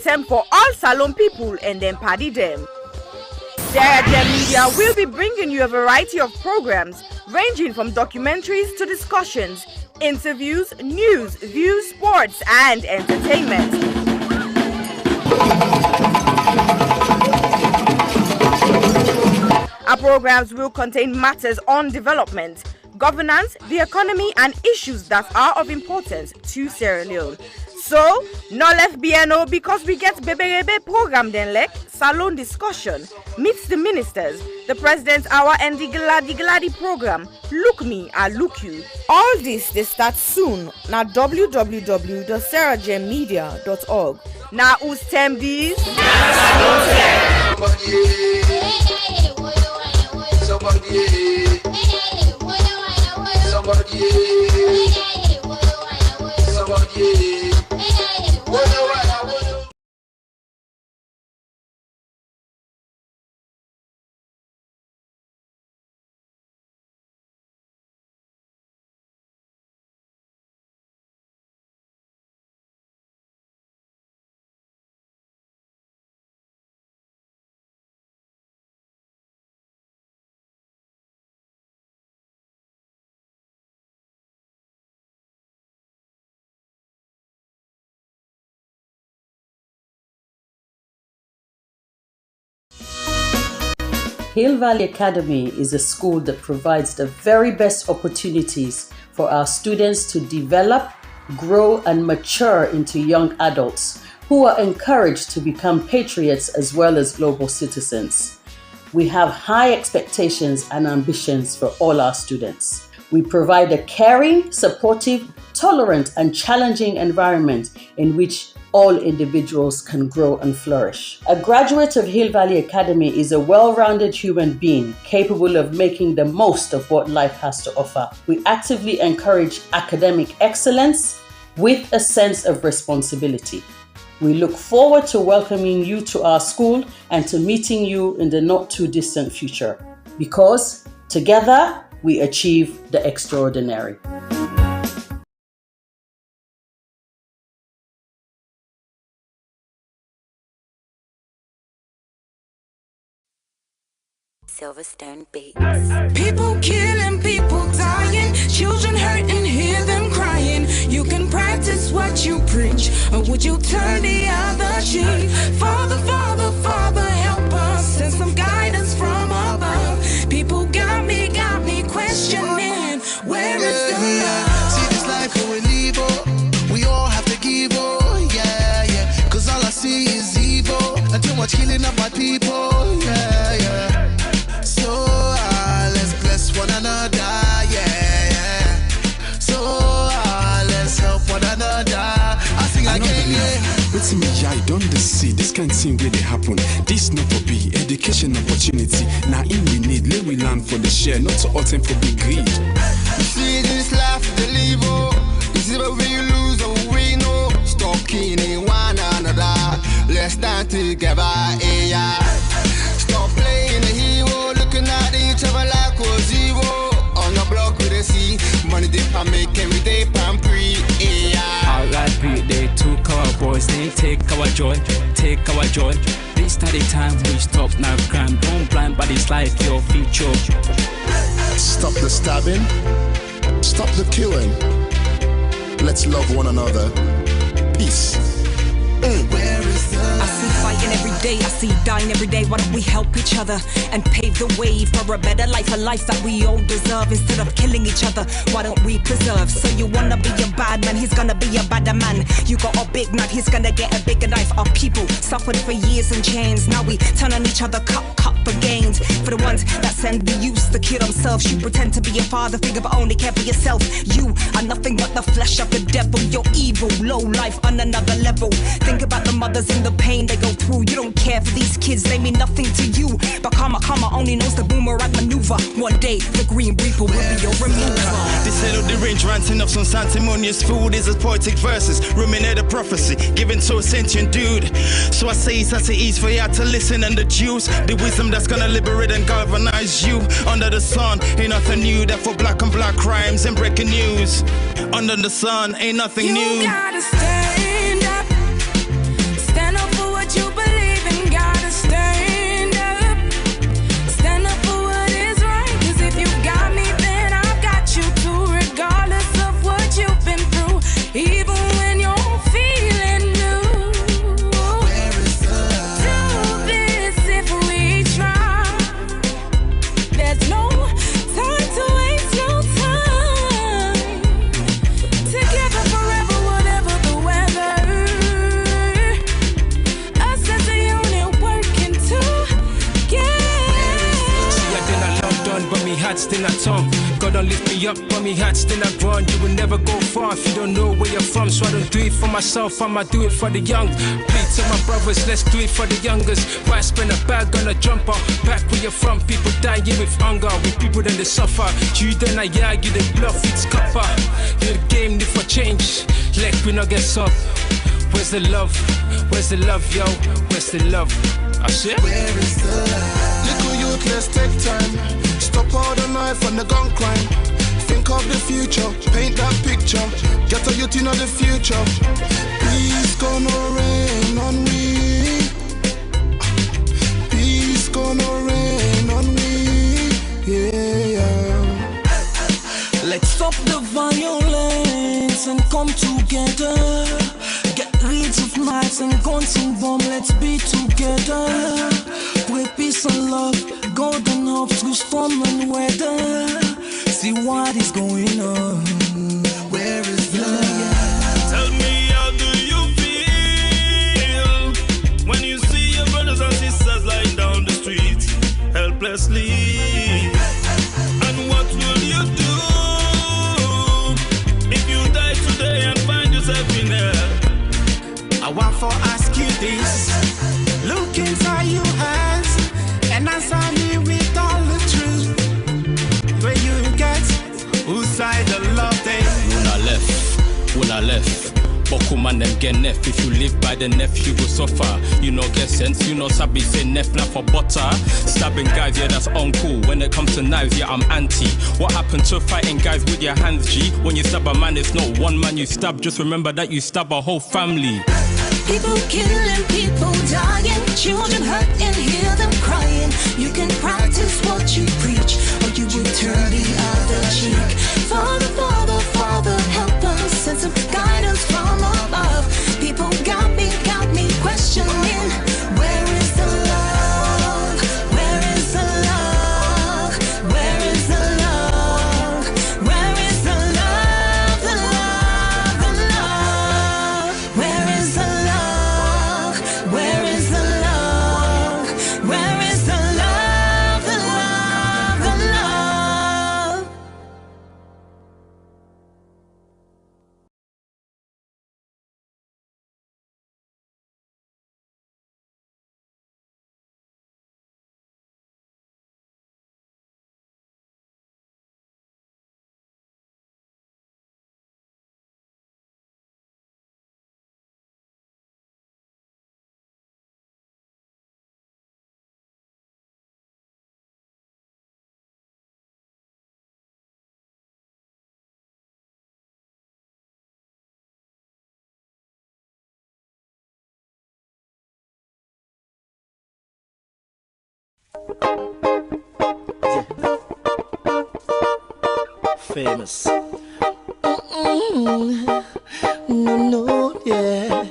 item for all Salon people and then party them. Sierra Leone Media will be bringing you a variety of programs ranging from documentaries to discussions, interviews, news, views, sports, and entertainment. Our programs will contain matters on development, governance, the economy, and issues that are of importance to Sierra Leone. So, no left BNO because we get Bebe program then like Salon discussion, meets the ministers, the president's hour, and the Gladi program. Look me, I look you. All this they start soon na www.sierragemedia.org. Now who's tem these? Hill Valley Academy is a school that provides the very best opportunities for our students to develop, grow, and mature into young adults who are encouraged to become patriots as well as global citizens. We have high expectations and ambitions for all our students. We provide a caring, supportive, tolerant, and challenging environment in which all individuals can grow and flourish. A graduate of Hill Valley Academy is a well-rounded human being capable of making the most of what life has to offer. We actively encourage academic excellence with a sense of responsibility. We look forward to welcoming you to our school and to meeting you in the not too distant future, because together we achieve the extraordinary. Silverstone Beats. People killing, people dying, children hurting, hear them crying. You can practice what you preach, or would you turn the other cheek? Father, Father, Father, help us, send some guidance from above. People got me questioning, where is the love? See this life going evil, we all have to give, oh, yeah. Cause all I see is evil, and too much killing of my people, yeah. So let's bless one another, yeah. So let's help one another. I sing again, yeah. What's me, I don't see this kind of thing where they happen. This not for be education opportunity. Now in we need, let we learn for the share, not to attempt for big greed. You see this life, the live, you see where we lose and we know. Stop killing one another, let's stand together, yeah. Stop playing the hero, looking at each other like we're zero. On the block with a C, money dip and make every day pan pre, yeah. R.I.P. They took our boys, they take our joy, take our joy. This study time we stop now crime. Don't blind bodies like your future. Stop the stabbing, stop the killing. Let's love one another. Peace. Where is the I see fighting every day, I see dying every day. Why don't we help each other and pave the way for a better life, a life that we all deserve? Instead of killing each other, why don't we preserve? So you wanna be a bad man, he's gonna be a badder man. You got a big knife, he's gonna get a bigger knife. Our people suffered for years in chains. Now we turn on each other, cut for gains. For the ones that send the youth to kill themselves, you pretend to be a father figure but only care for yourself. You are nothing but the flesh of the devil. You're evil, low life on another level. Think about the mothers and the pain they go through. You don't care for these kids, they mean nothing to you. But karma only knows the boomerang maneuver. One day the green reaper will be your remover. They settle the range, ranting of some sanctimonious food. Is as poetic verses, ruminate a prophecy given to a sentient dude. So I say it's as it is for you to listen and deduce the wisdom that's gonna liberate and galvanize you. Under the sun ain't nothing new, that for black on black crimes and breaking news. Under the sun ain't nothing new. You gotta stand up for song. God don't lift me up, but me heart still I run. You will never go far if you don't know where you're from. So I don't do it for myself, I'ma do it for the young. Please tell my brothers, let's do it for the youngers. Why spend a bag on a jumper? Back where you're from, people dying with hunger. With people then they suffer. You then I argue, they bluff, it's copper. You the game need for change, like we not get up. Where's the love? Where's the love, yo? Where's the love? I said, where is the love? Little youth, let's take time. Stop all the knife and the gun crime. Think of the future, paint that picture. Get a youth in the future. Peace gonna rain on me. Peace gonna rain on me. Yeah. Let's stop the violence and come together. Get rid of knives and guns and bombs, let's be together. With peace and love, golden hopes through storm and weather. See what is going on. Where is love? Tell me, how do you feel when you see your brothers and sisters lying down the street helplessly? And what will you do if you die today and find yourself in hell? I want to ask you this. Look inside your eyes and answer me with all the truth. Where you get, whose side the love they? When I left. Boku man them get nef. If you live by the nef, you go suffer. You know get sense, you know sabi say nef not for butter. Stabbing guys, yeah that's uncool. When it comes to knives, yeah I'm anti. What happened to fighting guys with your hands, G? When you stab a man, it's not one man you stab. Just remember that you stab a whole family. People killing, people dying, children hurt and hear them crying. You can practice what you preach, or you will turn the other cheek. Father, Father, Father, help us, send some guidance from above. People got me questioning, where is the love? Where is the love? Where is the love? Where is the love? The love, the love. Where is the love? Where is the love? Where is the love? The love, the love. Famous. No, yeah.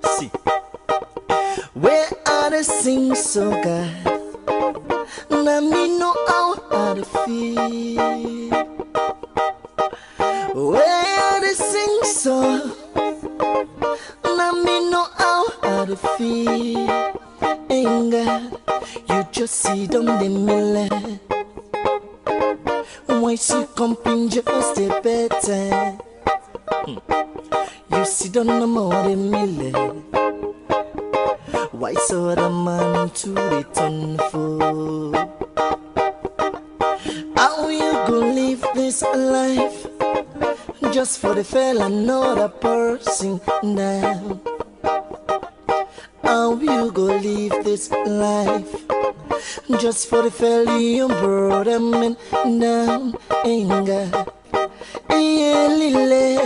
See, where are the sings so good? Now me know how to feel. Where are the sings so? Now me know how to feel. Ain't God, you just see them the millet. Why she comping just a better? You see them no more the millet. Why so the man to return for? How you gonna live this life just for the fella another person now? How you go live this life just for the fella you brought them in down? Ain't God, yeah, lily,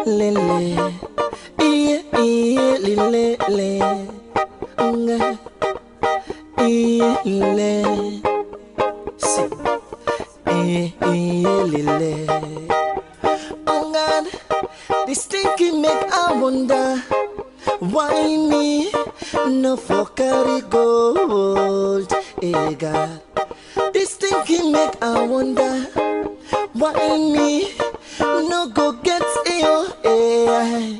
lily, yeah, lily, lily, see, lily. Oh God, this thinking make I wonder. Why me no for carry gold? Hey God, this thinking make I wonder. Why me no go get you? Hey,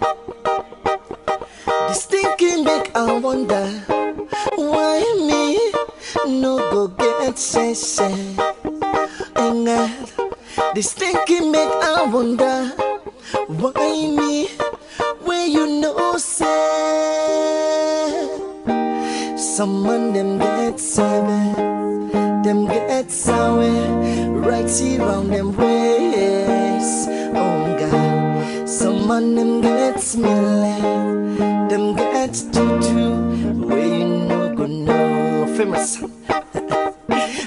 this thinking make I wonder. Why no go get shame. And this thinking make I wonder why me, where you know say some man them get seven, them get sour, right around them ways. Oh God, some man them get smelly, them get tutu, where you know go know famous.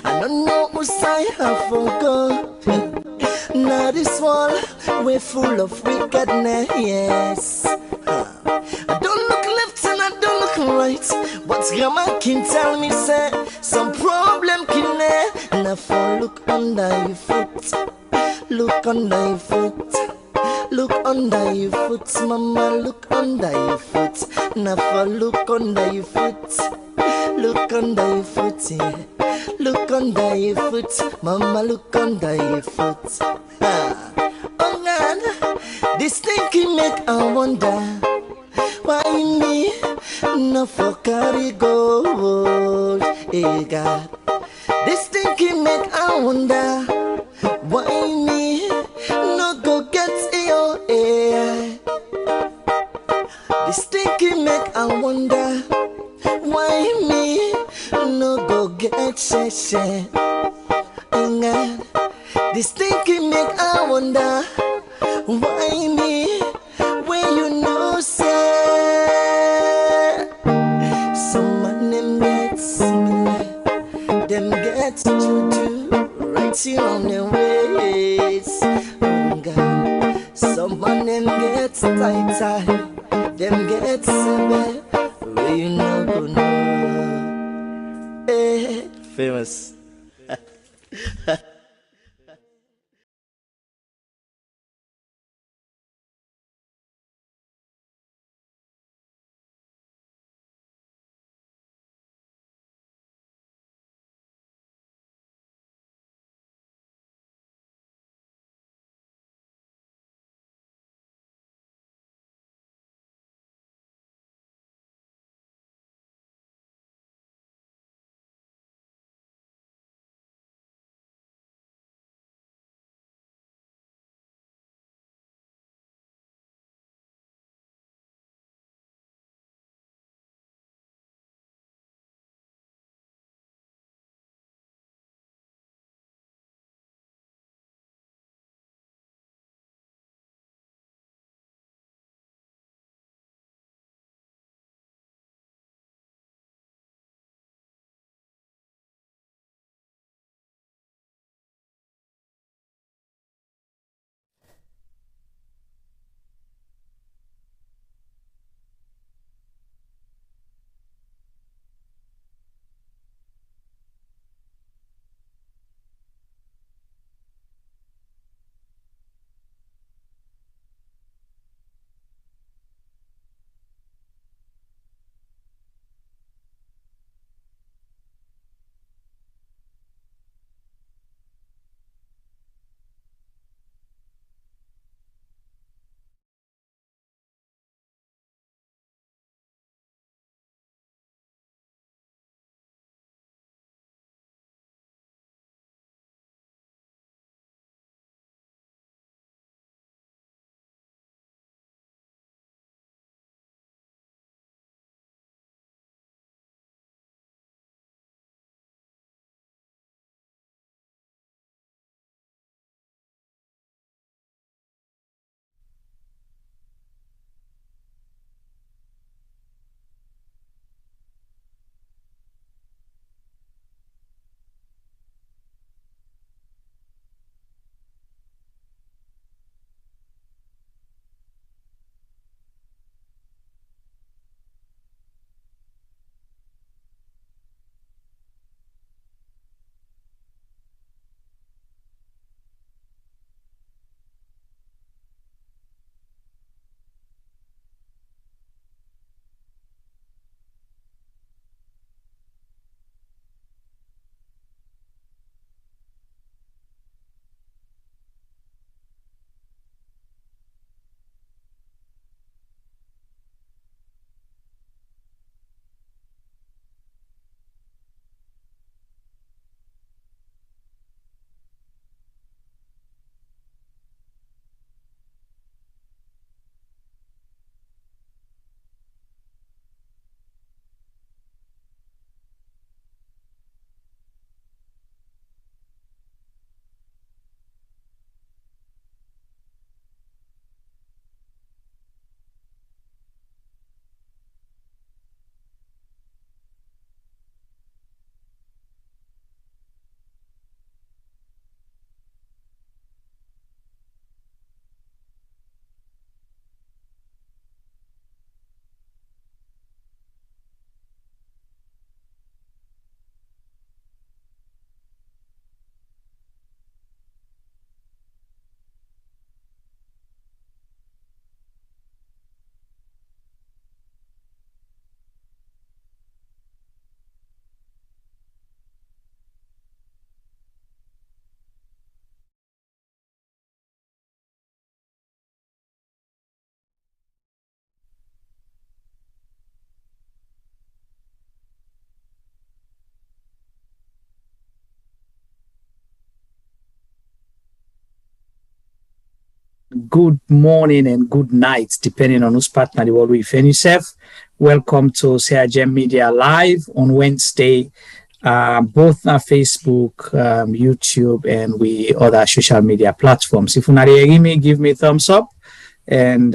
I don't know who I have forgot. Now this wall, we're full of wickedness, yes. I don't look left and I don't look right. But grandma can tell me, say, some problem can there. And I fall, look under your foot. Look under your foot. Look under your foot, mama, look under your foot. Now fall, look under your foot. Look under your foot, yeah. Look under your foot, mama, look under your foot. Ah. Oh God, this thinking make I wonder why me no for carry gold. Hey God, this thinking make I wonder why me no go get your air. This thinking make I wonder why me no go get shit. And this thinking make I wonder why me when you know say some man them get similar, them get juju right here on their ways. Oh God, some man them get tight, them get seven. Where you know go know. Eh, famous. good morning and good night, depending on whose partner the world we find yourself. Welcome to Sierra Media Live on Wednesday, both on Facebook, YouTube, and we other social media platforms. If you not hear me, give me a thumbs up, and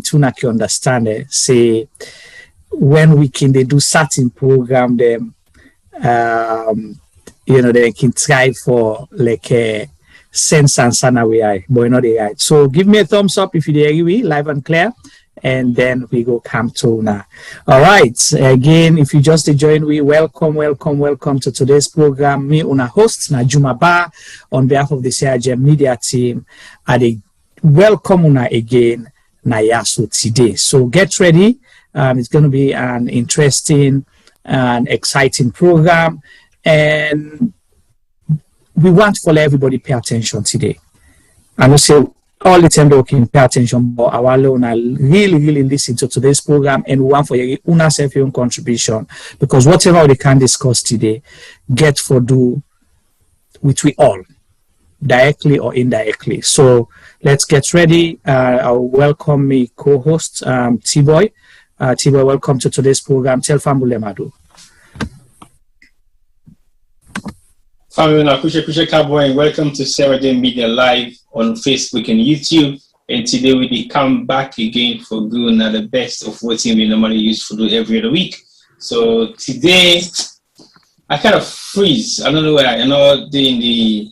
tuna can understand it. Say when we can they do certain program them, they can try for like a sense and sana we are, but not the right. So give me a thumbs up if you agree, live and clear, and then we go come to now. All right. Again, if you just join, we welcome to today's program. Me, una host, Najuma Ba, on behalf of the Sierra Media team, I welcome una again, Nayasu today. So get ready. It's going to be an interesting and exciting program, and we want for everybody pay attention today. I will say all the time they can pay attention, but our alone really listen to today's program, and we want for your own contribution, because whatever we can discuss today, get for do with we all, directly or indirectly. So let's get ready. I'll welcome me co-host T-Boy. T-Boy, welcome to today's program. Tell Fambule Madu. Family, I appreciate Cowboy, and welcome to Sierra Media Live on Facebook and YouTube. And today we come back again for doing the best of what we normally use to do every other week. So today I kind of freeze. I don't know where I know the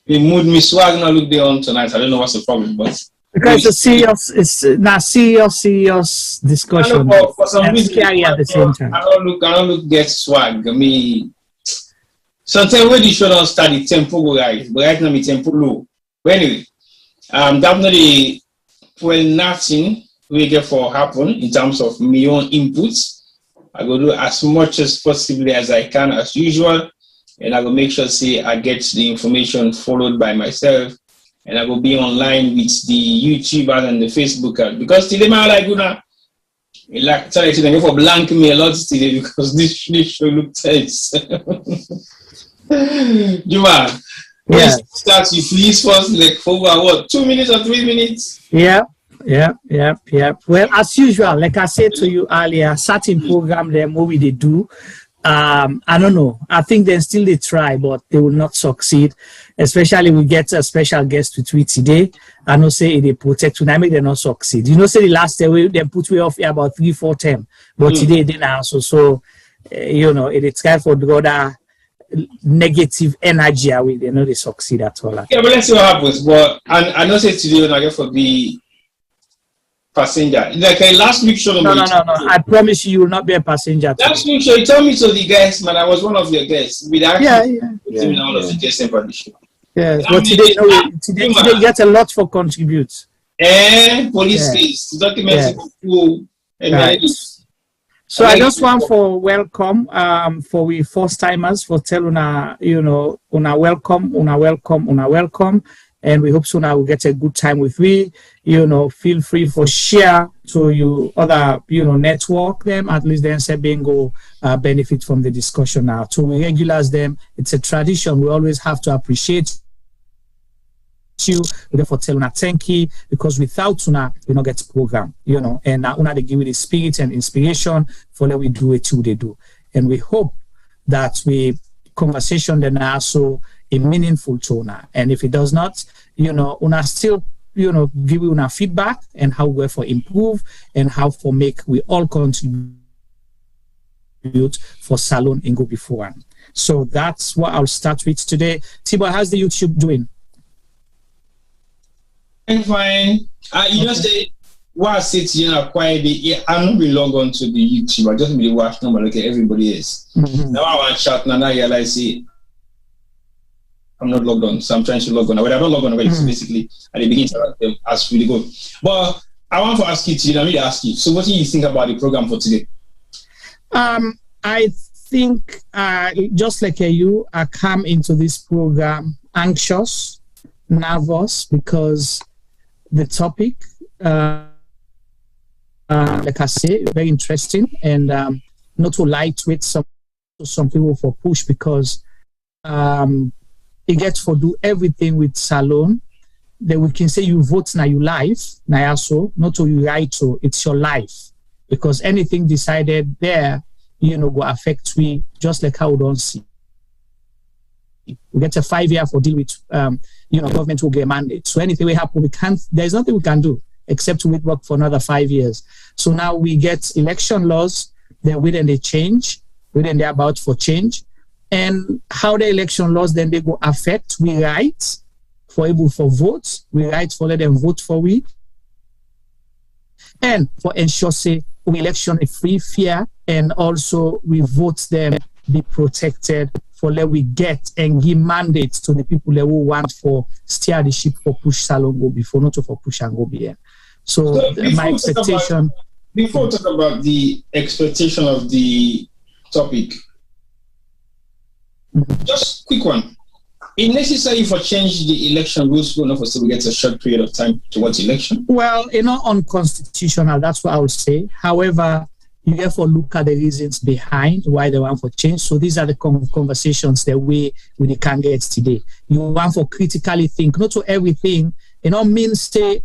mood me swag not look there on tonight. I don't know what's the problem, but because it's not serious discussion. For some reason, scary at the same time. I don't look get swag. I mean, sometimes when the show don't start, the tempo go rise, but right now my tempo low. But anyway, definitely nothing we get for happen in terms of my own inputs. I go do as much as possibly as I can as usual, and I go make sure I get the information followed by myself, and I will be online with the YouTubers and the Facebookers, because today my like try to go for blank me a lot today because this show look tense. Juma, yeah. Start you please first like for what 2 minutes or 3 minutes? Yeah. Well, as usual, like I said to you earlier, certain program the movie they do. I don't know. I think they try, but they will not succeed. Especially we get a special guest with we today. I know say they protect to make they not succeed. You know, say the last day they put me off here about 3-4 times, but today they now so it try for the other negative energy away. They know they succeed at all. Yeah, but let's see what happens. But I know say today when I get for the passenger. Like last week show. No. I promise you will not be a passenger. Last week show, you told me to the guests, man. I was one of your guests. With actually one of the guests for the show. Yes, but today you get a lot for contribute. Police case, documents. Right. So I just want for welcome for we first timers for tell una welcome. And we hope soon I will get a good time with we. Feel free for share to you other, network them. At least then say bingo benefit from the discussion now. To we regulars them, it's a tradition. We always have to appreciate you. Therefore tell una thank you, because without una we not get program, and una they give you the spirit and inspiration for let we do it too they do. And we hope that we conversation then also a meaningful tone, and if it does not, una still give you una feedback and how we for improve and how for make we all contribute for Salon and go before. So that's what I'll start with today. Tibo, how's the YouTube doing? I'm fine. You just say while sitting quietly, I'm not really log on to the YouTube. I just really watch number like everybody is. Now I want to shout now I realize I'm not logged on, so I'm trying to log on. But I don't log on already, so basically at the beginning as we go. But I want to ask you so what do you think about the program for today? I think just like you, I come into this program anxious, nervous, because the topic like I say, very interesting, and not too lightweight some people for push, because it gets to do everything with Salon, that we can say you vote now, you life, now so not to you right, so it's your life. Because anything decided there, will affect we just like how we don't see. We get a 5 year for deal with, government will get a mandate. So anything will happen, there's nothing we can do except to work for another 5 years. So now we get election laws, then within they change, within they're about for change. And how the election laws then they go affect, we right for able for votes, we right for let them vote for we. And for ensure say we election a free, fair, and also we vote them be protected for let we get and give mandates to the people that who want for steer the ship for push salon go before, not for push and go beyond. So my expectation. Before we talk about the expectation of the topic, just quick one. It's necessary for change the election rules for so we get a short period of time towards election? Well, unconstitutional, that's what I would say. However, you therefore look at the reasons behind why they want for change. So these are the conversations that we can get today. You want for critically think, not to everything, means say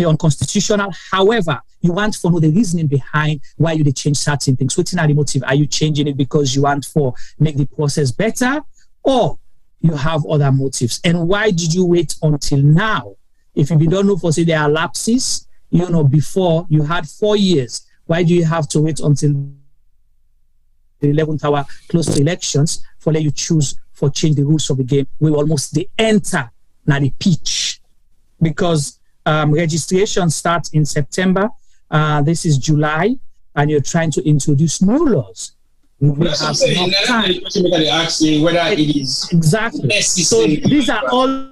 unconstitutional. However, you want to know the reasoning behind why you change certain things. What's the motive? Are you changing it because you want to make the process better, or you have other motives? And why did you wait until now? If you don't know, for say there are lapses, before you had 4 years, why do you have to wait until the 11th hour close to elections for let you choose for change the rules of the game? We almost they enter now the pitch, because registration starts in September. This is July, and you're trying to introduce new laws. We have enough time. Whether it is exactly necessary. So these are all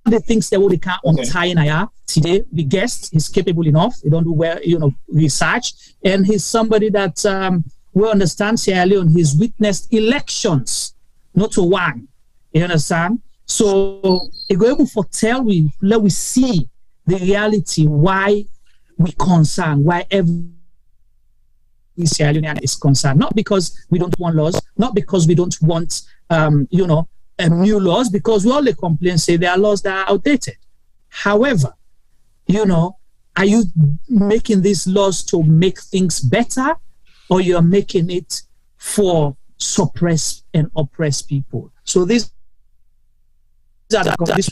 the things that we can untie today. The guest is capable enough. He don't do research, and he's somebody that we understand Sierra Leone. He's witnessed elections, not to one. You understand? So he go able to tell let we see the reality why we concerned, why every Sierra Leonean is concerned. Not because we don't want laws, not because we don't want new laws, because we all complain, say there are laws that are outdated. However, are you making these laws to make things better, or you're making it for suppress and oppress people? So this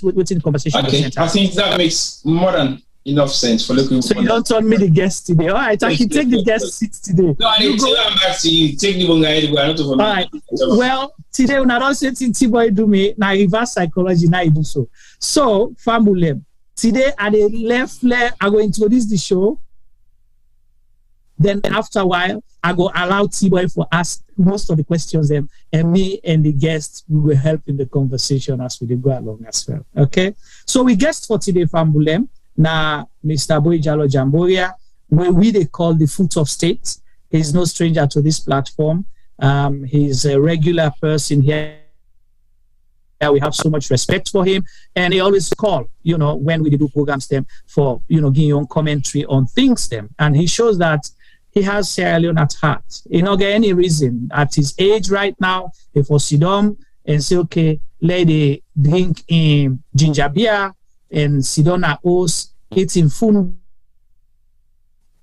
within conversation. Okay, I think that makes more than enough sense for looking. So you don't turn me the guest today. All right, I can take the guest seat today. No, I need to come back to you. Take the one guy. All right. Well, today when I don't say T-boy do me, now reverse psychology, now you do so. So, family, today at the left, I go introduce the show. Then after a while, I go allow T-boy for ask most of the questions, and me and the guests we will help in the conversation as we go along as well. Okay. So we guest for today, family. Now, Mr. Boy Jalo Jamboria, where they call the foot of state. He's no stranger to this platform. He's a regular person here. We have so much respect for him, and he always call, when we do programs them for, giving your own commentary on things them. And he shows that he has Sierra Leone at heart. He not get any reason at his age right now, if for sit down and say, okay, let they drink in ginger beer and sit down at house, eating food,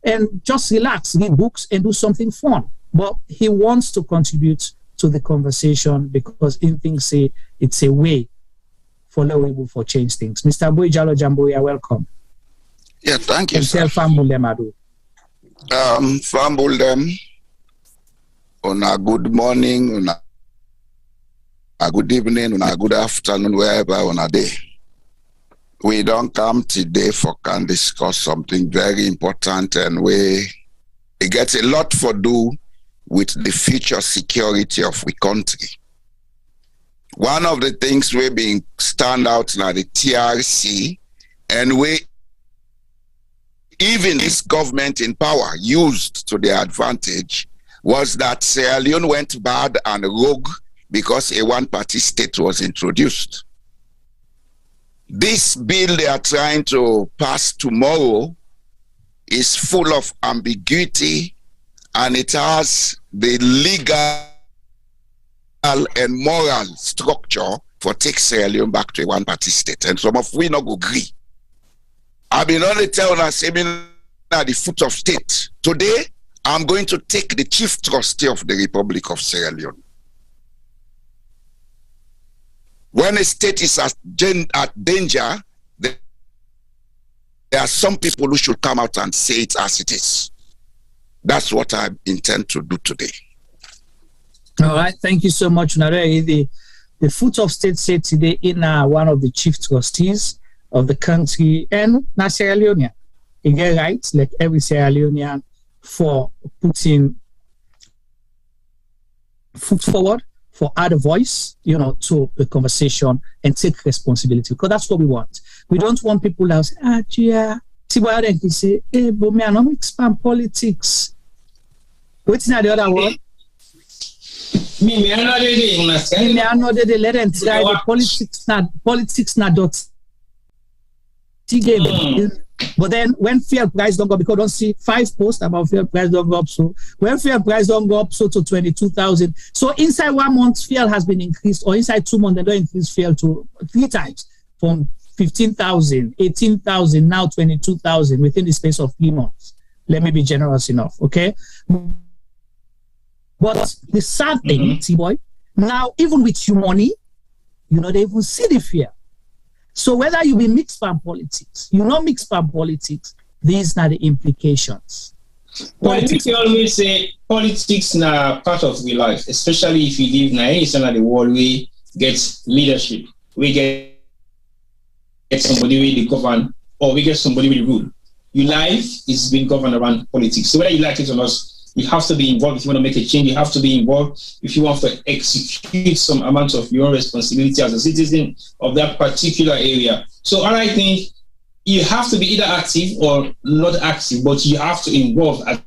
and just relax, read books, and do something fun. But he wants to contribute to the conversation because he thinks it's a way for low for change things. Mr. Boy Jalo Jamboria, welcome. Yeah, thank you. Tell Fambulem Adu. Fambulem, on a good morning, on a good evening, on a good afternoon, wherever on a day. We don't come today for can discuss something very important, and we get a lot for do with the future security of the country. One of the things we being stand out now the TRC, and we even this government in power used to their advantage, was that Sierra Leone went bad and rogue because a one-party state was introduced. This bill they are trying to pass tomorrow is full of ambiguity, and it has the legal and moral structure for take Sierra Leone back to a one-party state, and some of we not go agree. I've been only telling us, at the foot of state. Today, I'm going to take the chief trustee of the Republic of Sierra Leone. When a state is at danger, there are some people who should come out and say it as it is. That's what I intend to do today. All right, thank you so much, Nare. The foot of state said today in one of the chief trustees of the country and Sierra Leone. You get rights, like every Sierra Leonean, for putting foot forward, for add a voice, to the conversation and take responsibility, because that's what we want. We don't want people that say, see what I say, but me, I don't expand politics. What's the other one? Me, I know they let them try the politics not game. But then when fuel price don't go, because don't see 5 posts about fuel price don't go up, so when fuel price don't go up to 22,000, so inside 1 month fuel has been increased, or inside 2 months they don't increase fuel to 3 times, from 15,000, 18,000, now 22,000 within the space of 3 months. Let me be generous enough, okay? But the sad thing, T-boy, now even with your money, they even see the fear. So whether you be mixed farm politics, mixed farm politics, these are the implications. Well, we always say politics na part of the life, especially if you live in any side of the world, we get leadership, we get somebody with the govern, or we get somebody with the rule. Your life is being governed around politics. So whether you like it or not, you have to be involved. If you want to make a change, you have to be involved. If you want to execute some amount of your responsibility as a citizen of that particular area. So I think you have to be either active or not active, but you have to involve at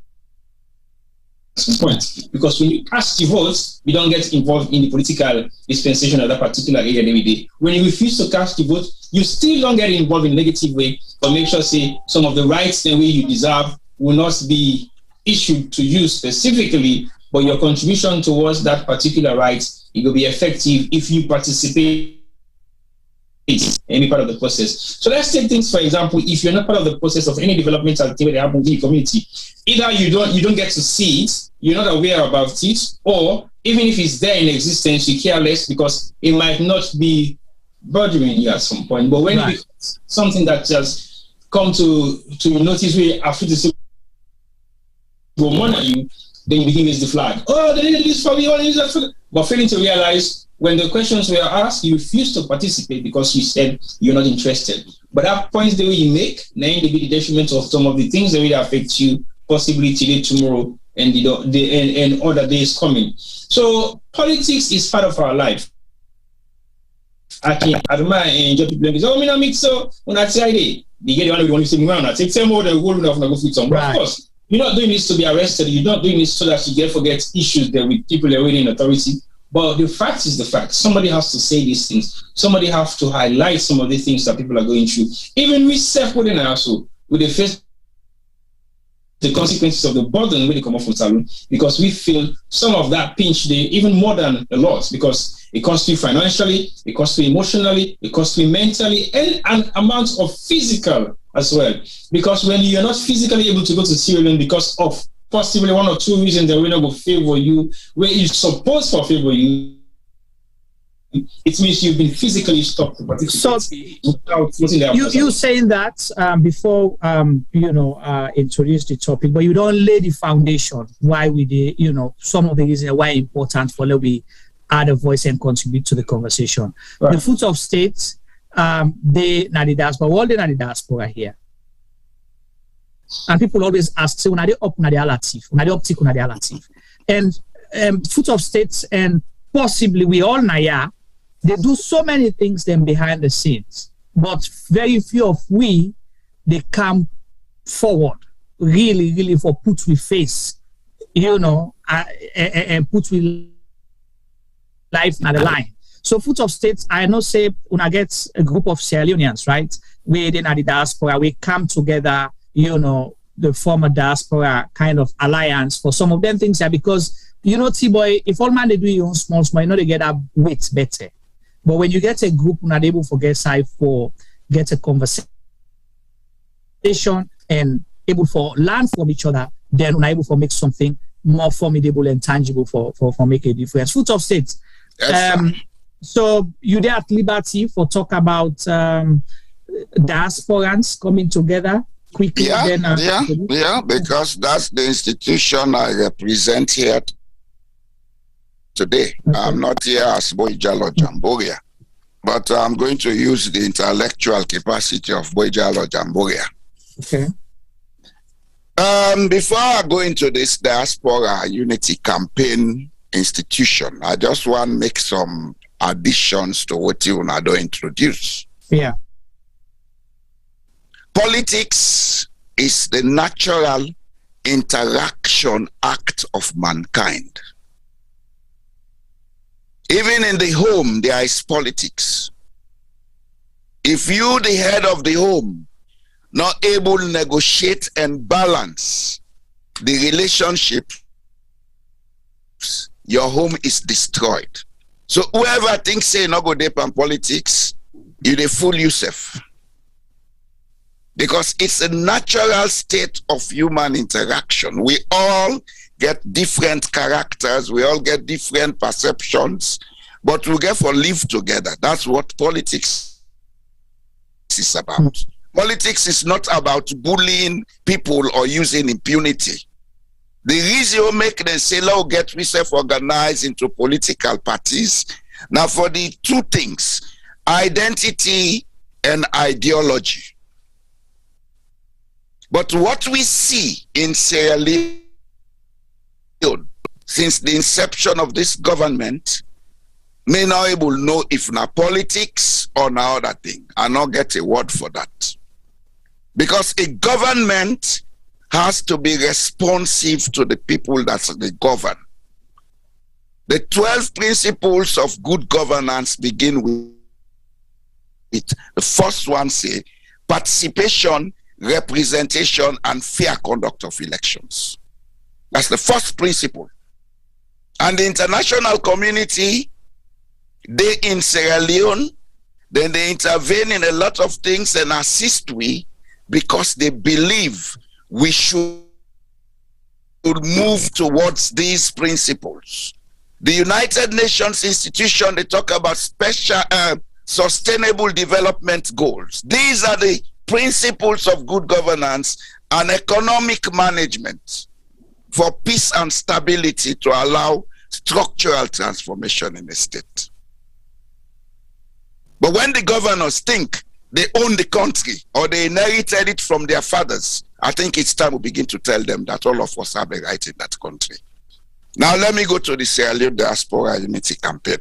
some point. Because when you cast your votes, you don't get involved in the political dispensation of that particular area every day. When you refuse to cast your vote, you still don't get involved in a negative way, but make sure, say, some of the rights the way you deserve will not be issued to you specifically, but your contribution towards that particular right, it will be effective if you participate in any part of the process. So let's take things, for example, if you're not part of the process of any developmental activity that happens in the community, either you don't get to see it, you're not aware about it, or even if it's there in existence, you care less because it might not be bothering you at some point. But when it becomes something that just come to notice where after the will monitor you, then you begin to use the flag. Oh, they did this for me, oh, they did that for me. But failing to realize when the questions were asked, you refused to participate because you said you're not interested. But that points the way you make, then the detriment of some of the things that will affect you, possibly today, tomorrow, and and other days coming. So politics is part of our life. I admire and enjoy people say, oh, me not mix so when I say they get the one who say I take some more than go fit some. But of course, you're not doing this to be arrested. You're not doing this so that you forget issues there with people that are in authority. But the fact is the fact. Somebody has to say these things. Somebody has to highlight some of the things that people are going through. Even we self-putting also with the face the consequences of the burden when they come off from salon, because we feel some of that pinch there even more than a lot, because it costs you financially, it costs you emotionally, it costs you mentally, and an amount of physical as well. Because when you're not physically able to go to Sierra Leone because of possibly one or two reasons that we're not going to favor you, where you're supposed to favor you, it means you've been physically stopped to participate. So you saying that before introduce the topic, but you don't lay the foundation why we did, some of the reasons why it's important for we add a voice and contribute to the conversation. Right. The foot of states, they na the diaspora, all they na the diaspora here. And people always ask, so when they up na the relative, when they uptick na the relative. And foot of states and possibly we all na ya, they do so many things then behind the scenes, but very few of they come forward really for put with face, and put with life at the line. So foot of states, I know say when I get a group of Sierra Leoneans, right? We in the diaspora, we come together, the former diaspora kind of alliance for some of them things here, because T-boy, if all man they do your own small, they get that weight better. But when you get a group not able to get side for get a conversation and able for learn from each other, then we're able to make something more formidable and tangible for make a difference. Foot of state. Yes, so you there at liberty for talk about diasporans coming together quickly. Because that's the institution I represent here today. Okay. I'm not here as Boijalo Jamboria, but I'm going to use the intellectual capacity of Boijalo Jamboria. Okay. Before I go into this Diaspora Unity Campaign institution, I just want to make some additions to what you want to introduce. Yeah. Politics is the natural interaction act of mankind. Even in the home, there is politics. If you, the head of the home, not able to negotiate and balance the relationship, your home is destroyed. So whoever thinks say no go deep on politics, you dey fool yourself. Because it's a natural state of human interaction. We all get different characters, we all get different perceptions, but we get for live together. That's what politics is about. Politics is not about bullying people or using impunity. The reason you make them say, "Let's get yourself organized into political parties." Now, for the two things, identity and ideology. But what we see in Sierra Leone since the inception of this government may not able know if na politics or na other thing. I not get a word for that. Because a government has to be responsive to the people that they govern. The 12 principles of good governance begin with the first one say participation, representation, and fair conduct of elections. That's the first principle. And the international community, they in Sierra Leone, then they intervene in a lot of things and assist we because they believe we should move towards these principles. The United Nations institution, they talk about special sustainable development goals. These are the principles of good governance and economic management for peace and stability to allow structural transformation in the state. But when the governors think they own the country or they inherited it from their fathers, I think it's time we begin to tell them that all of us have a right in that country. Now let me go to the Sierra Leone Diaspora Unity Campaign.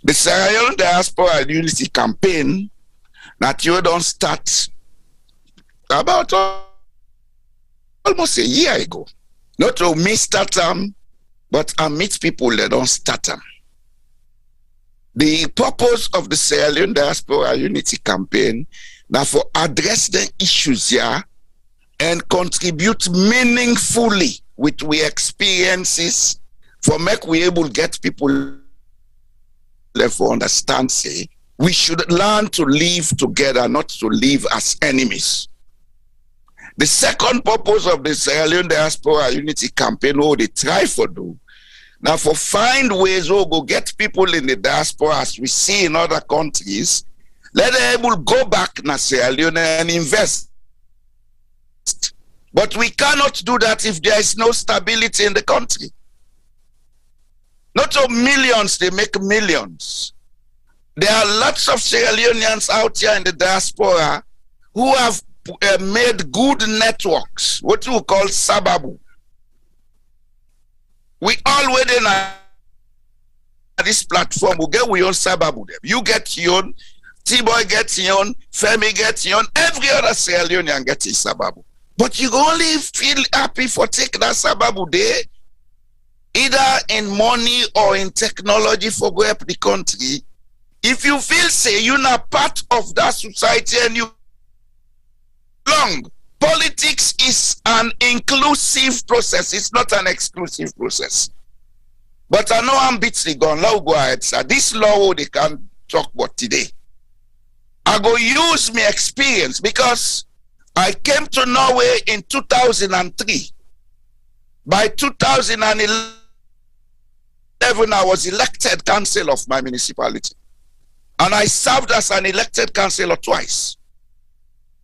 The Sierra Leone Diaspora Unity Campaign that you don't start about almost a year ago. Not to me start them, but I meet people that don't start them. The purpose of the Sierra Leone Diaspora Unity Campaign now for address the issues here and contribute meaningfully with we experiences for make we able to get people to understand say we should learn to live together, not to live as enemies. The second purpose of the Sierra Leone Diaspora Unity Campaign, what they try for do, now for find ways to go get people in the diaspora as we see in other countries, let them able go back to Sierra Leone and invest. But we cannot do that if there is no stability in the country. Not of millions, they make millions. There are lots of Sierra Leoneans out here in the diaspora who have made good networks, what we call sababu. We already know this platform, we get we own sababu. You get your own, T-Boy gets your own, Femi gets your own, every other Sierra Leonean gets his sababu. But you only feel happy for taking that sababu there, either in money or in technology for go up the country. If you feel say you're not part of that society and you belong, politics is an inclusive process. It's not an exclusive process. But I know I'm the gun. Now go ahead, sir. This law they can talk about today. I go use my experience because I came to Norway in 2003. By 2011, I was elected councillor of my municipality. And I served as an elected councillor twice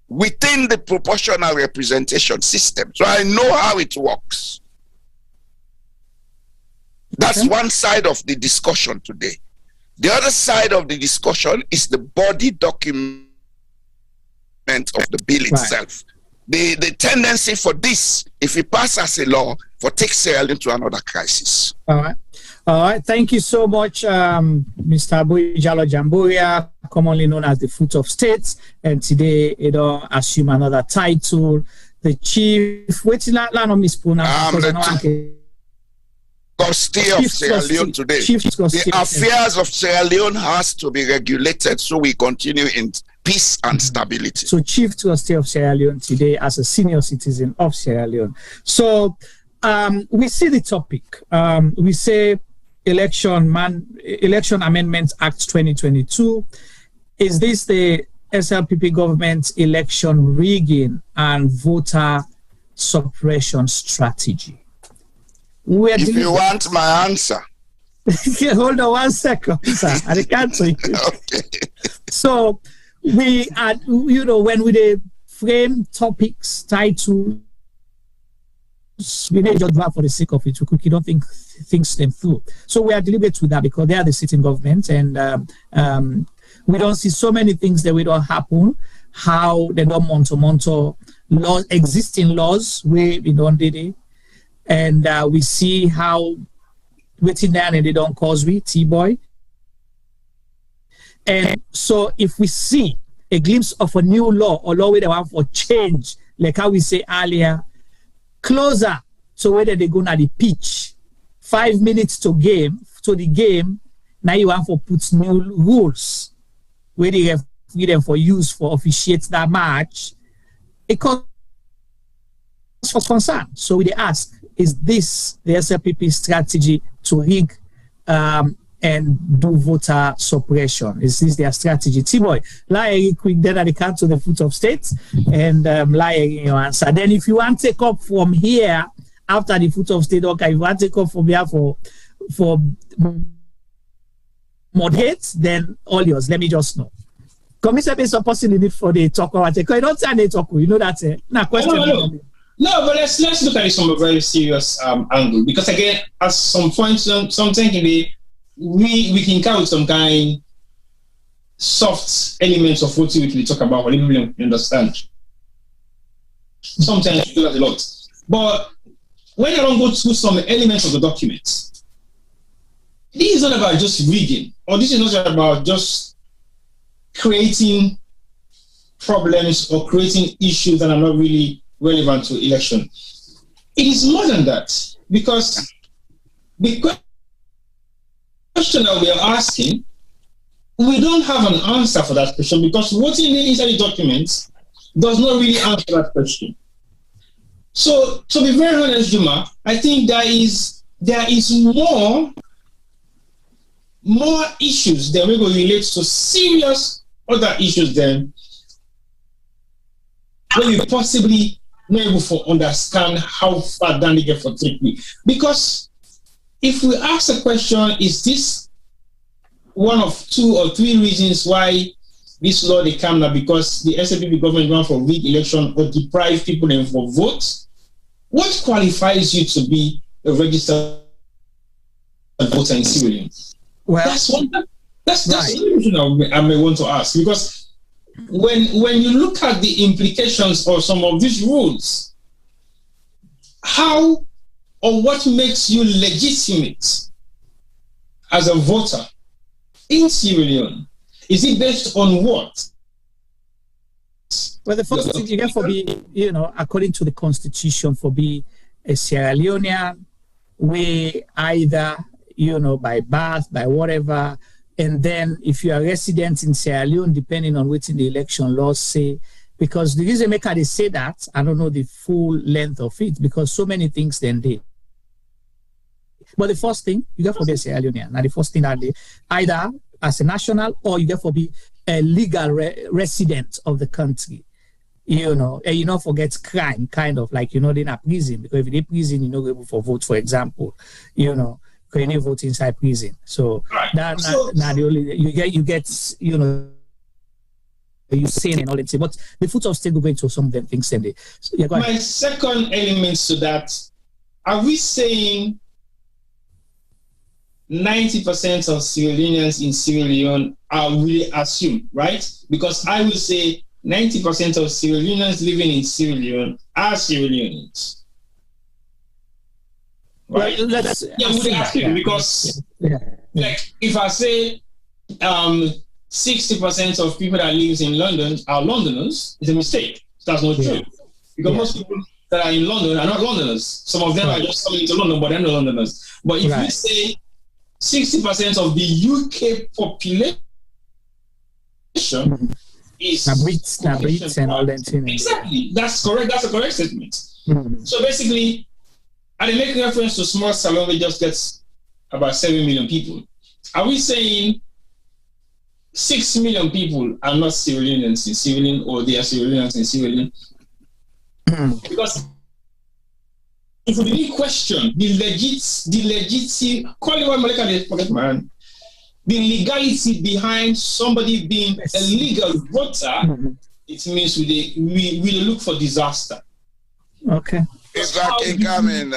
within the proportional representation system. So I know how it works. That's one side of the discussion today. The other side of the discussion is the body document of the bill itself. The tendency for this, if it passes as a law, for take Sierra Leone to another crisis. All right. All right. Thank you so much, Mr. Abujalo Jamburia, commonly known as the Foot of States. And today, you know, assume another title, the Chief. What's the land of Miss Puna? Trustee of Sierra Leone today. The affairs of Sierra Leone has to be regulated so we continue in peace and stability. So Chief Trustee of Sierra Leone today as a senior citizen of Sierra Leone. So we see the topic. We say Election Amendment Act 2022. Is this the SLPP government's election rigging and voter suppression strategy? If you want my answer. Hold on 1 second, sir. I can't tell you. Okay. So we are, you know, when we frame topics, titles, we may just for the sake of it. We don't think them through. So we are deliberate with that because they are the sitting government, and we don't see so many things that we don't happen. How they don't monitor laws, existing laws, where we don't did it. And we see how waiting down and they don't cause we T-boy. And so if we see a glimpse of a new law or law where they want for change, like how we say earlier, closer to whether they go to the pitch, 5 minutes to the game, now you want for put new rules where they have them for use for officiate that match. It causes for concern. So we ask, is this the SLPP strategy to rig and do voter suppression? Is this their strategy? T-boy, lie quick then at the count to the Foot of States and lie in your answer. Then if you want to take up from here after the Foot of State, okay, if you want to take up from here for moderate, then all yours. Let me just know. Commissioner is possibly for the talk or take. I don't say they talk. You know that's it. Now question. No, but let's look at it from a very serious angle, because again, at some point, something can be we can count some kind soft elements of what we talk about, what people understand. Sometimes we do that a lot, but when I don't go through some elements of the document, this is not about just reading, or this is not about just creating problems or creating issues that are not really relevant to election. It is more than that, because the question that we are asking, we don't have an answer for that question, because what's in the inside the documents does not really answer that question. So to be very honest, Juma, I think there is more issues that we will relate to serious other issues than when you possibly not able to understand how far down they get for take me. Because if we ask a question, is this one of 2 or 3 reasons why this law they come now? Because the SLPP government going for rig election or deprive people them for votes. What qualifies you to be a registered voter in Sierra Leone? Well, that's the reason I may want to ask, because when you look at the implications of some of these rules, how or what makes you legitimate as a voter in Sierra Leone? Is it based on what? Well, the first thing you get for be, you know, according to the Constitution, for be a Sierra Leonean, we either, you know, by birth, by whatever. And then if you are resident in Sierra Leone, depending on what in the election laws say, because the reason they say that, I don't know the full length of it, because so many things then did. But the first thing, you get for be a Sierra Leonean. Now the first thing that they, either as a national or you get for be a legal resident of the country. You know, and you not forget crime, kind of like, you know, they're in a prison, because if they're in prison, you're not able for vote, for example, you know, because you vote inside prison. So that now the only you get you know, you saying and all that. But the foot of state will go into some of them things. So, yeah, go ahead. My second element to that, are we saying 90% of Sierra Leoneans in Sierra Leone are really assumed, right? Because I will say 90% of Sierra Leoneans living in Sierra Leone are Sierra Leoneans. Right? Well, we assume because, like, if I say 60% of people that live in London are Londoners, it's a mistake. That's not true. Because most people that are in London are not Londoners. Some of them are just coming to London, but they're not Londoners. But if we say 60% of the UK population is Brits and all that. Exactly. That's correct. That's a correct statement. So basically, and they make reference to small salon, it just gets about 7 million people. Are we saying 6 million people are not Sierra Leoneans in Sierra Leone, or they are Sierra Leoneans in Sierra Leone? Because if we really question the legitimacy, call it what Malika forget, man, the legality behind somebody being a legal voter, it means we look for disaster. Okay. Is that incoming,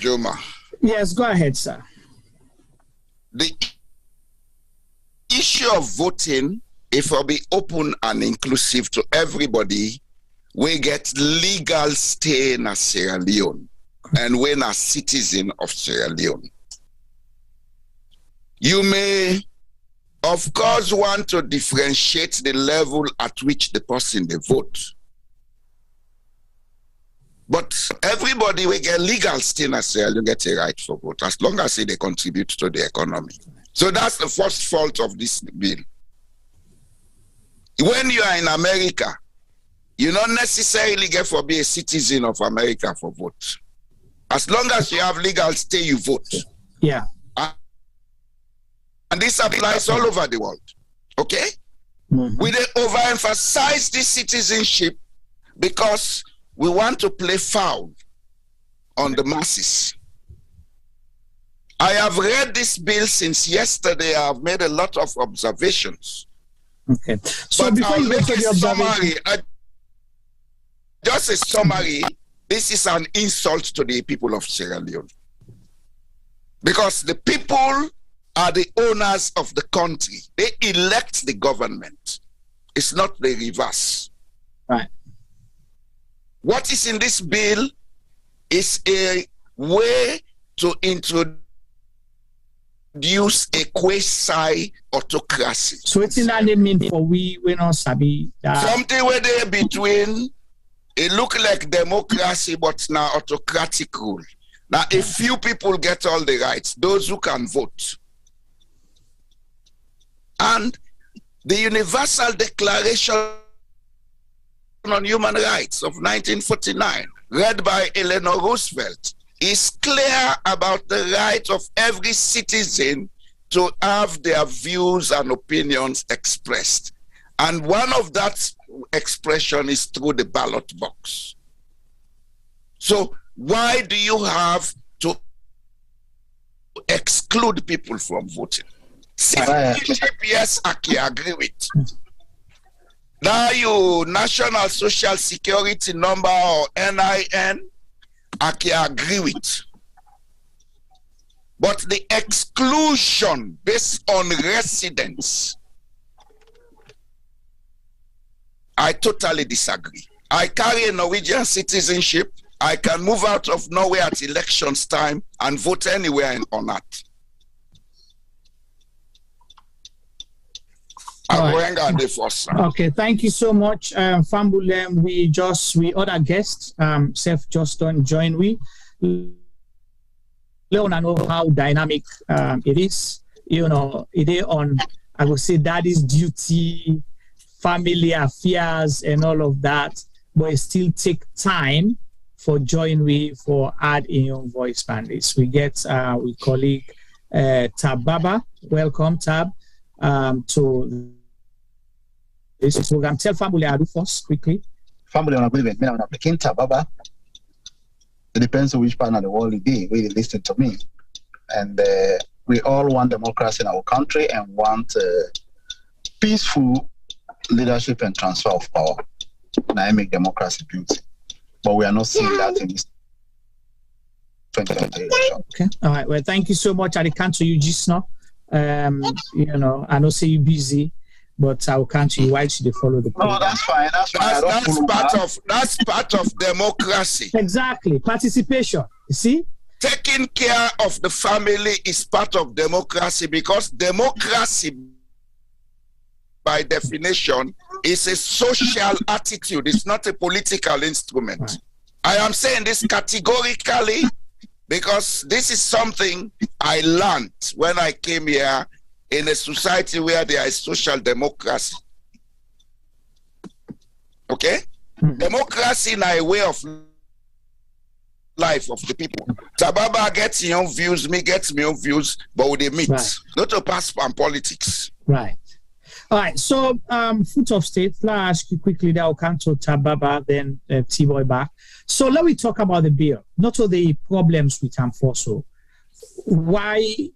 Juma? Yes, go ahead, sir. The issue of voting, if it be open and inclusive to everybody, we get legal stay in Sierra Leone and when a citizen of Sierra Leone. You may, of course, want to differentiate the level at which the person they vote. But everybody will get legal stay in Sierra Leone, get a right for vote, as long as they contribute to the economy. So that's the first fault of this bill. When you are in America, you don't necessarily get to be a citizen of America for vote. As long as you have legal stay, you vote. Yeah. And this applies all over the world. Okay? We overemphasize this citizenship because we want to play foul on the masses. I have read this bill since yesterday. I have made a lot of observations. Okay. So but before you go to the observation, just a summary, this is an insult to the people of Sierra Leone. Because the people are the owners of the country. They elect the government. It's not the reverse. Right. What is in this bill is a way to introduce a quasi-autocracy. So it's in that mean for we not sabi that something where they between it look like democracy but now autocratic rule. Now a few people get all the rights, those who can vote. And the Universal Declaration on Human Rights of 1949, read by Eleanor Roosevelt, is clear about the right of every citizen to have their views and opinions expressed. And one of that expression is through the ballot box. So why do you have to exclude people from voting? Citizenship, yes, I can agree with. Now you National Social Security number or NIN, I can agree with. But the exclusion based on residence, I totally disagree. I carry a Norwegian citizenship. I can move out of Norway at elections time and vote anywhere on earth. Okay, thank you so much, Fambulem. We other guests, Seth just join we. Let us know how dynamic it is. You know, it is on, I would say, daddy's duty, family affairs, and all of that. But it still take time for joining me for Add in Your Voice panelists. We get we colleague Tab Baba. Welcome, Tab, to this program. Tell family Adu first, quickly. Family on a good event. I'm picking Tab Baba. It depends on which part of the world you be. Really listen to me. And we all want democracy in our country and want peaceful leadership and transfer of power. And I make democracy beauty. But we are not seeing that in this 2020 election. Okay. All right. Well, thank you so much. I can't you just now. You know, I know say you busy, but I will count you. Why should they follow the program? No, that's fine. That's fine. That's part of democracy. Exactly. Participation. You see? Taking care of the family is part of democracy, because democracy, by definition, is a social attitude. It's not a political instrument. Right. I am saying this categorically because this is something I learned when I came here in a society where there is social democracy. Okay? Democracy in a way of life of the people. Tababa gets your own views, me gets my own views, but we meet. Right. Not to pass on politics. Right. All right, so foot of state, let's ask you quickly, then I'll come to Tababa, then T-Boy back. So let me talk about the bill, not all the problems with Amfoso. Why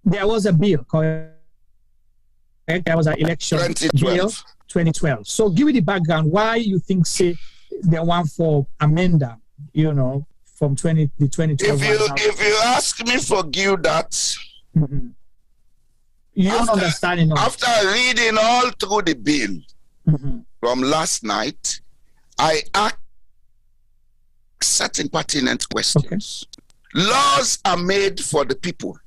there was a bill, correct? There was an election 2012. Bill 2012. So give me the background, why you think, say, the one for amending, you know, from the 2012. If you ask me, forgive that. Mm-hmm. You don't understand enough. After reading all through the bill from last night, I asked certain pertinent questions. Okay. Laws are made for the people.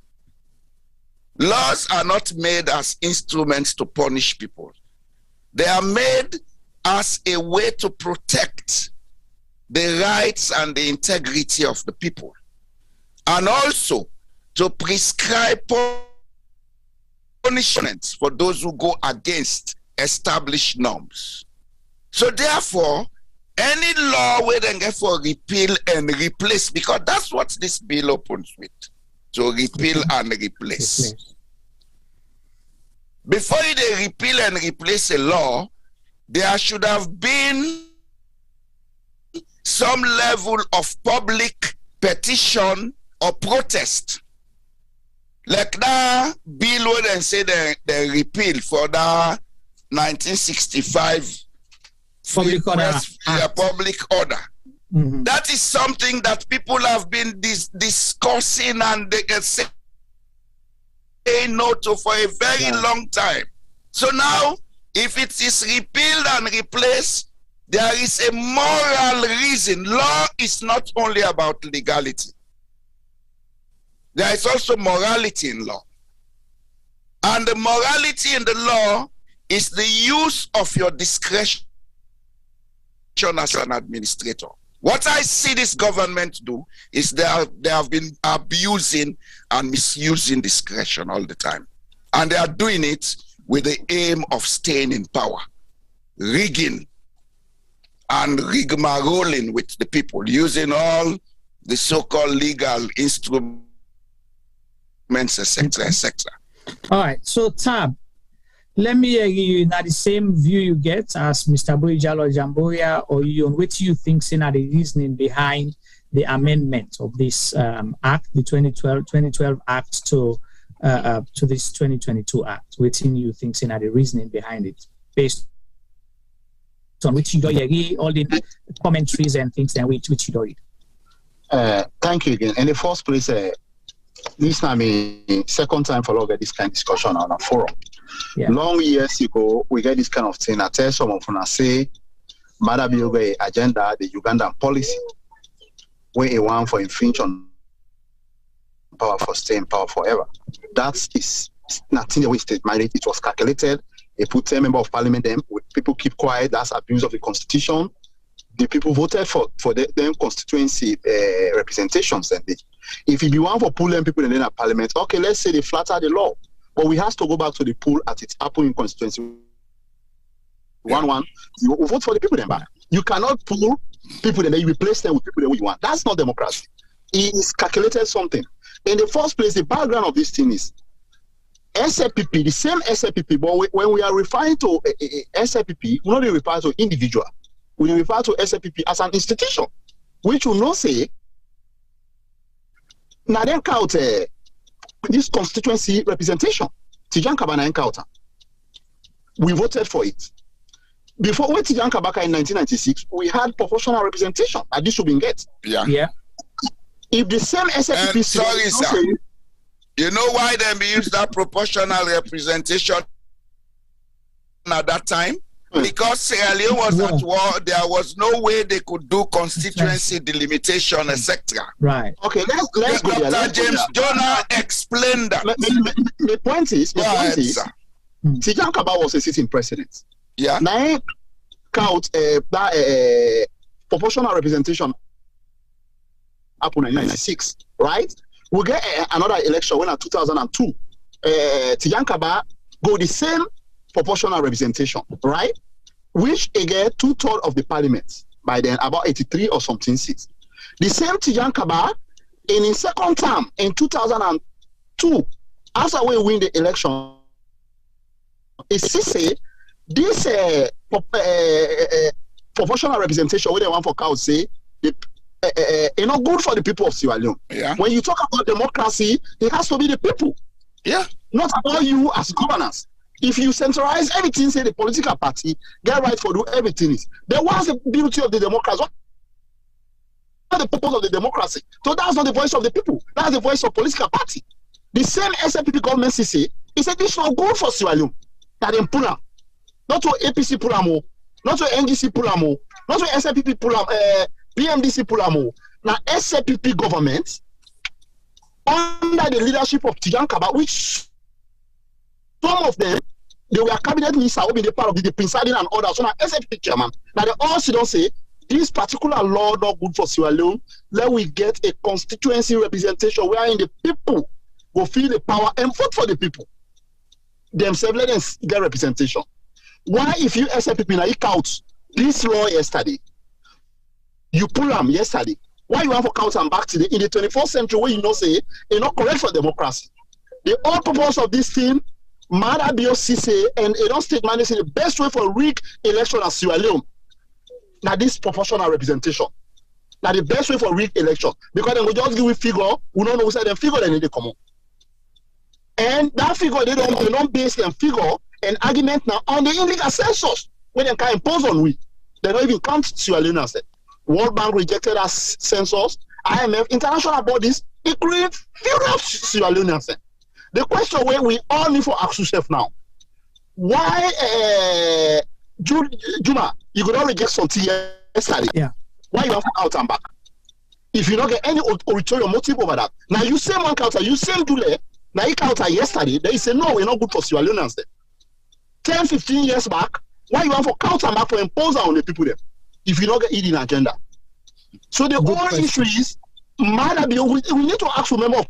Laws are not made as instruments to punish people. They are made as a way to protect the rights and the integrity of the people, and also to prescribe punishments for those who go against established norms. So therefore, any law where they get for repeal and replace, because that's what this bill opens with, to repeal and replace. Before they repeal and replace a law, there should have been some level of public petition or protest. Like that bill where they say they repeal for the 1965 public order. Mm-hmm. That is something that people have been discussing and they can say no to for a very long time. So now, if it is repealed and replaced, there is a moral reason. Law is not only about legality. There is also morality in law. And the morality in the law is the use of your discretion as an administrator. What I see this government do is they have been abusing and misusing discretion all the time. And they are doing it with the aim of staying in power, rigging and rigmaroling with the people, using all the so-called legal instruments, etc., etc. All right, so Tab, let me hear you now the same view you get as Mr. Boijalo Jamboria, or you on what you think are the reasoning behind the amendment of this act, the 2012 act to this 2022 act. What you think are the reasoning behind it, based on which you do all the commentaries and things and which you do it. Thank you again. In the first place, this time second time for get this kind of discussion on a forum. Yeah. Long years ago, we get this kind of thing. I tell someone from say, Madabi agenda, the Ugandan policy, where a one for infringement on power for staying power forever. That is nothing the way state mandate. It was calculated. They put 10 members of parliament, them people keep quiet. That's abuse of the constitution. The people voted for them constituency representations. And if you want for pulling people in the parliament, okay, let's say they flatter the law. But we have to go back to the pool as it's happened in constituency 1-1. You vote for the people then back. You cannot pull people and then you replace them with people that you want. That's not democracy. It is calculated something. In the first place, the background of this thing is SLPP, the same SLPP, but when we are referring to SLPP, we not refer to individual. We refer to SLPP as an institution, which will not say, now then count this constituency representation. Tijan Kabana encounter. We voted for it. Before when Tijan Kabaka in 1996, we had proportional representation, and this should be get. Yeah. If the same SLPP... sorry, sir. You know why they used that proportional representation at that time? Because Sierra Leone was at war, there was no way they could do constituency delimitation, etc. Right. Okay, let's go there. Dr. James Jonah explained that. The point is, Tijan Kaba was a sitting president. Yeah. Now, count that proportional representation up in 1996, right? We get another election when in 2002. Tijan Kaba go the same proportional representation, right? Which again 2/3 of the parliament by then, about 83 or something seats. The same Tijan Kaba in his second term in 2002, after we win the election, is say this proportional representation where they want for cow say not good for the people of Sierra Leone. Yeah. When you talk about democracy, it has to be the people. Yeah. Not about you as governors. If you centralize everything, say the political party, get right for do everything is. Then what's the beauty of the democracy? What's the purpose of the democracy? So that's not the voice of the people. That's the voice of political party. The same SLPP government say, he said this is not good for Sierra Leone. That in Pula. Not to APC Pulamo, not to NGC Pulamo, not to SLPP Pulamo, PMDC Pulamo. Now SLPP government, under the leadership of Tijan Kaba, which some of them, they were cabinet ministers who be the part of the presiding and others. So now SLPP chairman, now they also don't say, this particular law not good for Sierra Leone, let we get a constituency representation wherein the people will feel the power and vote for the people. Themselves, let them get representation. Why, if you SLPP now you count this law yesterday, you pull them yesterday, why you want to count them back today in the 21st century where you know say it's not correct for democracy? The whole purpose of this thing, Mada BOCC and Edo State man say the best way for rig election at Sierra Leone. Now this proportional representation. Now the best way for rig election. Because then we just give a figure, we don't know who said them figure they need to come on. And that figure they don't base them figure and argument now on the illegal census when they can impose on we. They don't even count Sierra Leone as World Bank rejected us census, IMF, international bodies, including Europe Sierra Leone as The question where we all need for ask yourself now, why Juma, you could not reject something yesterday. Yeah. Why you have to out and back? If you don't get any ulterior motive over that. Now you same one counter, you same Dule, now you counter yesterday, they say no, we're not good for Sierra Leoneans. 10, 15 years back, why you want for counter back for impose on the people there? If you don't get it in agenda. So the whole issue is, we need to ask for member of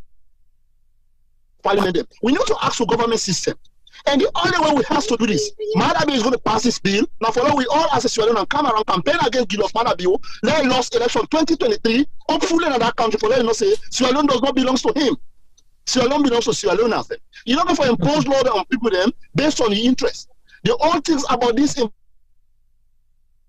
parliament. We need to ask for government system. And the only way we have to do this, Madabi is going to pass this bill. Now, for now, we all as a Sierra Leone come around campaign against Gilos Madabi. Let him lost election 2023. Hopefully, in that country, for let him not say Sierra Leone does not belong to him. Sierra Leone belongs to Sierra Leoneans. You don't go for impose law on people then based on the interest. The only things about this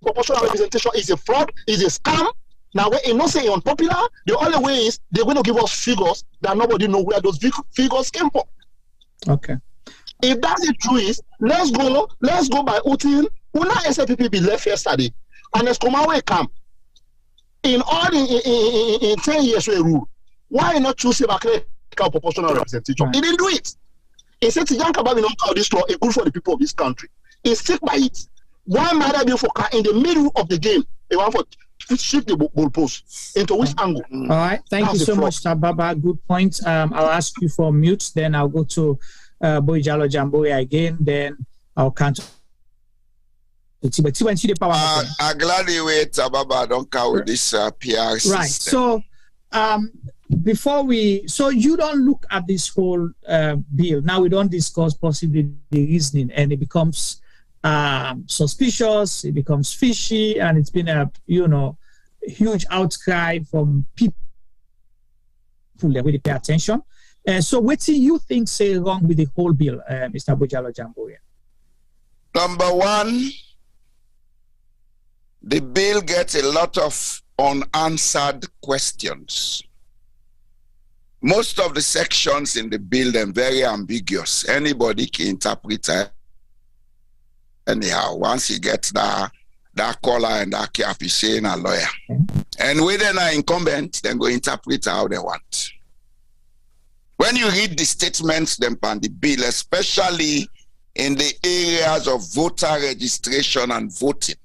proportional representation is a fraud, is a scam. Now, when you not say unpopular, the only way is they're going to give us figures that nobody know where those figures came from. Okay. If that's the truth, let's go by Utin. Una SLPP be left yesterday, and let's come away camp. In 10 years we rule. Why not choose a proportional representation? Right. He didn't do it. He said Tijan Kaba will not call this law a good for the people of this country. He stick by it. Why Mother be for in the middle of the game? They want for shift the goalpost into which angle? All right. Thank you so much, Tababa. Good point. I'll ask you for mute, then I'll go to Boijalo Jamboya again, then I'll count. I'm glad you wait, Tababa. Don't count with this PR system. Right. So, so you don't look at this whole bill. Now we don't discuss possibly the reasoning, and it becomes suspicious, it becomes fishy, and it's been a huge outcry from people that really pay attention. So what do you think say wrong with the whole bill, Mr. Bojalo Jamboria? Number one, the bill gets a lot of unanswered questions. Most of the sections in the bill are very ambiguous. Anybody can interpret it anyhow. Once he gets that collar and that cap, he's saying a lawyer. And whether they're incumbent, then go interpret how they want. When you read the statements them on the bill, especially in the areas of voter registration and voting,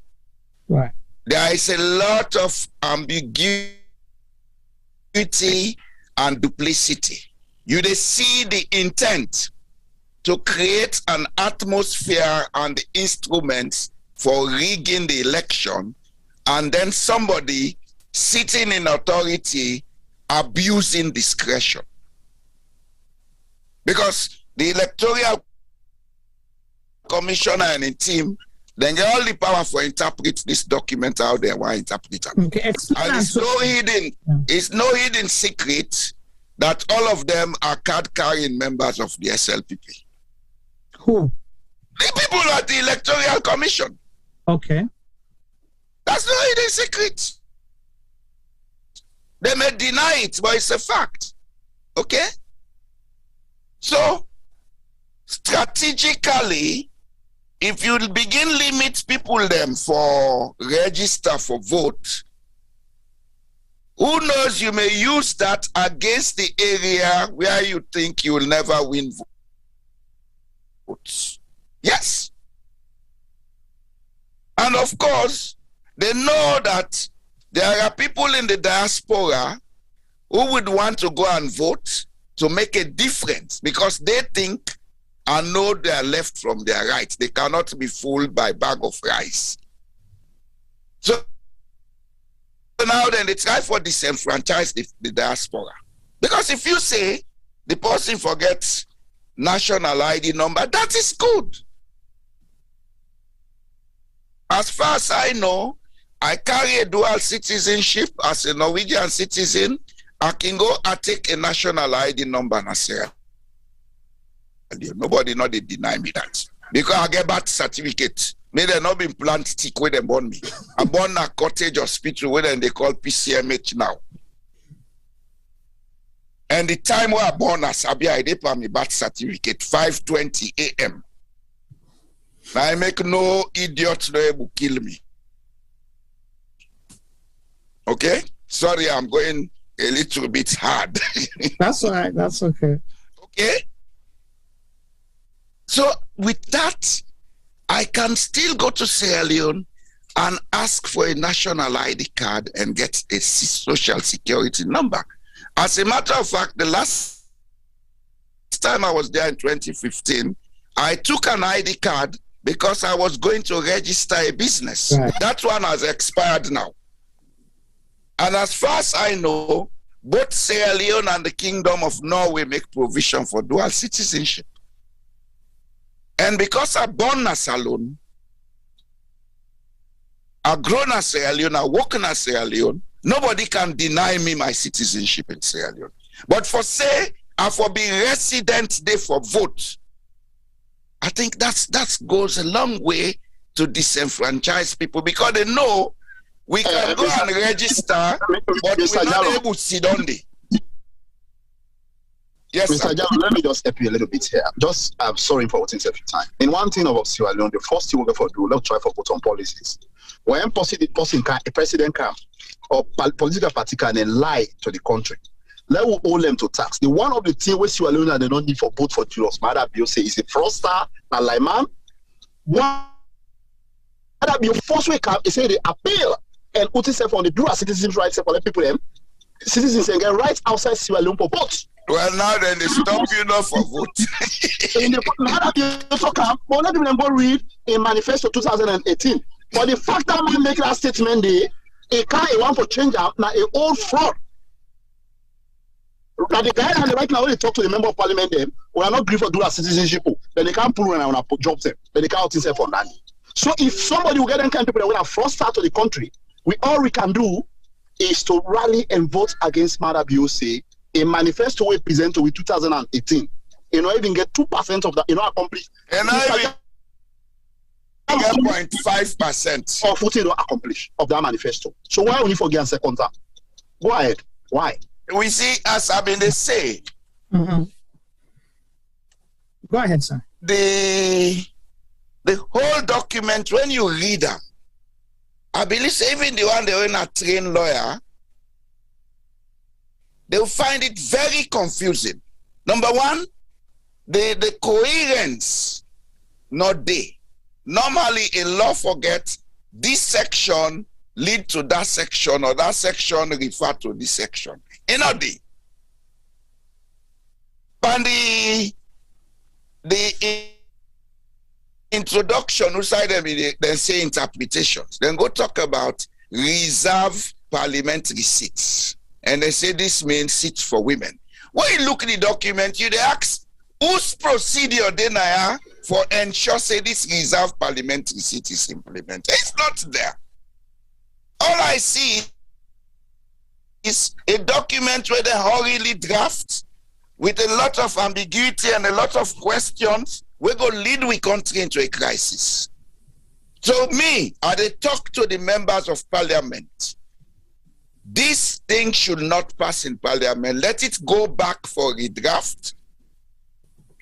right, there is a lot of ambiguity and duplicity. You see the intent to create an atmosphere and instruments for rigging the election, and then somebody sitting in authority abusing discretion. Because the Electoral Commissioner and a team, then get all the power for interpret this document out there. Why interpret it? Okay, and it's no hidden secret that all of them are card-carrying members of the SLPP. Who? The people at the Electoral Commission. Okay. That's no hidden secret. They may deny it, but it's a fact. Okay? So, strategically, if you begin limit people them for register for vote, who knows, you may use that against the area where you think you will never win votes. Yes. And of course, they know that there are people in the diaspora who would want to go and vote to make a difference because they think and know they are left from their right. They cannot be fooled by a bag of rice. So now then they try for disenfranchise the diaspora. Because if you say the person forgets national ID number, that is good. As far as I know, I carry a dual citizenship as a Norwegian citizen. I can go and take a national ID number in Sierra Leone. Nobody know they deny me that. Because I get birth certificate. May they not be plant stick where they born me. I born a cottage hospital where they call PCMH now. And the time where I born as Sabia, they pay me birth certificate 5:20 a.m. Now I make no idiot no able kill me. Okay? Sorry, I'm going a little bit hard. That's all right. That's okay. Okay? So with that, I can still go to Sierra Leone and ask for a national ID card and get a social security number. As a matter of fact, the last time I was there in 2015, I took an ID card because I was going to register a business. Right. That one has expired now. And as far as I know, both Sierra Leone and the Kingdom of Norway make provision for dual citizenship. And because I'm born as alone, I've grown as Sierra Leone, I work in Sierra Leone, nobody can deny me my citizenship in Sierra Leone. But for say, I for being resident there for vote, I think that goes a long way to disenfranchise people because they know we can go and register, but we're not able to sit on there. Yes, Mr. Jalo, let me just step you a little bit here. I'm sorry for waiting every time. In one thing about Sierra Leone, the first thing we're going to do, let's try for vote on policies. When a president can, or political party can then lie to the country, let us owe them to tax. The one of the things where Sierra Leone they don't need for vote for Julius Maada Bio say is a fraudster, a layman. One that be force we can say they appeal and put itself on the dual citizens' rights for the people them. Citizens can get right outside Sierra Leone for vote. Well, now then they stop you not for vote. In the Maada Bio camp, but let them go read a manifesto 2018. But the fact that we make that statement, they can't want for change now a old fraud. Now the guy and right now when they talk to the member of parliament them, we are not agree for dual citizenship. Then they can't pull when I want to drop them. Then they can't out himself on that. So if somebody will get them kind of people that will forced out of the country, all we can do is to rally and vote against Mada BOC, a manifesto we presented with 2018. Even get 2% of that, accomplish. And I get 0.5% of what you accomplish of that manifesto. So why only forget a second time? Go ahead. Why? We see, as I mean, they say. Mm-hmm. Go ahead, sir. The whole document, when you read them, I believe even the one they were not trained lawyer, they will find it very confusing. Number one, the coherence not there. Normally, a law forget this section lead to that section or that section refer to this section. Not there. And the introduction, inside them, they say interpretations. Then go talk about reserve parliamentary seats. And they say this means seats for women. When you look at the document, you ask, whose procedure then are for ensure say this reserve parliamentary seat is implemented? It's not there. All I see is a document where they hurriedly draft with a lot of ambiguity and a lot of questions. We're going to lead the country into a crisis. So me, I talk to the members of parliament. This thing should not pass in parliament. Let it go back for redraft.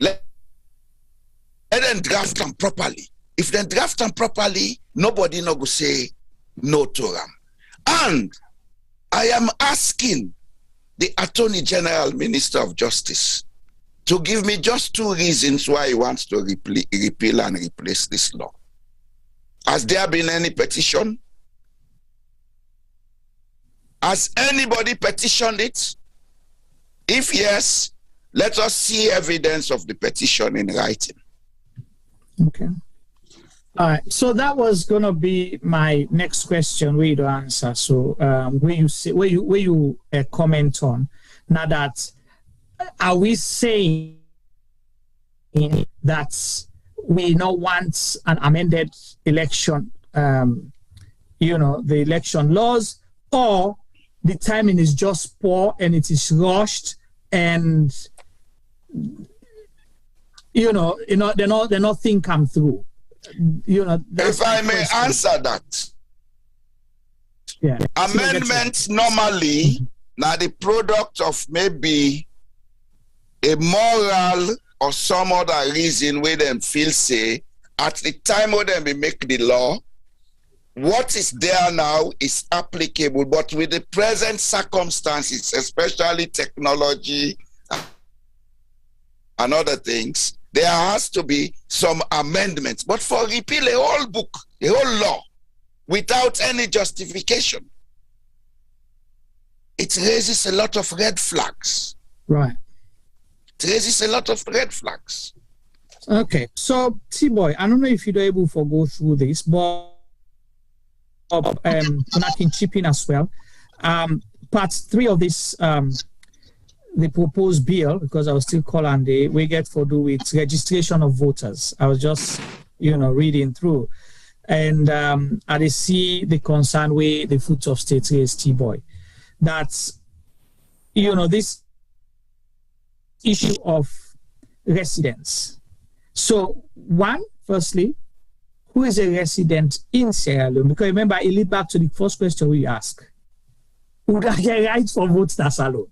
Let them draft them properly. If they draft them properly, nobody no go say no to them. And I am asking the Attorney General, Minister of Justice, to give me just 2 reasons why he wants to repeal and replace this law. Has there been any petition? Has anybody petitioned it? If yes, let us see evidence of the petition in writing. Okay. All right. So that was going to be my next question where you answer. So where you comment on now that are we saying that we now want an amended election, the election laws, or the timing is just poor and it is rushed and they're not think come through. If I may answer that. Yeah. Amendments normally now the product of maybe a moral or some other reason where them feel say at the time when they make the law, what is there now is applicable, but with the present circumstances, especially technology and other things, there has to be some amendments. But for repeal a whole book, a whole law, without any justification, it raises a lot of red flags. Right. It raises a lot of red flags. Okay. So, T-Boy, I don't know if you're able to go through this, but I can chip in as well. Part 3 of this, the proposed bill, because I was still calling we get for do with registration of voters. I was just, reading through. And I see the concern with the foot of state raised T-Boy. That's, this issue of residence. So, firstly, who is a resident in Sierra Leone? Because remember, it leads back to the first question we ask. Who does get right for votes that's alone?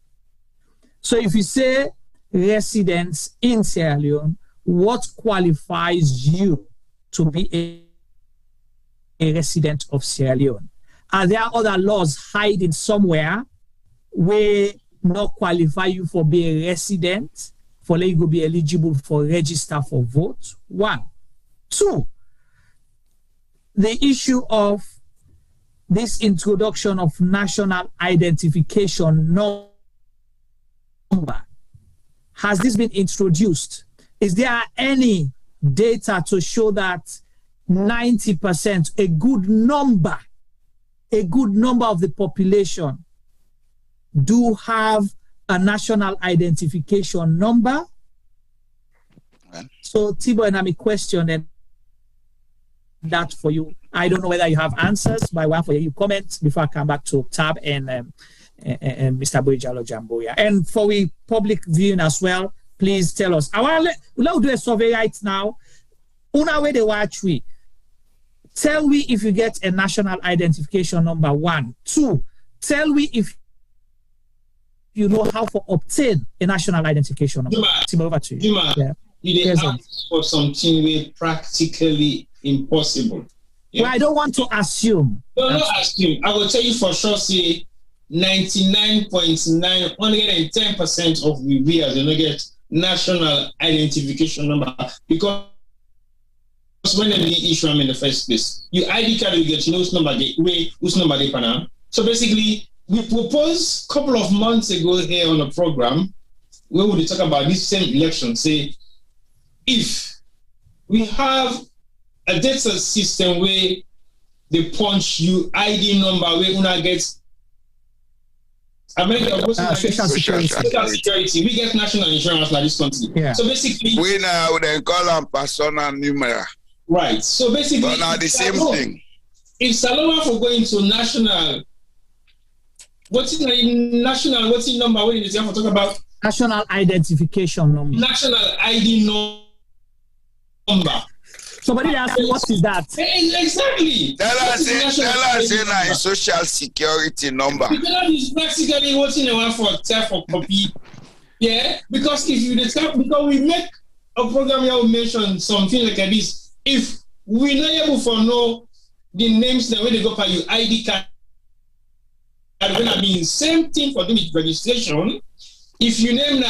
So if you say residents in Sierra Leone, what qualifies you to be a resident of Sierra Leone? Are there other laws hiding somewhere where not qualify you for being a resident, for let you go be eligible for register for vote? 1. 2, the issue of this introduction of national identification number. Has this been introduced? Is there any data to show that 90%, a good number of the population do have a national identification number? So, Tibo, and I'm a question, and that for you. I don't know whether you have answers, but I want for you comments before I come back to Tab and Mr. Boijalo Jamboya. And for we public viewing as well, please tell us. We'll do a survey right now. Una way they watch we. Tell me if you get a national identification number, 1. 2, tell me if you know how to obtain a national identification number. Over to you. You ask for something practically impossible. Yeah. Well, I don't want to assume. No, not assume. I will tell you for sure, say 99.9, 110% of we do not get national identification number, because when they issue them in the first place, your ID card will get, whose number they pan. So basically, we proposed a couple of months ago here on a program where we talk about this same election. Say, if we have a data system where they punch you ID number where una gets social security, we get national insurance like this country. Yeah. So basically, we now then call them persona numera. Right. So basically, but now the same thing. If Saloma for going to national, what's the number? What is it for talk about? National identification number. National ID number. Somebody asked me, what is that? Exactly. Tell us social security number. That is practically what's in the one for copy. Yeah, because if you because we make a program here, we mention something like this. If we're not able to know the names the way they go by your ID card, when I mean same thing for doing with registration. If you name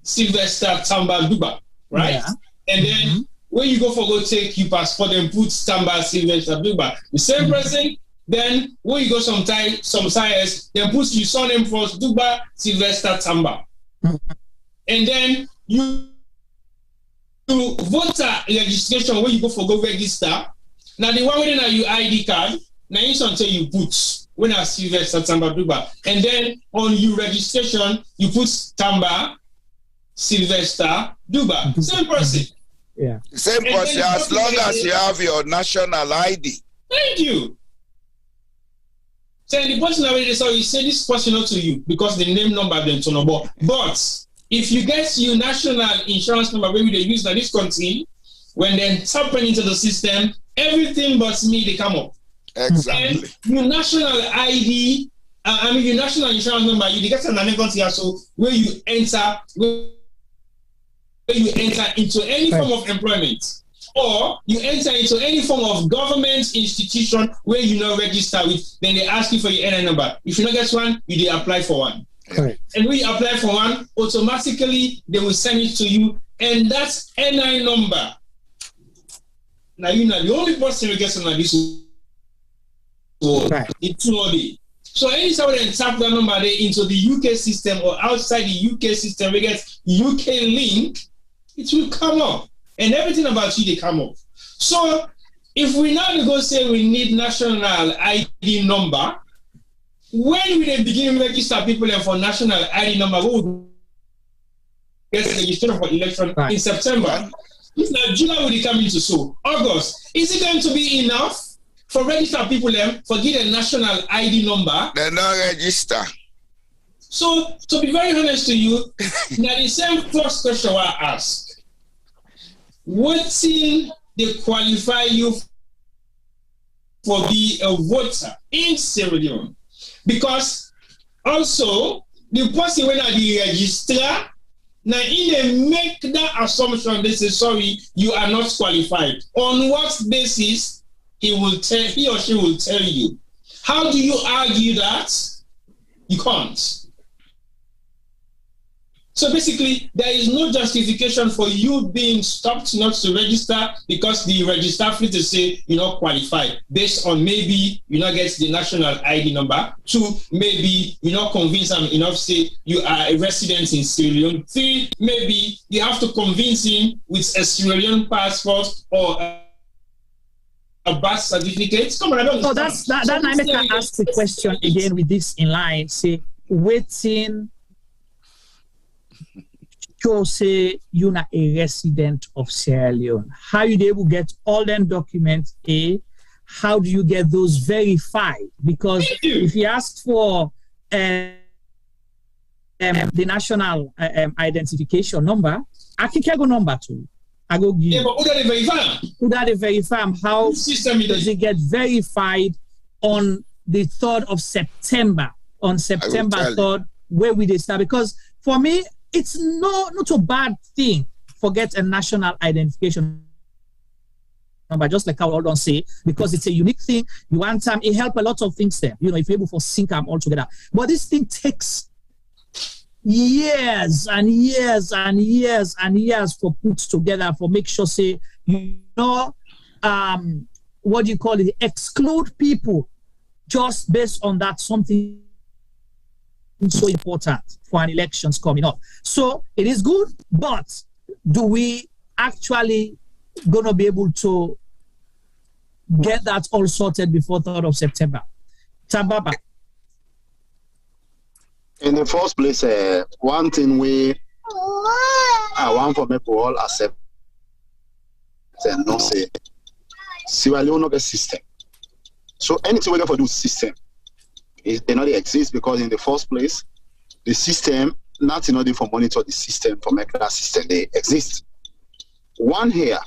Sylvester Tamba Duba, right? Yeah. And then when you go take your passport and put Tamba Sylvester Duba, the same person. Then when you go some science, then put your surname first, Duba Sylvester Tamba. And then you voter registration when you go register. Now the one within your ID card, now it's until you put when I Sylvester Tamba Duba. And then on your registration, you put Tamba Sylvester Duba. Same person. Yeah. Same person as long as you have your national ID. Thank you. So the person already saw you say this person not to you because the name number then to number. But if you get your national insurance number, maybe they use in this country, when they tap into the system, everything but me they come up. Exactly. And your national ID, your national insurance number, you get another country also where you enter into any form of employment, or you enter into any form of government institution where you not register with, then they ask you for your NI number. If you not get one, you apply for one. Correct. And when you apply for one, automatically they will send it to you, and that's NI number. Now you know the only person who gets on this right. It's only. So anytime they tap that number into the UK system or outside the UK system, we get UK link, it will come up. And everything about you, they come up. So if we now go say we need national ID number, when we then begin to register people for national ID number, we will get registration for election in September. If now July will come into August, is it going to be enough for register people for get a national ID number? They not register. So to be very honest to you, now the same first question I ask. What thing they qualify you for be a voter in Sierra Leone? Because also the person when I register, now in they make that assumption they say sorry, you are not qualified. On what basis he or she will tell you? How do you argue that? You can't. So basically, there is no justification for you being stopped not to register because the registrar fee to say you're not qualified based on maybe you not get the national ID number. 2, maybe you're not convinced enough to say you are a resident in Sierra Leone. 3, maybe you have to convince him with a Sierra Leone passport or a birth certificate. Come on, I don't. So that I make I ask the question again with this in line. Say waiting. you say you're not a resident of Sierra Leone? How you able to get all them documents? How do you get those verified? Because if you ask for the national identification number, I can go number 2. I go give. Yeah, but who that verify? How does it get verified on the 3rd of September? On September 3rd, where we start? Because for me, it's not a bad thing. Forget a national identification number, just like how I don't say, because it's a unique thing. You want time, it help a lot of things there. You know, if you're able to sync them all together. But this thing takes years and years and years and years for put together, for make sure, say, what do you call it? Exclude people just based on that something so important for an elections coming up. So it is good, but do we actually gonna be able to get that all sorted before 3rd of September? Tababa. In the first place, one thing I want for me to all accept and not say Sierra Leone no system. So anything we go for do system, they not exist, because in the first place, the system, nothing not for monitor the system, for make that system they exist. One here,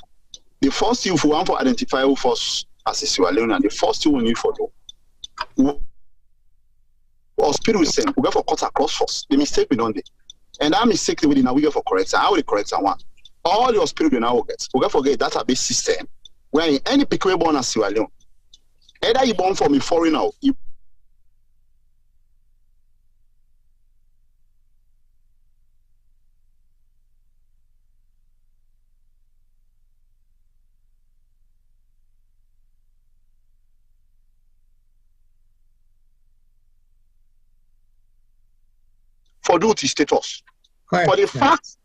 the first thing we want for identify who first as a Sierra Leone, and the first thing we need for do, or spirit we send, we go for cut across first. The mistake we don't do. And that mistake we did now we go for correction. How will correct one? All your spirit we now will get. We go for a database system where in any people born as Sierra Leone, either you born from a foreigner, you for duty status. Correct. For the fact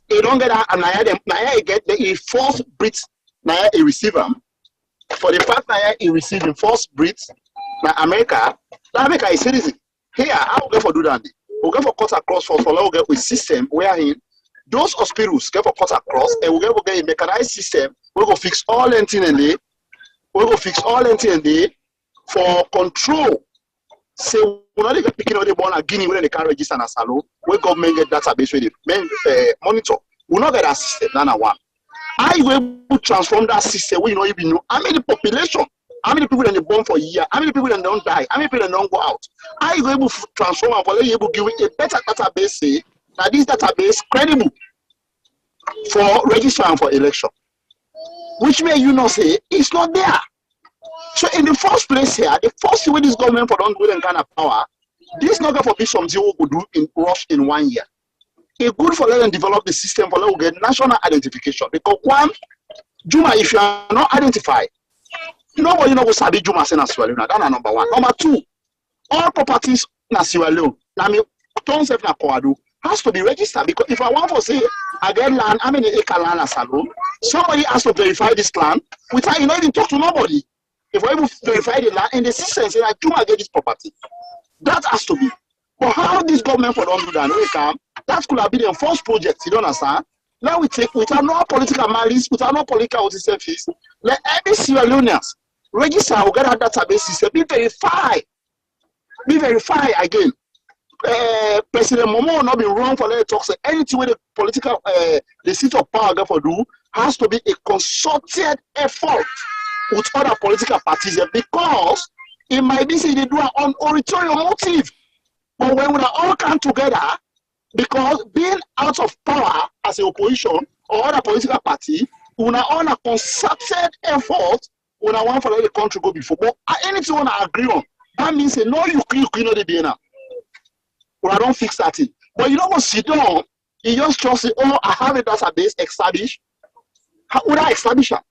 they don't get that, and Naya get the first Brit, Naya a receiver. For the fact Naya a receiving first Brit, na America is citizen. Here, how we go for do that? We go for cut across for we get a system where those hospitals get for cut across, and we go get a mechanized system. We go fix all anything in there. We go fix all anything in there for control. So we not even picking up the born at Guinea when they can register as salon. We government get database with the monitor. We not get that system. None one. How you able to transform that system? We not even know how many population, how many people that they born for a year, how many people that don't die, how many people that don't go out. How you able to transform and for you able to give a better database? Say that this database credible for registering for election, which may you not say it's not there. So in the first place here, the first way this government for don't do them kind of power, this not going to be something we could do in rush in 1 year. It's good for them to develop the system for them to get national identification. Because one, Juma, if you are not identified, nobody knows Sabi Juma say na Sierra Leone. That's number one. Number two, all properties na Sierra Leone, na me don't say na Koadu, has to be registered. Because if I want to say I get land, how many acre land na Salon, somebody has to verify this land without you not even talk to nobody. If we're able to verify the land in the system, say like, Juma get this property. That has to be. But how this government for don't do that? That could have been the first project, you don't understand? Now we take, without no political malice, without no political fees, let every Sierra Leoneans register or get a database system, be verified. Be verified again. President Momo will not be wrong for letting talk. Say anything with the political, the seat of power for do has to be a concerted effort with other political parties, because it might be say they do an original motive. But when we all come together, because being out of power as an opposition or other political party, we are on a concerted effort when I want for let the country go before. But anything we agree on, that means say no, you know the DNA. Well, I don't fix that thing. But you don't go sit down, you just say, oh, I have a database established. How would I establish that?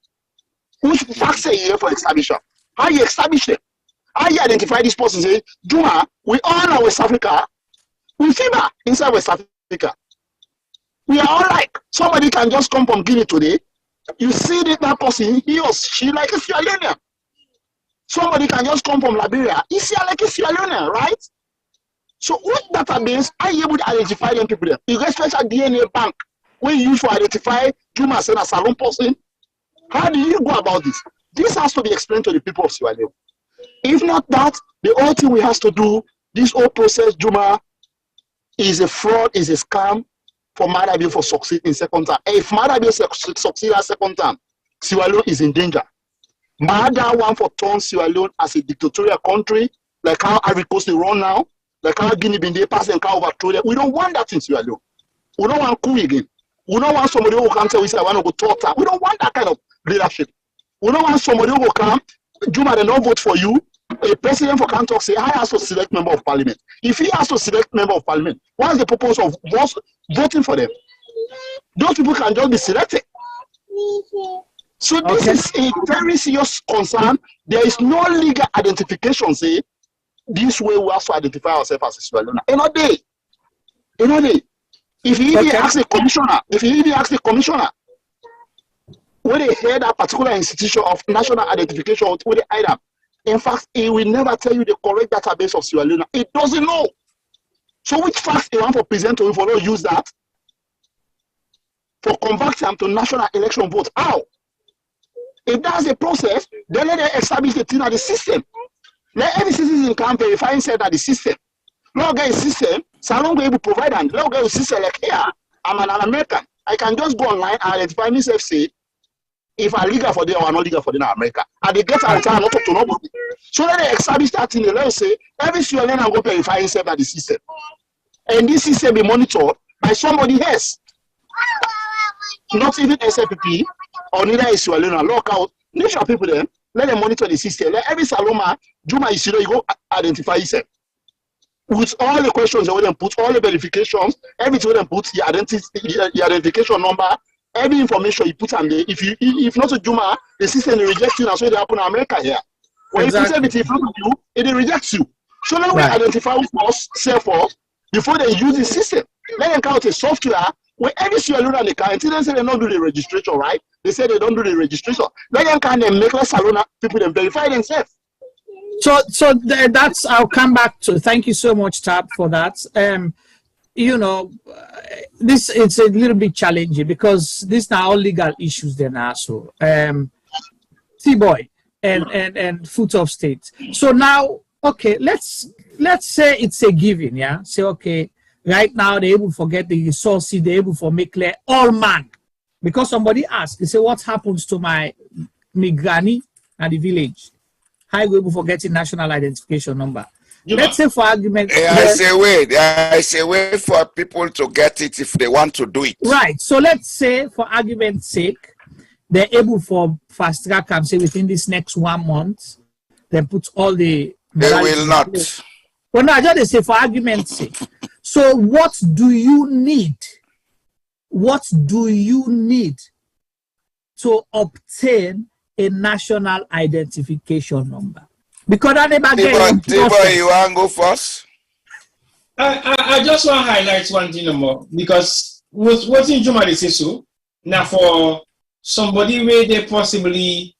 Which facts are here for establishment? How you establish them? How you identify this person? Say, Juma, we all know West Africa. We fever inside West Africa. We are all like, somebody can just come from Guinea today. You see that person, he or she like a Sierra Leonean. Somebody can just come from Liberia. He's like a Sierra Leonean, right? So what database are you able to identify them people there? You get special DNA bank when you use to identify Juma as a salon person. How do you go about this? This has to be explained to the people of Sierra Leone. If not that, the only thing we have to do, this whole process, Juma, is a fraud, is a scam for Madabi for succeed in second term. If Madabi succeed at second term, Sierra Leone is in danger. Mada want for turn Sierra Leone as a dictatorial country, like how Ivory Coast they run now, like how Guinea Binde pass and can overthrow them. We don't want that in Sierra Leone. We don't want coup again. We don't want somebody who can tell we say I want to go torture. We don't want that kind of leadership. We don't want somebody who will come, Juma, they don't vote for you. A president for can talk say I have to select member of parliament. If he has to select member of parliament, what is the purpose of voting for them? Those people can just be selected. So this is a very serious concern. There is no legal identification. Say this way we have to identify ourselves as a Sierra Leone. If he even asks the commissioner, when they hear that particular institution of national identification, when they hide them, in fact, he will never tell you the correct database of Sierra Leone. It doesn't know. So which facts he want to present to you for not use that for convert them to national election vote? How? If that's the process, then let them establish the thing at the system. Let every citizen can verify and say that the system. Let get a system, so I don't go able to provide and let get a system like here. I'm an American. I can just go online and identify myself, say, if I'm legal for them or I'm not legal for them in America. And they get out and not talk to nobody. So let them establish that thing. Let them say, every Sierra Leonean go verify himself at the system. And this system be monitored by somebody else. Not even SLPP or neither is Sierra Leone. Lock out. National people then, let them monitor the system. Let every Saloma, Juma is you go identify yourself. With all the questions they will put, all the verifications, everything they put, the identification number, every information you put on there. If not a Juma, the system will reject you, and so they happen in America here. When you put everything in front of you, it rejects you. So let we identify us, self before they use the system. Let them count a software where every Sierra Leone they can, until they say they don't do the registration, right? They say they don't do the registration. Let them can then make less Salona people then verify themselves. So that's, I'll come back to, thank you so much, Tab, for that. You know, this, it's a little bit challenging because these are all legal issues then also. T-Boy and foot of state. So now, okay, let's say it's a given, yeah? Say, okay, right now they're able to get the resources, they're able to make clear all man. Because somebody asked, they say, what happens to my granny and the village? How are you able to get a national identification number? Let's say for argument. I say wait for people to get it if they want to do it. Right. So let's say for argument's sake, they're able for fast track and say within this next 1 month, they put all the. They will not. Well, no, I just say for argument's sake. So what do you need? What do you need to obtain a national identification number? Because I never get T-Boy, you want to go first? I just want to highlight one thing more because what's in Juma they say so. Now for somebody where they possibly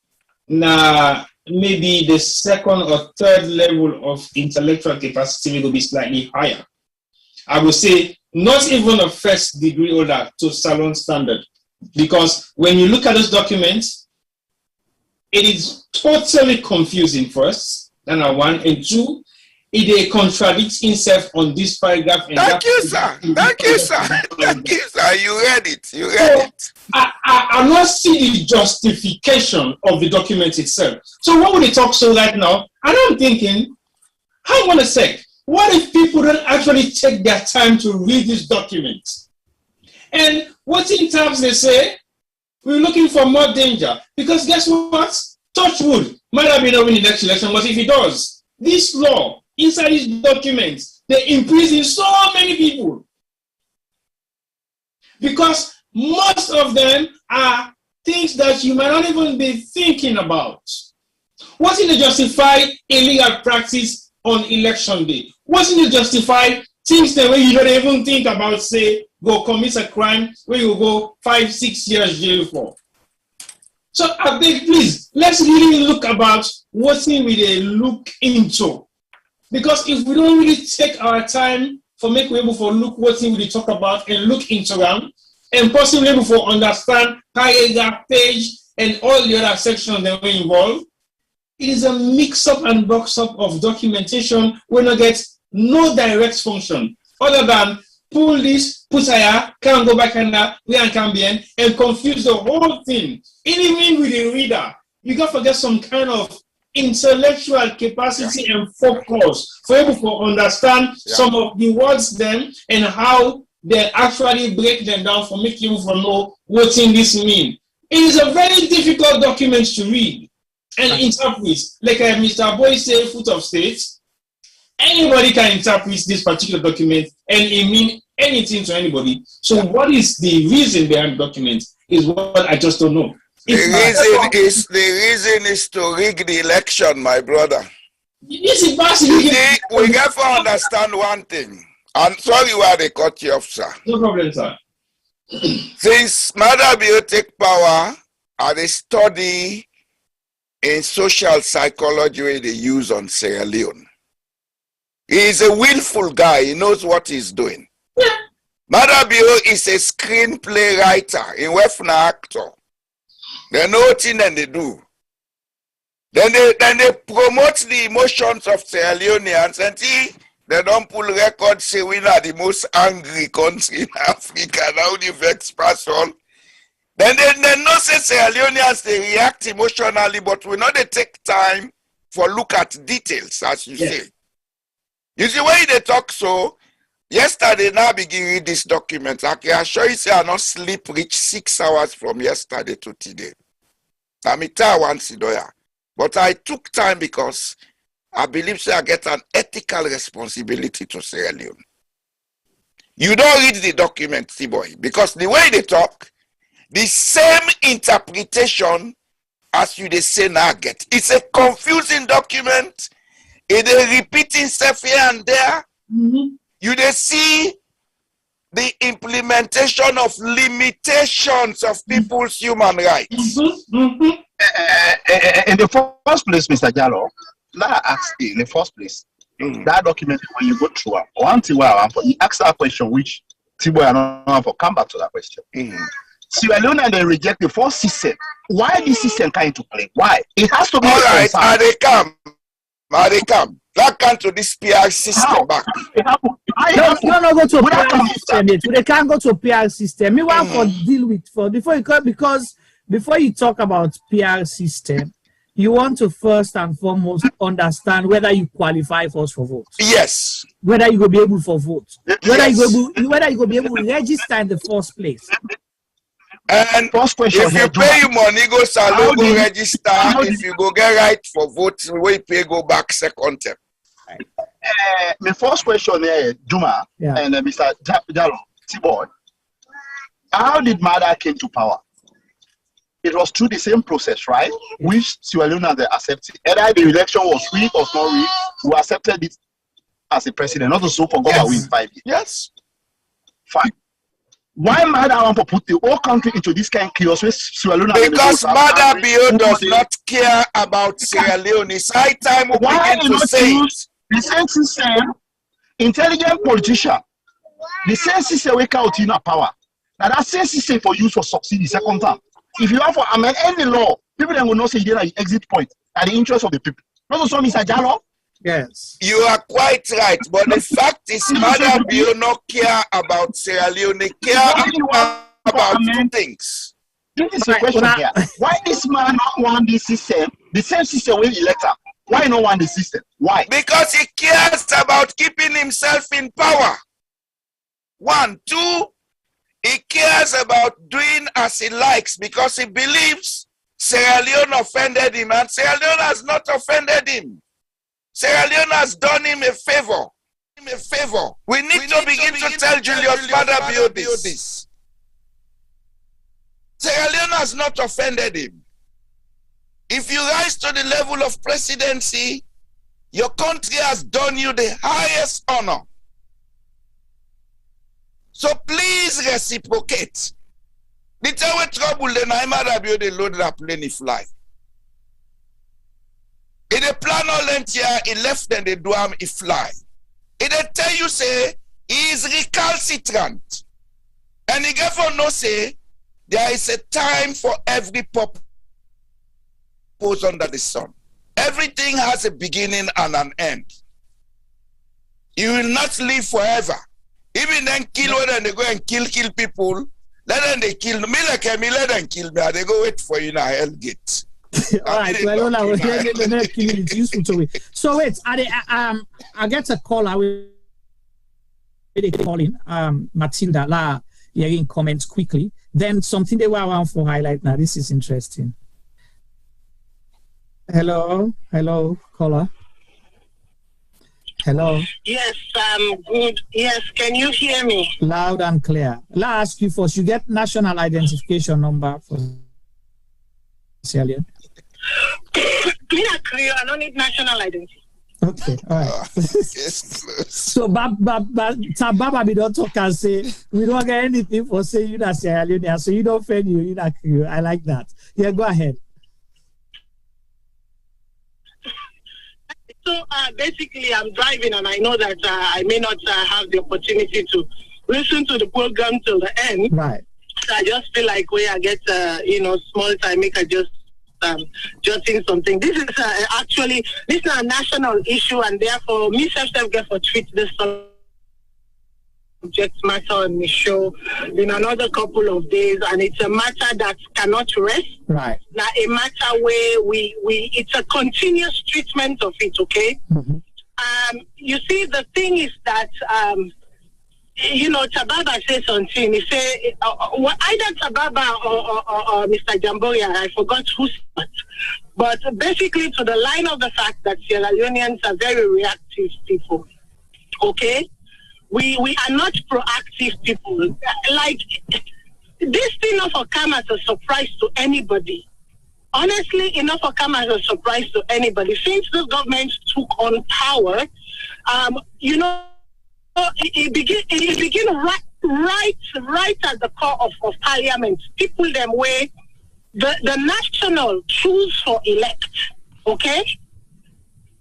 maybe the second or third level of intellectual capacity will be slightly higher. I would say not even a first degree holder to Salon standard, because when you look at those documents, it is totally confusing first, number one, and two, it contradicts itself on this paragraph. And Thank you, sir. Thank you, sir. Thank you, sir. You read it. You read it. I not see the justification of the document itself. So what would they talk so right now? And I'm thinking, hang on a sec. What if people don't actually take their time to read this document? And what in terms they say, we're looking for more danger. Because guess what? Touch wood might have been over the next election, but if it does, this law, inside these documents, they imprison so many people. Because most of them are things that you might not even be thinking about. What's in the justified illegal practice on election day? What's in the justified things that way you don't even think about, say, go commit a crime where you go 5-6 years jail for? So I beg, please, let's really look about what's in we they look into. Because if we don't really take our time for make we able for look what we talk about and look into them, and possibly able for understand paragraph, page, and all the other sections that were involved, it is a mix-up and box-up of documentation where not get no direct function other than pull this, put here, can go back and that, we can be in, and confuse the whole thing. Even with the reader, you can forget some kind of intellectual capacity and focus for able to understand some of the words then and how they actually break them down for making you know what in this mean. It is a very difficult document to read and interpret. Like Mr. Boy said, foot of state, anybody can interpret this particular document and it mean anything to anybody. So what is the reason behind the document is what I just don't know. The reason is to rig the election, my brother. This is basically we have to understand one thing. I'm sorry why they cut you off, sir. No problem, sir. Since Madabio take power, and they study in social psychology where they use on Sierra Leone. He's a willful guy. He knows what he's doing. Yeah. Madabio is a screenplay writer, a Wefna actor. They know what they do. Then they promote the emotions of Sierra Leoneans and they don't pull records say we are the most angry country in Africa. Now the vex pass all. Then they know say Sierra Leoneans they react emotionally, but we know they take time for look at details, as you say. You see why they talk so? Yesterday now begin read this document. I can assure you say I not sleep reach 6 hours from yesterday to today. I'm once but I took time because I believe I get an ethical responsibility to Sierra Leone. You don't read the document, T-boy, because the way they talk, the same interpretation as you they say now get. It's a confusing document. It is repeating stuff here and there. You they see the implementation of limitations of people's human rights. In the first place, Mr. Jallo, let I ask you, in the first place, that document, when you go through it, one thing where I want for, you ask that question, which Tibo and I for come back to that question. Sierra Leone and they reject the first system. Why this system come into play? Why? It has to be all right, are they come? That come to this PR system back. No, go to a PR system yet. They can't go to a PR system. Me want to deal with before you come, because before you talk about PR system, you want to first and foremost understand whether you qualify for votes. Yes. Whether you will be able for vote. Whether you will be able to register in the first place. And first question, if you pay you money, go salon, go register. If you go get right for votes, we pay go back second term. My first question here, Juma and Mr. Jallo, T-Boy. How did Mada came to power? It was through the same process, right? Which Sierra Leone they accepted. Either the election was rigged or not rigged, we accepted it as a president, not to so for government win 5 years. Yes. Fine. Why Mada want to put the whole country into this kind of chaos? Because Mada Bio does not care about Sierra Leone. It's high time we begin to say it. The same system, intelligent politician, the same system we out in power. Now that same system for use for succeed the second time. If you have to amend any law, people then will not say there are exit point at the interest of the people. Not so, Mr. Jallo. Yes. You are quite right, but the fact is, Mada Bio not care about Sierra Leone. They care about two things. This is the question here. Why this man not want this system, the same system we elected? Why not want the system? Why? Because he cares about keeping himself in power. 1, 2, he cares about doing as he likes because he believes Sierra Leone offended him, and Sierra Leone has not offended him. Sierra Leone has done him a favor. We need to begin to tell Julius Madabio this. Sierra Leone has not offended him. If you rise to the level of presidency, your country has done you the highest honor. So please reciprocate. The time trouble the Naima Rabio they load that plane fly. The dey plan all length here, he left then they do him, he fly. He dey tell you say he is recalcitrant. And he therefore no say there is a time for every purpose under the sun. Everything has a beginning and an end. You will not live forever. Even then kill when they go and kill people, let them they kill me like me, let them kill me. They go wait for you in a hell gate. All right, well, it's useful to wait. So wait, I get a call. I will call in Matilda la hearing comments quickly. Then something they were around for highlight now. This is interesting. Hello, caller. Hello. Yes, good. Yes, can you hear me? Loud and clear. Let me ask you first. You get national identification number for Sierra Leone? I don't need national identity. Okay, all right. So, Baba, we don't talk and say we don't get anything for saying you that Sierra Leone, so you don't offend you that Creole. I like that. Yeah, go ahead. So basically, I'm driving, and I know that I may not have the opportunity to listen to the program till the end. Right. So I just feel like when I get small time, make I just jotting something. This is actually this is a national issue, and therefore me self get for treat this subject matter on the show in another couple of days, and it's a matter that cannot rest. Right. Now a matter where we it's a continuous treatment of it. Okay. Mm-hmm. You see, the thing is that Tababa says something. He say either Tababa or Mr. Jamboria, I forgot who said, but basically to the line of the fact that Sierra Leoneans are very reactive people. Okay, we are not proactive people. Like this thing not come as a surprise to anybody. Honestly, enough will come as a surprise to anybody. Since the government took on power, it begin right at the core of parliament. People them where the national choose for elect. Okay?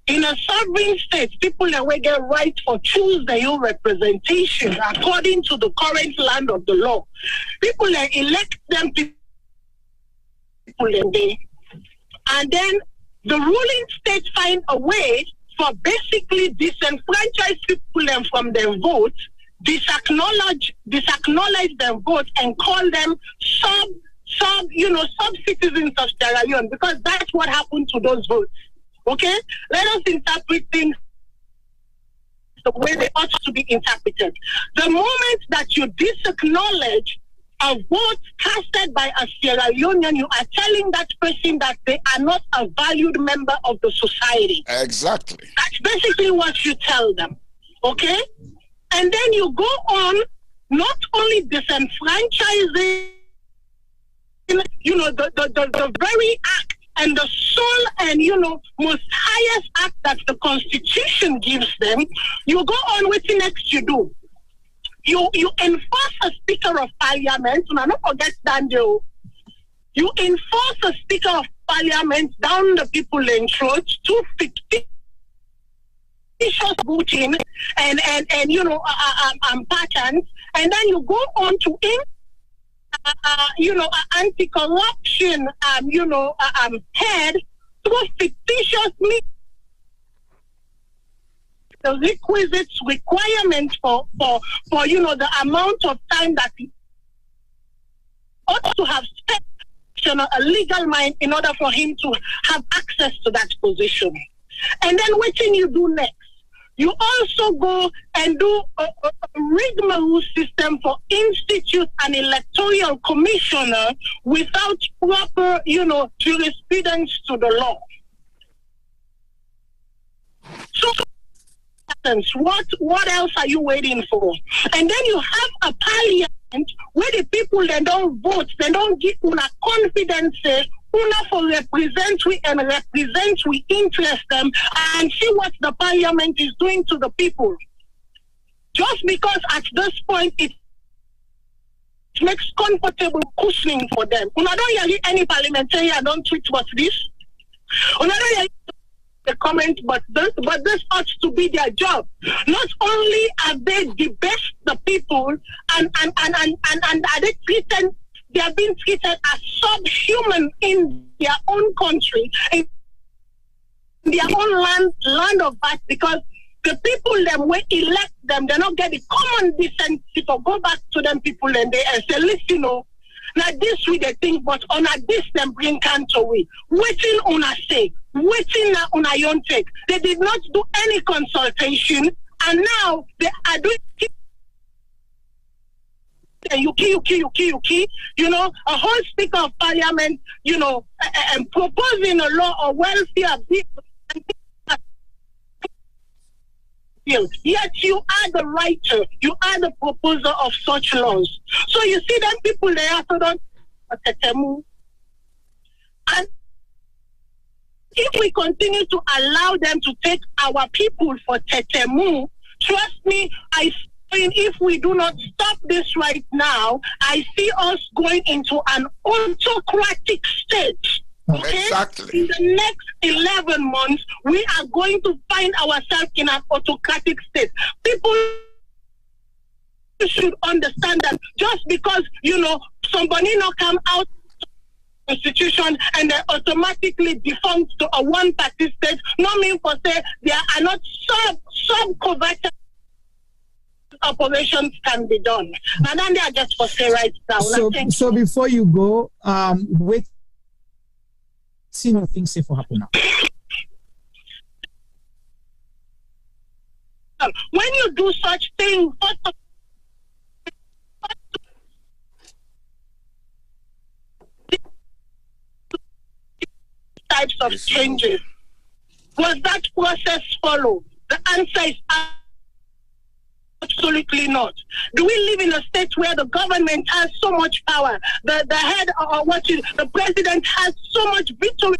In a sovereign state, people them where get right for choose their own representation according to the current land of the law. People them elect them people them they, and then the ruling state find a way for basically disenfranchise people them from their vote, disacknowledge their vote, and call them sub-citizens of Sierra Leone, because that's what happened to those votes. Okay? Let us interpret things the way they ought to be interpreted. The moment that you disacknowledge a vote casted by a Sierra Leonean, you are telling that person that they are not a valued member of the society. Exactly. That's basically what you tell them. Okay? And then you go on not only disenfranchising, the very act and the sole and, most highest act that the Constitution gives them, you go on with the next you do. You enforce a Speaker of Parliament, and don't forget Daniel. You enforce a Speaker of Parliament down the people in throat to fictitious voting and patterns, and then you go on to anti-corruption head through fictitious means. The requisite requirement for the amount of time that he ought to have spent a legal mind in order for him to have access to that position. And then what can you do next? You also go and do a rigmarole system for institute an electoral commissioner without proper, jurisprudence to the law. So what else are you waiting for? And then you have a parliament where the people they don't vote, they don't give una confidence, una for represent we and represent we interest them, and see what the parliament is doing to the people. Just because at this point it makes comfortable cushioning for them. Una don't hear any parliamentarian don't tweet what's this. Una don't hear the comment, but this ought to be their job. Not only are they debased the people and are they treated, they are being treated as subhuman in their own country, in their own land of birth, because the people them will elect them, they not get the common decency to go back to them people and they say, listen, now this we they think, but on this them bring cancer way. Waiting on a say, waiting on a young take. They did not do any consultation, and now they are doing Yuki, a whole speaker of parliament, and proposing a law of welfare bill. Yet you are the writer, you are the proposer of such laws. So you see them people they also don't. And if we continue to allow them to take our people for tetemu, trust me, if we do not stop this right now, I see us going into an autocratic state. Okay? Exactly. In the next 11 months, we are going to find ourselves in an autocratic state. People should understand that just because, somebody not come out of the constitution and they automatically defunct to a one-party state, no mean for say there are not sub-covert operations can be done. And then they are just for say right now. So before you go, wait. See no things safe for happen now. When you do such things, types of changes, was that process followed? The answer is absolutely not. Do we live in a state where the government has so much power? The head or the president has so much victory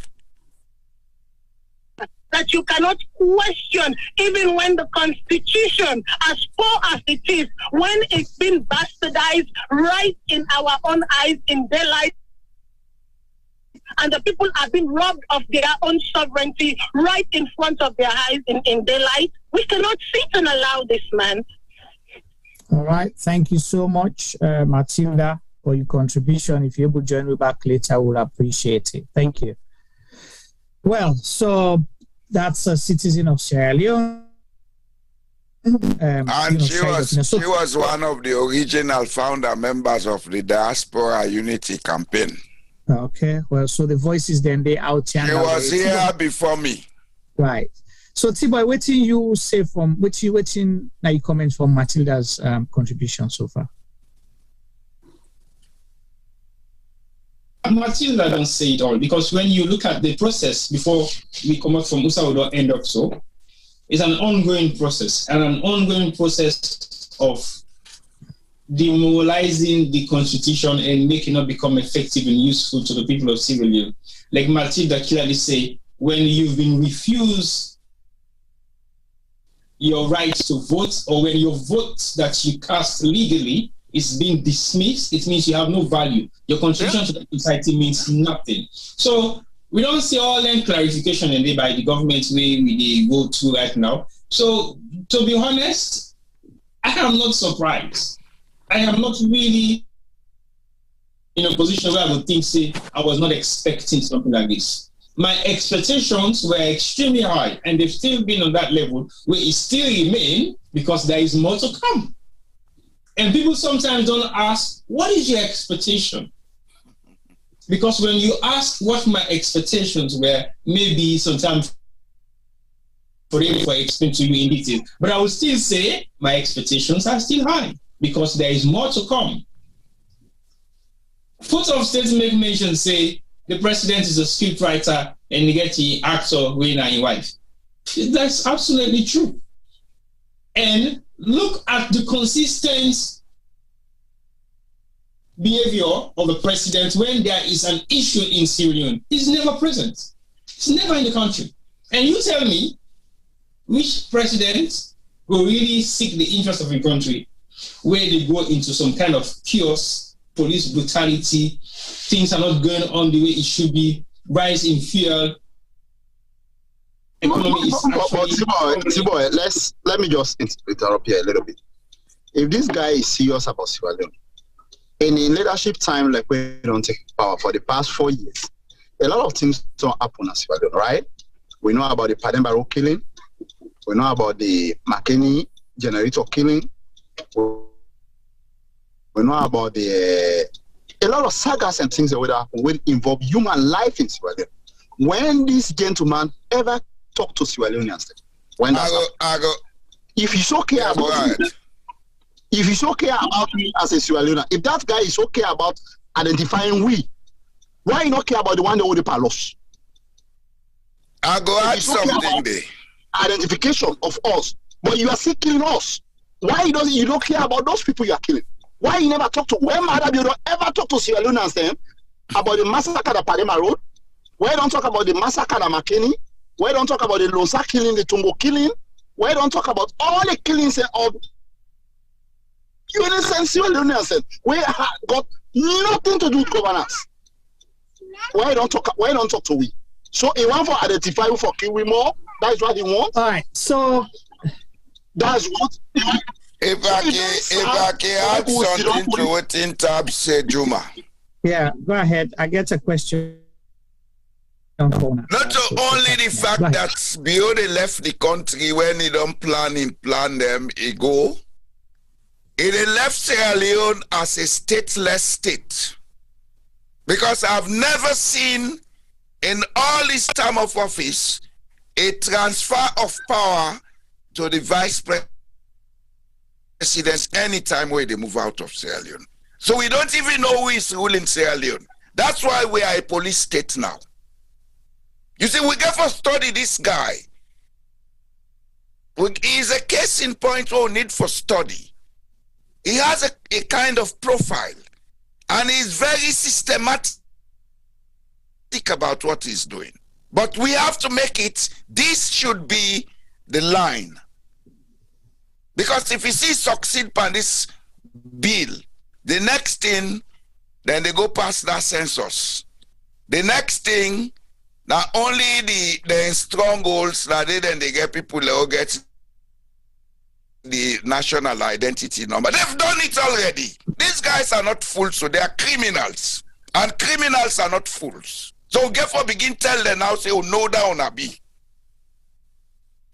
that you cannot question, even when the constitution, as poor as it is, when it's been bastardized right in our own eyes in daylight, and the people are being robbed of their own sovereignty right in front of their eyes in daylight. We cannot sit and allow this, man. All right. Thank you so much, Matilda, for your contribution. If you're able to join me back later, we'll appreciate it. Thank you. Well, so that's a citizen of Sierra Leone. And she was one of the original founder members of the Diaspora Unity Campaign. Okay. Well, so the voices then they out here. She was here before me. Right. So T-Boy, what you say from waiting now you comment from Matilda's contribution so far? Matilda don't say it all, because when you look at the process before we come out from Usaudo end up so, it's an ongoing process, and an ongoing process of demoralizing the constitution and making it become effective and useful to the people of Sierra Leone. Like Matilda clearly say, when you've been refused your right to vote, or when your vote that you cast legally is being dismissed, it means you have no value. Your contribution to the society means nothing. So we don't see all that clarification in there by the government way we go to right now. So to be honest, I am not surprised. I am not really in a position where I would think, say, I was not expecting something like this. My expectations were extremely high, and they've still been on that level where it still remains because there is more to come. And people sometimes don't ask, what is your expectation? Because when you ask what my expectations were, maybe sometimes for explain to you in detail. But I will still say my expectations are still high because there is more to come. Foot of state make mention say the president is a script writer and you get the actor winner and wife. That's absolutely true. And look at the consistent behavior of the president when there is an issue in Sierra Leone. He's never present. He's never in the country. And you tell me which president will really seek the interest of the country where they go into some kind of chaos, police brutality, things are not going on the way it should be, rise in fear. Most economy is Ziboy, let me just interrupt here a little bit. If this guy is serious about Sierra Leone, in leadership time, like we don't take power for the past 4 years, a lot of things don't happen in Sierra Leone, right? We know about the Padembaro killing. We know about the McKinney generator killing. We know about a lot of sagas and things that will involve human life in Sierra Leone. When this gentleman ever talked to Sierra Leoneans, when if he's okay about me, if he's okay about me as a Sierra Leonean, if that guy is okay about identifying we, why you not care about the one that hold the palace? I go add something there. Identification of us, but you are still killing us. Why you don't care about those people you are killing? Why you never talk to? When Madam, you don't ever talk to Sierra Leoneans then about the massacre at Padema Road? Why don't talk about the massacre at McKinney? Why don't talk about the Lonsa killing, the Tumbo killing? Why don't talk about all the killings of you understand Sierra Leoneans? We have got nothing to do with governance. Why don't talk to we? So he want to identify who for kill we more. That's what he wants. All right. So that's what. If I can add something to what Intab said, Juma. Yeah, go ahead. I get a question. Not only the fact that Biode left the country when he don't plan them, he go. He left Sierra Leone as a stateless state. Because I've never seen in all his time of office a transfer of power to the vice president anytime when they move out of Sierra Leone. So we don't even know who is ruling Sierra Leone. That's why we are a police state now. You see, we get to study this guy. He's a case in point where we need for study. He has a kind of profile, and he's very systematic about what he's doing. But we have to make it, this should be the line. Because if you see succeed on this bill, the next thing, then they go past that census. The next thing, not only the strongholds, that they get people that will get the national identity number. They've done it already. These guys are not fools, so they are criminals. And criminals are not fools. So therefore begin tell them now, say, oh, no, down a be.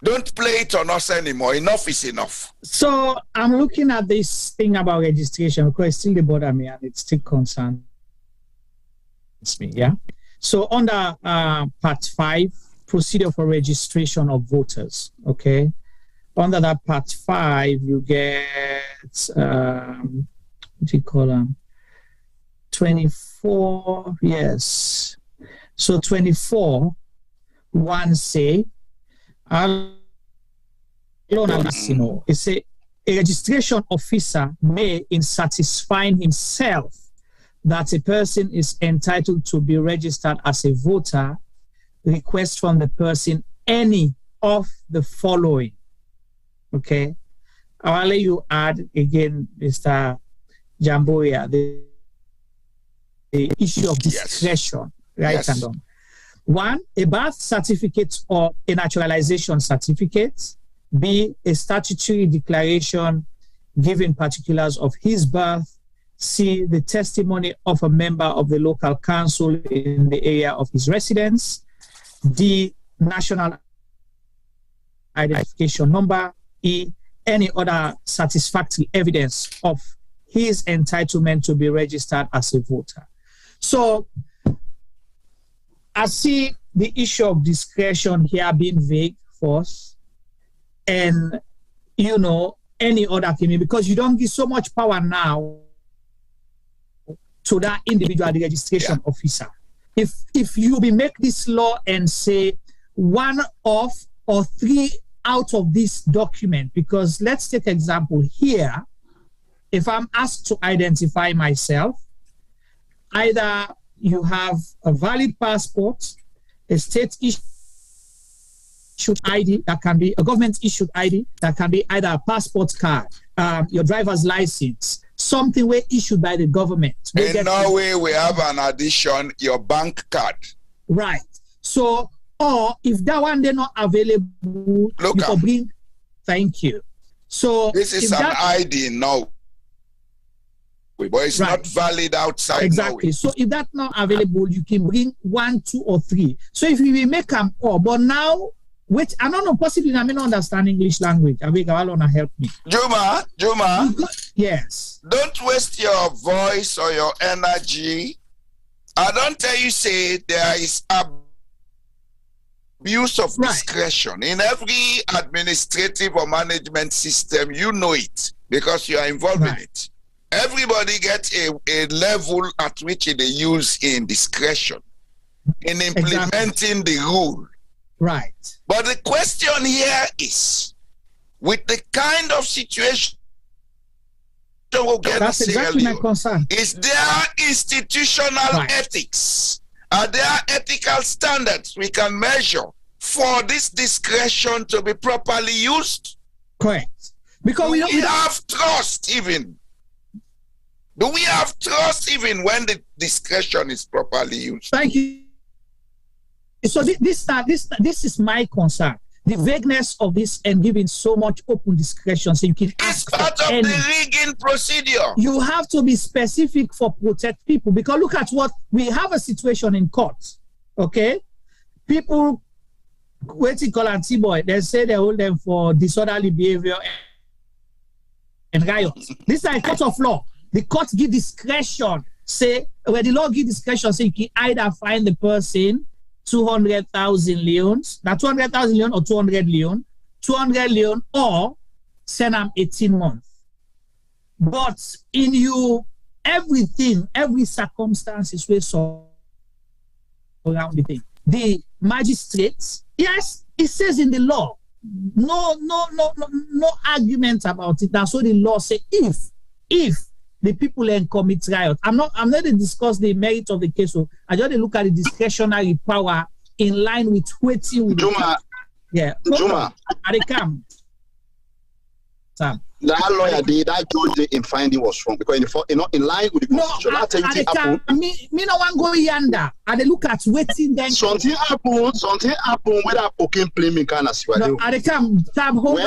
Don't play it on us anymore. Enough is enough. So I'm looking at this thing about registration because it still bother me and it still concerns me, yeah? So under Part 5, procedure for registration of voters, okay? Under that Part 5, you get, what do you call them? 24, yes. So 24, 1C, it's a registration officer may, in satisfying himself that a person is entitled to be registered as a voter, request from the person any of the following. Okay, I'll let you add again, Mr. Jamboya, the issue of discretion, right? Yes. And on. 1, a birth certificate or a naturalization certificate. B, a statutory declaration giving particulars of his birth. C, the testimony of a member of the local council in the area of his residence. D, national identification number. E, any other satisfactory evidence of his entitlement to be registered as a voter. So I see the issue of discretion here being vague for us. And, you know, any other thing, because you don't give so much power now to that individual, the registration officer. If you make this law and say 1 of or 3 out of this document, because let's take example here, if I'm asked to identify myself, either you have a valid passport, a state issued ID that can be a government issued ID that can be either a passport card, your driver's license, something were issued by the government. In Norway, we have an addition, your bank card. Right. So Or if that one they're not available, you can bring. Thank you. So this is an ID now, but it's not valid outside. Exactly. Norway. So if that's not available, you can bring 1, 2, or 3. So if we make them all, but now, which I don't know, possibly I may not understand English language. I think I want to help me. Juma. Yes. Don't waste your voice or your energy. I don't tell you say there is abuse of discretion in every administrative or management system. You know it because you are involved in it. Everybody gets a level at which they use in discretion in implementing the rule. Right. But the question here is, with the kind of situation we'll get in Sierra Leone, is there institutional ethics? Are there ethical standards we can measure for this discretion to be properly used? Correct. Because we have trust even. Do we have trust even when the discretion is properly used? Thank you. So this is my concern. The vagueness of this and giving so much open discretion so you can ask part of the rigging procedure. You have to be specific for protect people because look at what we have a situation in courts. Okay? People waiting call anti-boy, they say they hold them for disorderly behavior and riots. This is a court of law. The court give discretion, say, where the law give discretion, say you can either find the person 200,000 leons, now 200,000 leon or 200 leon, 200 leon, or send them 18 months. But in you, everything, every circumstance is where so around the thing. The magistrates, yes, it says in the law, no argument about it. That's what the law say. If the people then commit riot, I'm not to discuss the merit of the case. So I just look at the discretionary power in line with waiting with Juma. Juma. They come. Sam. That lawyer did that judge in finding was wrong because in line with the constitution. Me no one go yonder. And they look at waiting then. Something happen when that poking play me kind of Sierra Leone. And they come. Hold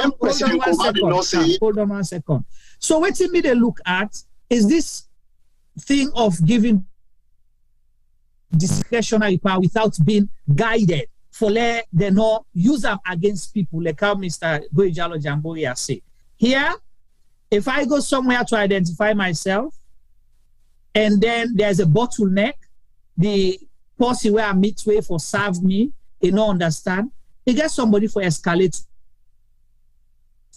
on 1 second. So waiting me they look at is this thing of giving discretionary power without being guided for they not use them against people like how Mr. Goijalo Jamboria say. Here, if I go somewhere to identify myself and then there's a bottleneck, the person where I meet with for serve me, they don't understand, they get somebody for escalate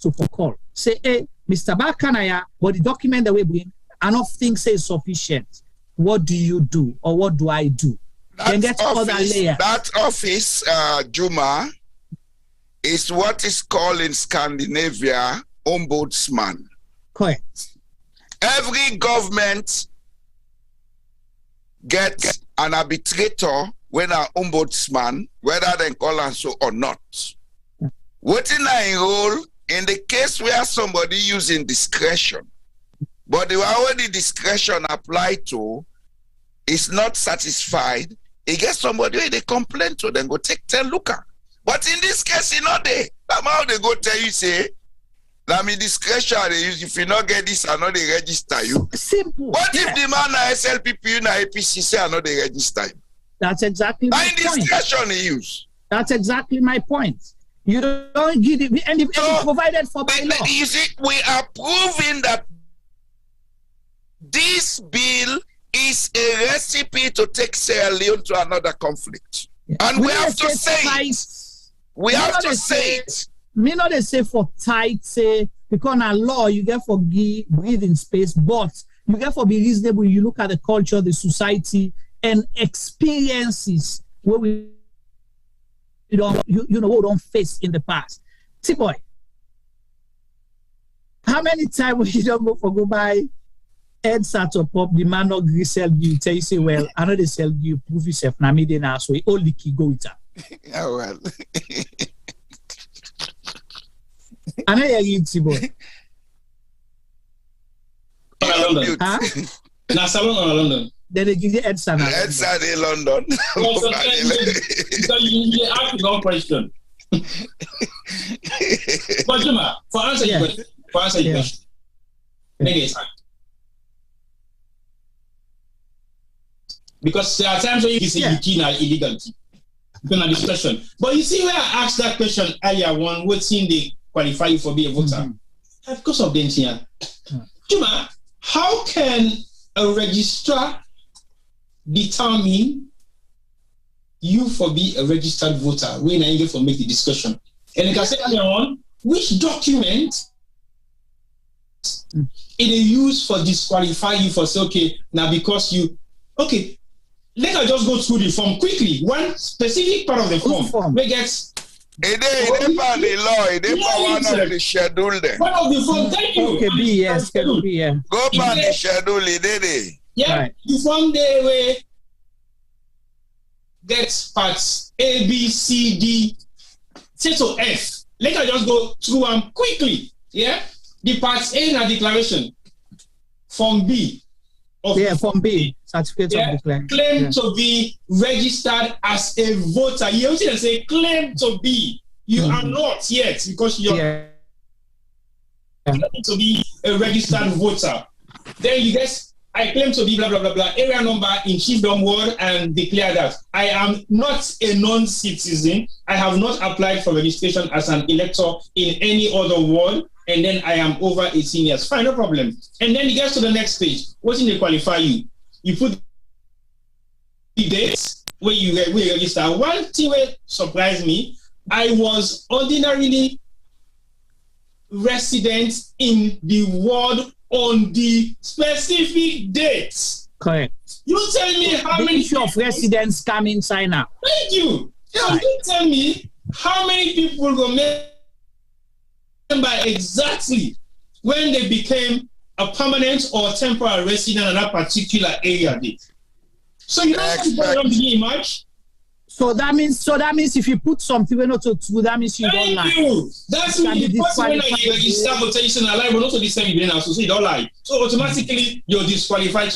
to for call. Say, hey, Mr. Bakanaya, but the document that we bring, I don't think say sufficient. What do you do or what do I do? Then get other layers. That office, Juma, is what is called in Scandinavia ombudsman. Correct. Every government gets an arbitrator when an ombudsman, whether they call and so or not. What in a role in the case where somebody using discretion, but the already discretion applied to is not satisfied, he gets somebody where they complain to, then go take 10 looker. But in this case, you know how they go tell you, say, I mean, discretion they use. If you not get this, I know they register you. Simple. What if the man na SLPP na APC say I know they register you? That's exactly my point. Discretion they use. That's exactly my point. You don't give it, and it's provided for by law. You see, we are proving that this bill is a recipe to take Sierra Leone to another conflict. Yeah. And we have to say it. We have to say it. Me not they say for tight, say, because in law you get for breathing space, but you get for be reasonable. You look at the culture, the society, and experiences where we don't, we don't face in the past. See, boy, how many times you don't go buy head start up, the man not agree sell you, tell you say, well, I know they sell you, prove yourself, now me then so all the key go with that. Yeah, well. I know you're YouTube boy. London. Huh? Salon or London? Then they give the Edson. Edson in London. So you ask the wrong question. But Juma, for answer your question, because there are times when you say you key illegality. Because of discussion. But you see where I asked that question earlier, one what seeing they qualify you for being a voter. Because of the here. Juma, how can a registrar determine you for be a registered voter when I get for make the discussion? And you can say earlier on, which document it is used for disqualify you for say, okay, now because you let us just go through the form quickly. One specific part of the form we get the law, one of the schedule there. One of the form, thank you. Okay, B, yes, schedule B, yeah. Go back the schedule, they. Yeah, right. The form there where gets parts A, B, C, D, say to F. Let us just go through them quickly. Yeah, the parts A in a declaration. Form B. Form B. Certificate of declaration. Claim to be registered as a voter. You also say claim to be. You are not yet because you're to be a registered voter. Then you guess I claim to be blah blah blah blah area number in chiefdom ward and declare that I am not a non-citizen. I have not applied for registration as an elector in any other ward, and then I am over 18 years. Fine, no problem. And then you get to the next page. What's in they qualify you? You put the dates where you register. One thing that surprised me, I was ordinarily resident in the ward on the specific dates. Correct. You tell me how many issue of residents come in sign up. Thank you. So you tell me how many people go remember exactly when they became a permanent or temporary resident in that particular area date. So you don't begin much. So that means if you put something we're not to that means you don't lie. Thank you. That's when the first when you register votation alive, but also the same you so you don't lie. So automatically you're disqualified.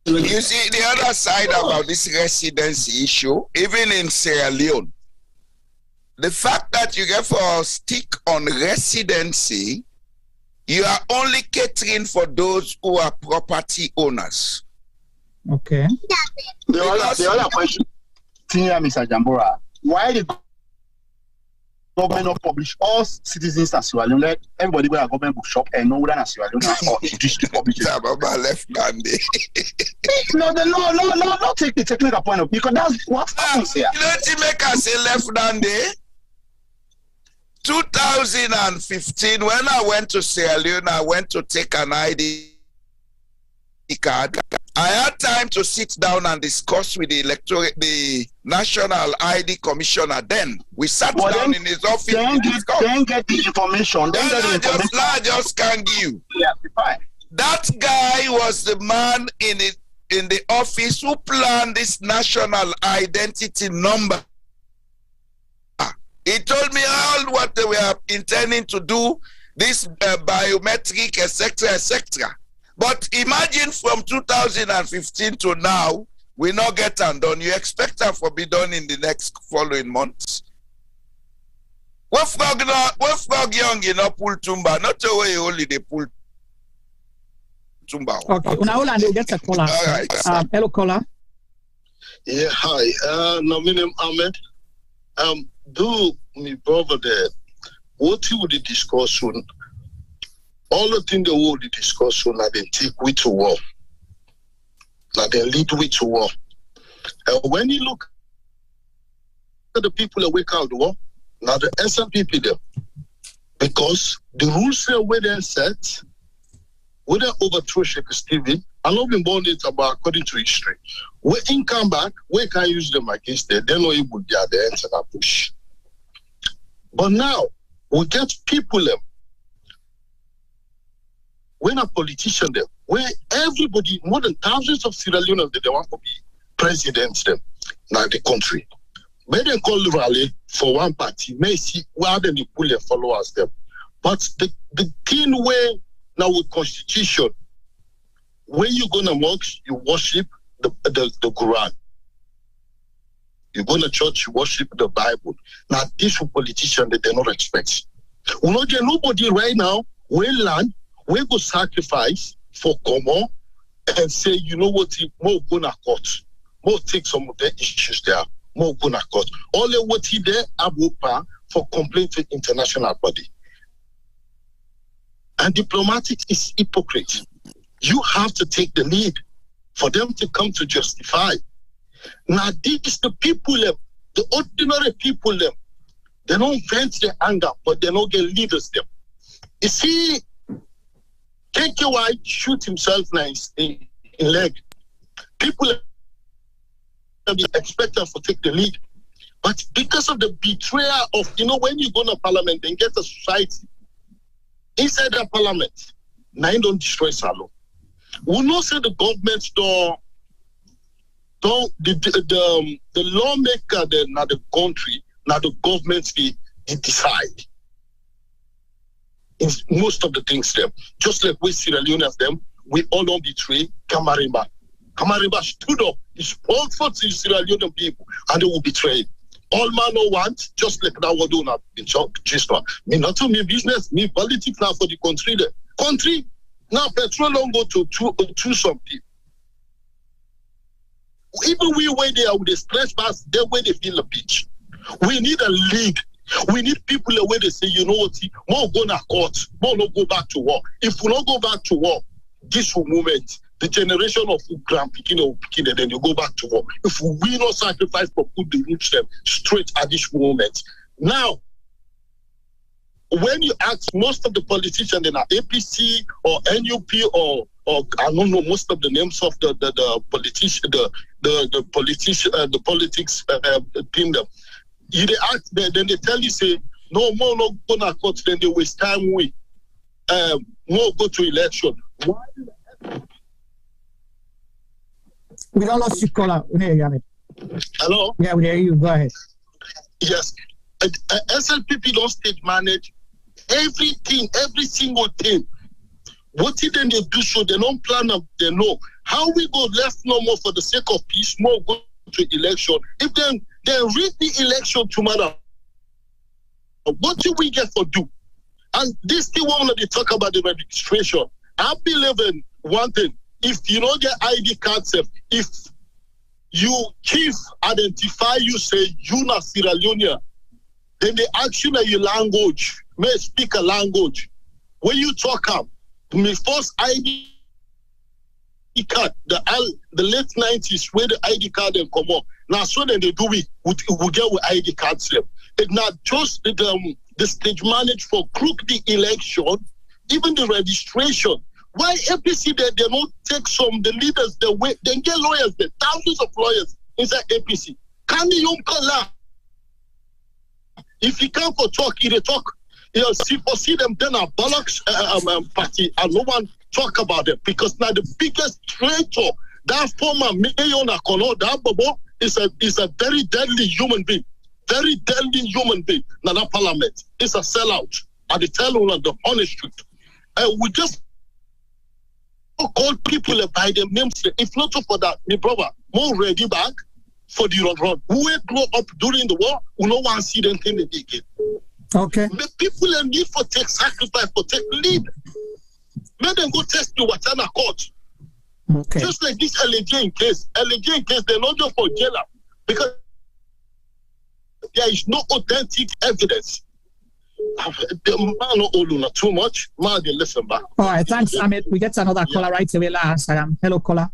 You see the other side about this residency issue, even in Sierra Leone, the fact that you get for stick on residency, you are only catering for those who are property owners. Okay. The other question, Mr. Jambora, why the government not publish all citizens as Sierra Leone? Let everybody go to government bookshop and know whether Sierra Leone or English to publish it. left-handed. No, take the technical point of view because that's what happens here. You don't make us a left-handed. 2015, when I went to Sierra Leone, I went to take an ID card. I had time to sit down and discuss with the National ID Commissioner. Then we sat down in his office. Then get the information. I just can't give. Yeah, fine. That guy was the man in the office who planned this national identity number. He told me all what they were intending to do, this biometric, etc., etc. But imagine from 2015 to now, we not get them done. You expect them to be done in the next following months. What frog young in a pull tumba? Not the way only they pull tumba. Okay, now we'll get a caller. All right. Hello, caller. Yeah, hi. My name Ahmed. Do me brother there, what you would discuss soon? All the things they would discuss soon, now they take we to war. Now they lead we to war. And when you look at the people that wake out the war, now the SLPP there, because the rules are where they're set, where they overthrow Sheikh Stephen, I love been born it about according to history. When in come back, we can use them against them. They're not able to get the answer that push. But now we get people them. When a politician them, where everybody, more than thousands of Sierra Leoneans, they want to be presidents them now the country. May they call the rally for one party, may see where they pull their followers them. But the thing where now with constitution, when you go to mosque, you worship the Quran. You go to church, you worship the Bible. Now, these politicians, they don't respect. We know there's nobody right now will land, we go sacrifice for common and say, you know what, more go to court. More take some of the issues there. More go to court. All the what he there, Abupa, for complaint to international body. And diplomatic is hypocrite. You have to take the lead for them to come to justify. Now, this is the people, the ordinary people, they don't vent their anger, but they don't get leaders them. You see, KKY shoot himself nice in leg. People expect them to take the lead. But because of the betrayal of, when you go to parliament and get a society, inside that parliament, now you don't destroy Salo. We know say the government the lawmaker then now the country, now the government they decide. In most of the things them. Just like we Sierra Leoneans them, we all don't betray Kamarimba. Kamarimba stood up, he spoke for the Sierra Leonean people, and they will betray. All man no want, just like that we do not in just me not to me business, me politics now for the country. The country now petrol don't go to something. Even we where they are with the stretch pass, they where they feel the pitch. We need a league. We need people where they say, you know what, more go to court, more not go back to war. If we not go back to war, this will moment. The generation of Grand Pekin or Pekin, and then you go back to war. If we not sacrifice but put the roots them straight at this moment. Now, when you ask most of the politicians in our APC or NUP or I don't know most of the names of the politics team them, you they ask then they tell you say no more no go to court, then they waste time we more go to election. Why? We don't lost your caller. Hello? Yeah, we hear you. Go ahead. Yes. SLPP don't state manage everything, every single thing. What did they do so they don't plan up, they know. How we go left no more for the sake of peace, more go to election. If they read the election tomorrow, what do we get for do? And this thing when they talk about the registration, I believe in one thing. If you don't get ID cards, if you chief identify you say you not Sierra Leone, then they ask you your language, may speak a language. When you talk up, my first ID card, the late 90s where the ID card then come up. Now so then they do it, we get with ID cards. It's not just the stage manage for crook the election, even the registration. Why APC they don't take the leaders the way they get lawyers, the thousands of lawyers inside APC. Can the young color? If you come for talk, they talk. See them then a Balak's party and no one talk about it because now the biggest traitor, that former Mayor Nakono, that Bobo is a very deadly human being. Very deadly human being. Now that parliament is a sellout. And they tell you the honest truth. We just call people by their names. If not for that, my brother, more ready back for the run. Who grow up during the war, who no one see them thing they did. Okay. The people need for take sacrifice, for take lead. Let them go test the Watana court. Okay. Just like this LAJ case, they're not just for jailer because there is no authentic evidence. The man not all too much. Man, they listen back. All right, thanks, Amit. We get another caller right away. Hello, caller.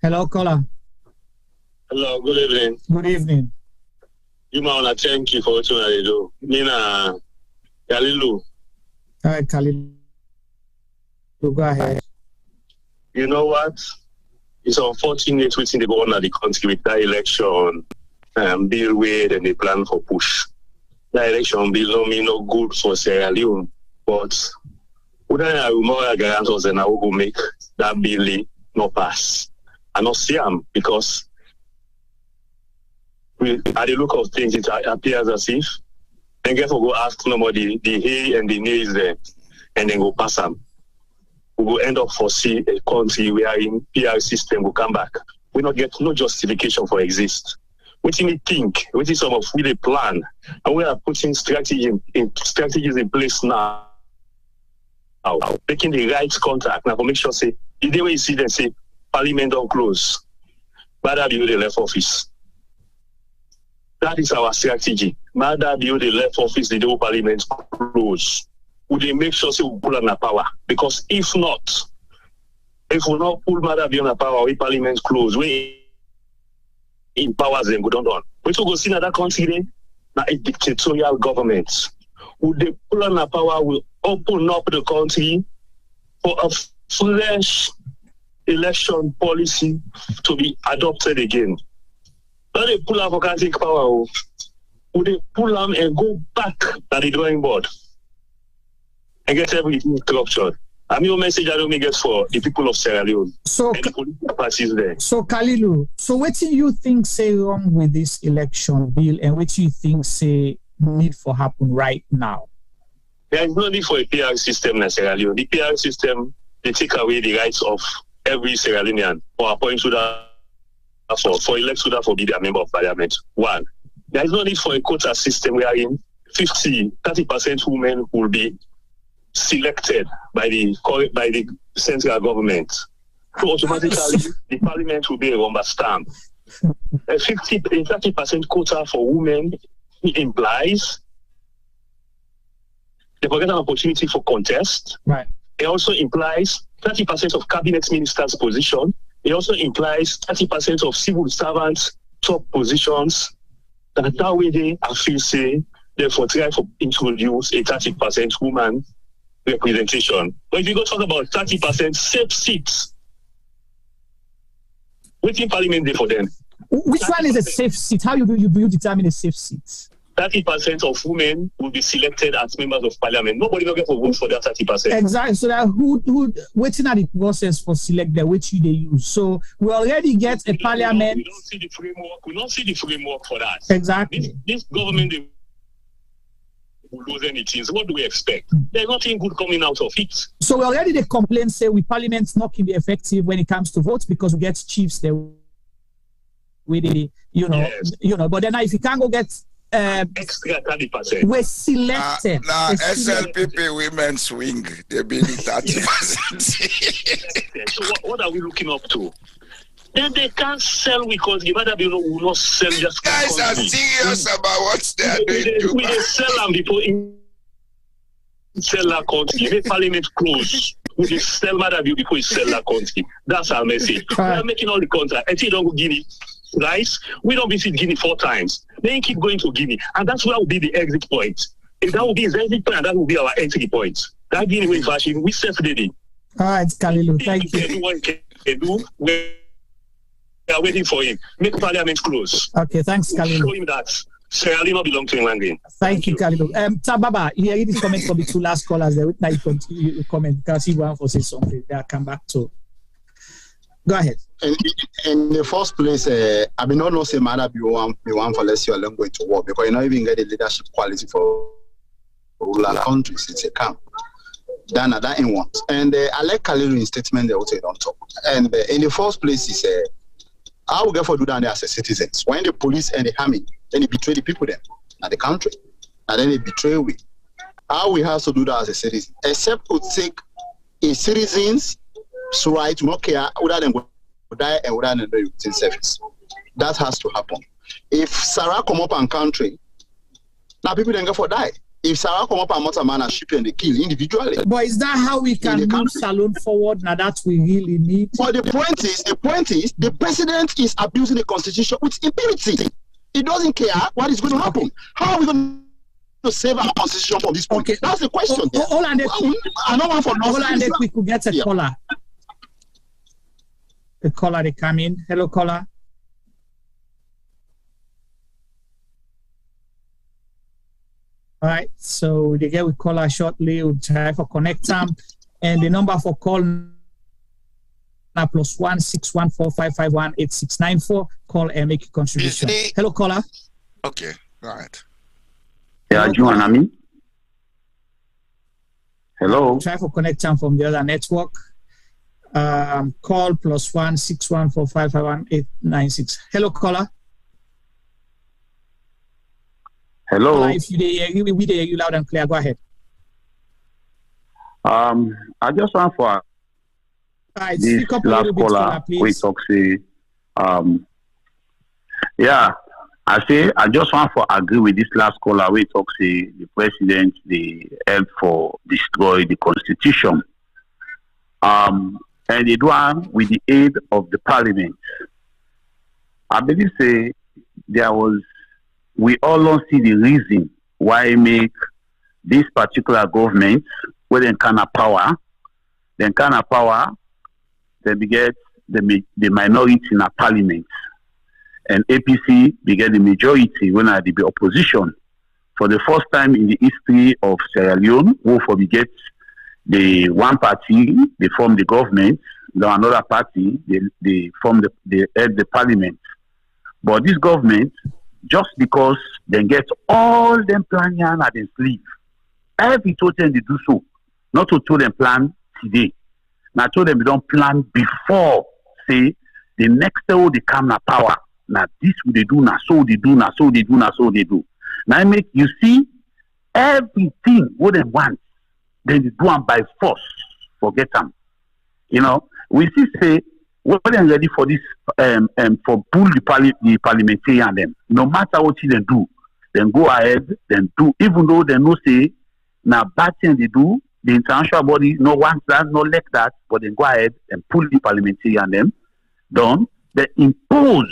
Hello, caller. Hello, good evening. Good evening. You want to thank you for what you do. Mina Kalilu. All right, Kalilu. Go ahead. You know what? It's unfortunate within the government of the country with that election bill where and they plan for push. That election bill don't mean no good for Sierra Leone, but wouldn't I remember guarantors and I will go make that bill not pass. I not see them because at the look of things, it appears as if they get to go ask nobody the hey and the nay is there and then go pass them. we will end up for see a country wherein PR system will come back. We not get no justification for exist. What do we think? What is some of we plan? And we are putting strategies in place now. Making the right contact now to make sure say the day when you see them say Parliament don't close, Mother build the left office. That is our strategy. Mother build the left office, the day Parliament close. Would they make sure say we pull on the power? Because if not, if we not pull Mother build the power, we Parliament close, we empowers them, go down. Which we go see in that country then, now a dictatorial government. Would they pull on the power, will open up the country for a fresh election policy to be adopted again. Now they pull up for country power, would they pull them and go back to the drawing board and get everything structured? I mean, a message I don't make it for the people of Sierra Leone. So, and the political parties there. So Kalilu, so what do you think say wrong with this election bill, and what do you think say need for happen right now? There is no need for a PR system in Sierra Leone. The PR system, they take away the rights of every Sierra Leonean for appoint Suda for elect Suda for be their member of parliament. One, there is no need for a quota system wherein 30% women will be selected by the central government. So automatically the parliament will be a rubber stamp. A 30% quota for women implies they forget an opportunity for contest. Right. It also implies 30% of cabinet ministers' position. It also implies 30% of civil servants' top positions. That way they are feel say therefore try to introduce a 30% woman representation. But if you go talk about 30% safe seats, what's in parliament there for them? Which one is a safe seat? How do you determine a safe seat? 30% of women will be selected as members of parliament. Nobody will get to vote for that 30%. Exactly. So that who waiting at the process for select the which they use. So we already get a parliament. We don't see the framework. We don't see the framework for that. Exactly. This government will lose anything. So what do we expect? There's nothing good coming out of it. So already the complaints say parliament's not can be effective when it comes to votes because we get chiefs there with the But then if you can't go get extra 30%. We're selected. Now SLPP women swing. They be 30%. So what are we looking up to? Then they can't sell because the other people will not sell just. Guys are serious about what they are doing. We sell them before sell that country. Make parliament close. We sell Mother before we sell that country. That's our message. We are making all the contract. I think don't go Guinea. Rice, we don't visit Guinea 4 times. Then keep going to Guinea. And that's where will be the exit point. If that will be his exit point, that will be our entry point. That Guinea way fashion, we self-ready. All right, Kalilu, thank you. Do what he can do. We are waiting for him. Make parliament close. Okay, thanks, Kalilu. Show him that Sierra Leone belongs to England again. Thank you, Kalilu. Tababa, here this comment from the 2 last callers there. Now you continue to comment because he want to say something. They'll come back to. Go ahead. In the first place, I mean, not say matter be one for less you're going to war because you not even get the leadership quality for rural countries. It's a camp. That in one. And I like Kalilu's statement there, what they don't talk. And in the first place, is how we get for do that as a citizens. When the police and the army, then they betray the people then and the country, and then they betray we. How we have to do that as a citizen, except to take a citizen's right to not care whether they go die and whether they do within service. That has to happen. If Sarah come up and country, now people then go for die. If Sarah come up and motor man and ship and they kill individually. But is that how we can move Salone forward now that we really need? But the point is, the president is abusing the constitution with impunity. He doesn't care what is going to happen. How are we going to save our constitution from this point? Okay. That's the question. We could get a caller. The caller, they come in. Hello, caller. All right, so they get with caller shortly. We'll try for connect them. And the number for call now +1 614 551 8694. Call and make a contribution. Hello, caller. Okay, all right. Yeah, Juan Ami. Hello. Try for connection from the other network. Call +1 614 551 Hello, caller. Hello. Caller, if you hear you loud and clear, go ahead. I just want for this last caller, we talk say, yeah, I just want to agree with this last caller. We talk say the president they help for destroy the constitution, and they do it with the aid of the parliament. I believe say we all don't see the reason why make this particular government where they can have power, they get the minority in a parliament. And APC began the majority when I did the opposition. For the first time in the history of Sierra Leone, who for get the one party, they form the government, then another party, they form the parliament. But this government, just because they get all them planning at their sleeve, every total they do so, not to tell them plan today. Now told them they don't plan before, say, the next day they come na power. Now this will they do, now so they do, now so they do, now so they do. Now make you see everything what they want, then they do them by force. Forget them. You know, we see say we're ready for this for pull the parliamentarian them. No matter what they do, then go ahead, then do, even though they no say now bad thing they do, the international body no wants that, no like that, but then go ahead and pull the parliamentarian them done. They impose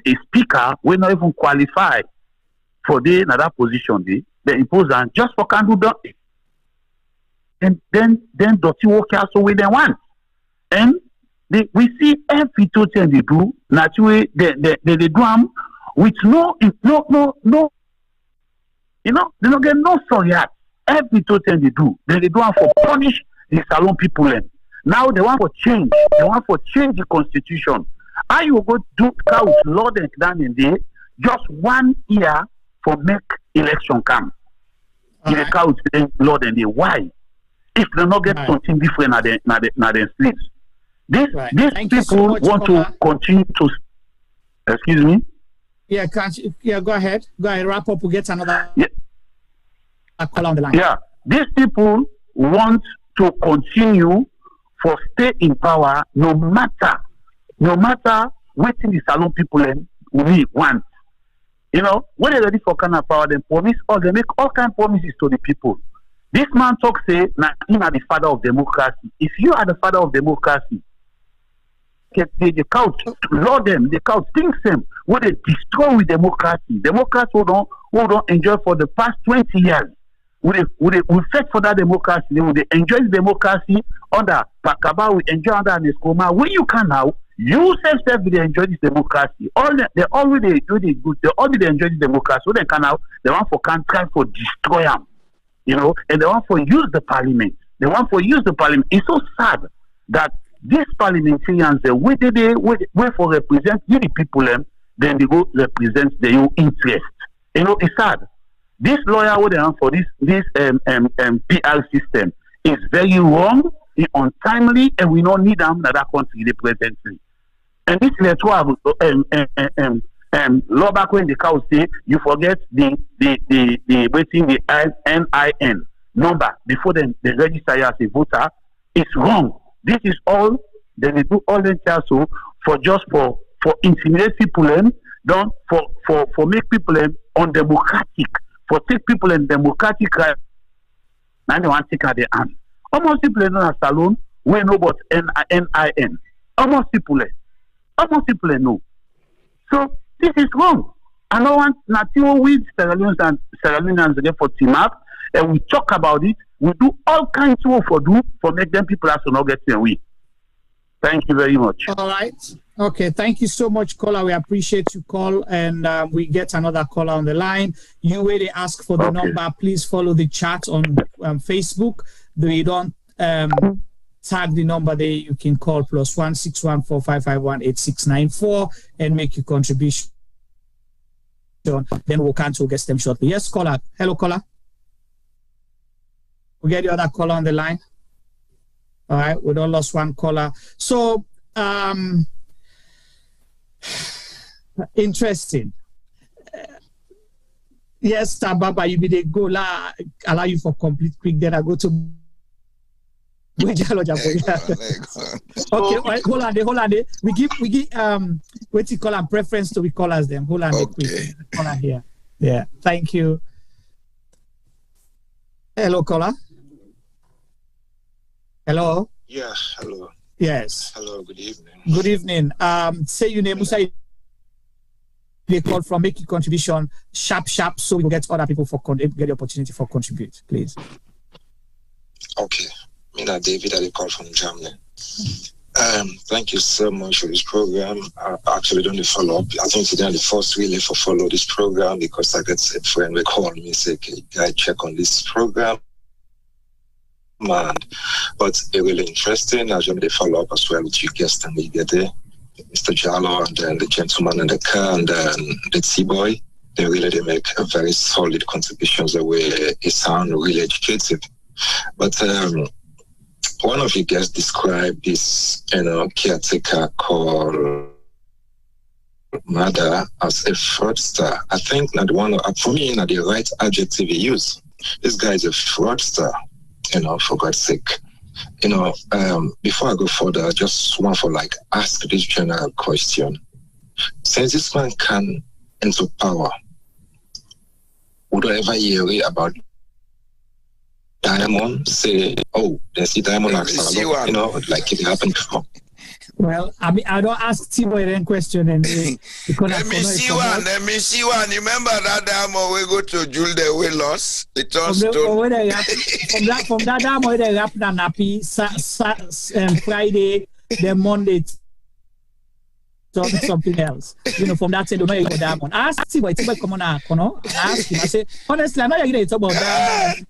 a speaker will not even qualify for another position. They impose and just for can do that. And then dirty work also with them want. And we see every total they do, naturally they do them with no, you know, they don't get no sorry at every total they do. They do them for punish the Salon people. Now they want for change. They want for change the constitution. How you go do couch Lord and down in there just 1 year for make election come? In the couch Lord and there. Why? If they not get something different na their sleeves. These people want to continue to excuse me? Yeah, go ahead. Go ahead, wrap up, we'll get another call on the line. Yeah. These people want to continue for stay in power no matter what the Salon people we want. You know, when they're ready for kind of power, they promise or they make all kind of promises to the people. This man talk say, now him are the father of democracy. If you are the father of democracy, the couch, Lord them, the couch, things them, what they destroy with democracy. Democrats who don't enjoy for the past 20 years. We fight for that democracy. They will enjoy democracy under Pakaba, we enjoy under Neskoma. When you can now, you self they enjoy this democracy. They already do the good. They already enjoy this democracy. So they can now, they want for can try for destroy them. You know, and they want for use the parliament. They want for use the parliament. It's so sad that these parliamentarians, the way they for represent you the people, then they go represent their own interest. You know, it's sad. This lawyer what they want for this PR system is very wrong, it's untimely, and we don't need them in that country presently. And this electoral law back when the cow say you forget the waiting the NIN number before they register you as a voter, it's wrong. This is all they do all the time so for intimidate people done for make people undemocratic, for take people in democratic right. Now they want to take at the hand. Almost people in a salon we know about NIN. Almost people know. So this is wrong. I don't want nothing with Sierra Leoneans again for team up, and we talk about it. We do all kinds of for make them people as to not get their way. Thank you very much. All right. Okay. Thank you so much, caller. We appreciate you call, and we get another caller on the line. You already ask for the number. Please follow the chat on Facebook. They don't tag the number there. You can call +1 614 551 8694 and make your contribution. Then we'll cancel get them shortly. Yes, caller. Hello, caller. We get the other caller on the line. All right, we don't lost one caller. So, interesting. Yes, Baba, you be the go allow you for complete quick. Then I go to. Okay, hold on. We give what you call and preference to we callers them. Hold on, quick. Caller here. Yeah, thank you. Hello, caller. Hello. Yeah, hello. Yes. Hello. Good evening. Good evening. Say your name, Musa. They call from making contribution sharp, so we will get other people get the opportunity for contribute, please. Okay. Mina David, I call from Germany. Thank you so much for this program. I actually don't follow up. I think today the first really for follow this program because I get a friend will call me and say, okay, guy, check on this program. Man, but it's really interesting. I just follow up as well with your guest and we get there. Mr. Jallo and then the gentleman in the car and then the T-boy, they make a very solid contributions the way it sounds really educative. But one of you guys described this, caretaker called Mother as a fraudster. I think not one for me, not the right adjective he used. This guy is a fraudster, for God's sake. Before I go further, I just want to ask this general question. Since this man can enter power, would I ever hear about Diamond say, oh, they see Diamond like it happened before? Well, I mean, I don't ask T-Boy any question. And Let me see one. Remember that Diamond we go to Jule the way lost? It all stone. From that Diamond, they rap and happy Friday, then Monday, something else. From that side, don't know you go Diamond. Ask T-Boy come on, ask him. I say, honestly, I know you're talk about Diamond.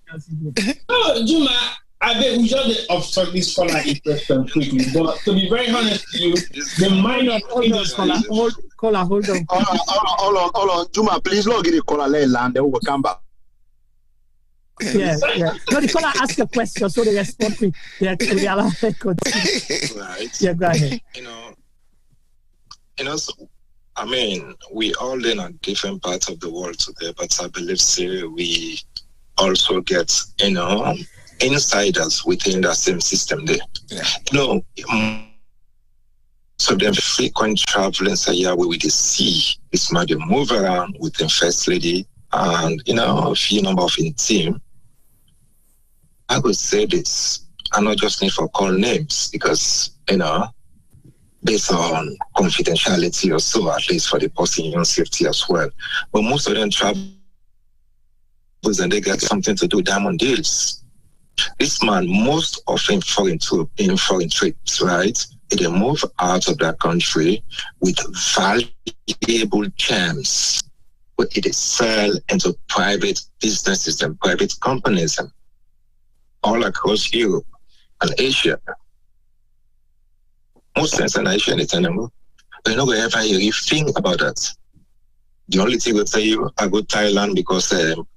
No, Juma. I bet we just obstruct this caller question quickly. But to be very honest with you, the minor hold on. Hold on. Juma, please log in the caller land, then we'll come back. Yeah. No, the caller ask a question, so they respond quick. Yeah, we allow them to right. Yeah, go ahead. I mean, we all in a different parts of the world today, but I believe we also get, insiders within that same system there. Yeah. So them frequent traveling Sierra with the sea. It's might move around with the first lady and a few number of in team. I would say this. I not just need for call names because based on confidentiality or so, at least for the person's own safety as well. But most of them travel and they get something to do with diamond deals. This man most often in foreign trips, right? They move out of that country with valuable gems, but it is sell into private businesses and private companies all across Europe and Asia. Most things in Asia, but you're not going to ever hear you think about that. The only thing will tell you, I go to Thailand because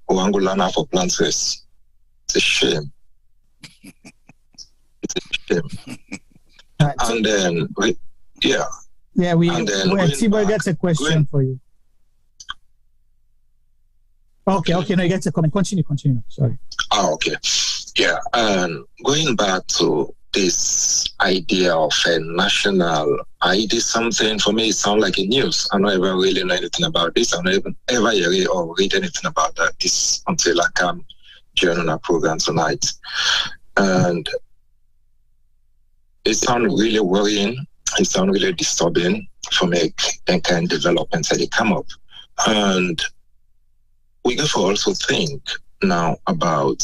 Oangolana for plant race. It's a shame. It's a shame. Right. And then, T-Boy gets a question for you. Okay, no, you get a comment. Continue. Sorry. Oh, okay. Yeah, and going back to this idea of a national ID, something for me, it sounds like a news. I don't ever really know anything about this. I don't even ever hear or read anything about that this until I come join our program tonight. And it sounds really worrying. It sounds really disturbing for me and kind of developments that they come up. And we have to also think now about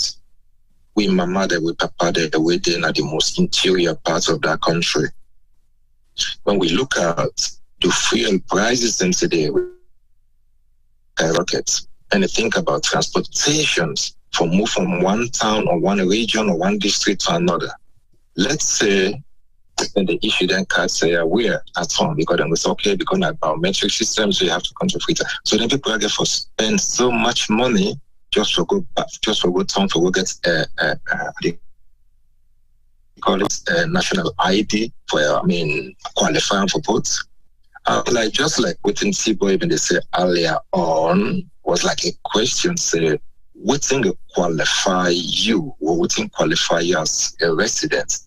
we mama that we papa that we in at the most interior parts of that country. When we look at the fuel prices and today skyrockets, and you think about transportations move from one town or one region or one district to another. Let's say that the issue then can't say we're at home because then it's okay because of biometric systems, we have to contribute. So then people get to spend so much money just for good time for get they call it national ID for qualifying for votes. Like just like within Sibo, even they say earlier on was like a question say, what thing qualify you or what thing qualify you as a resident?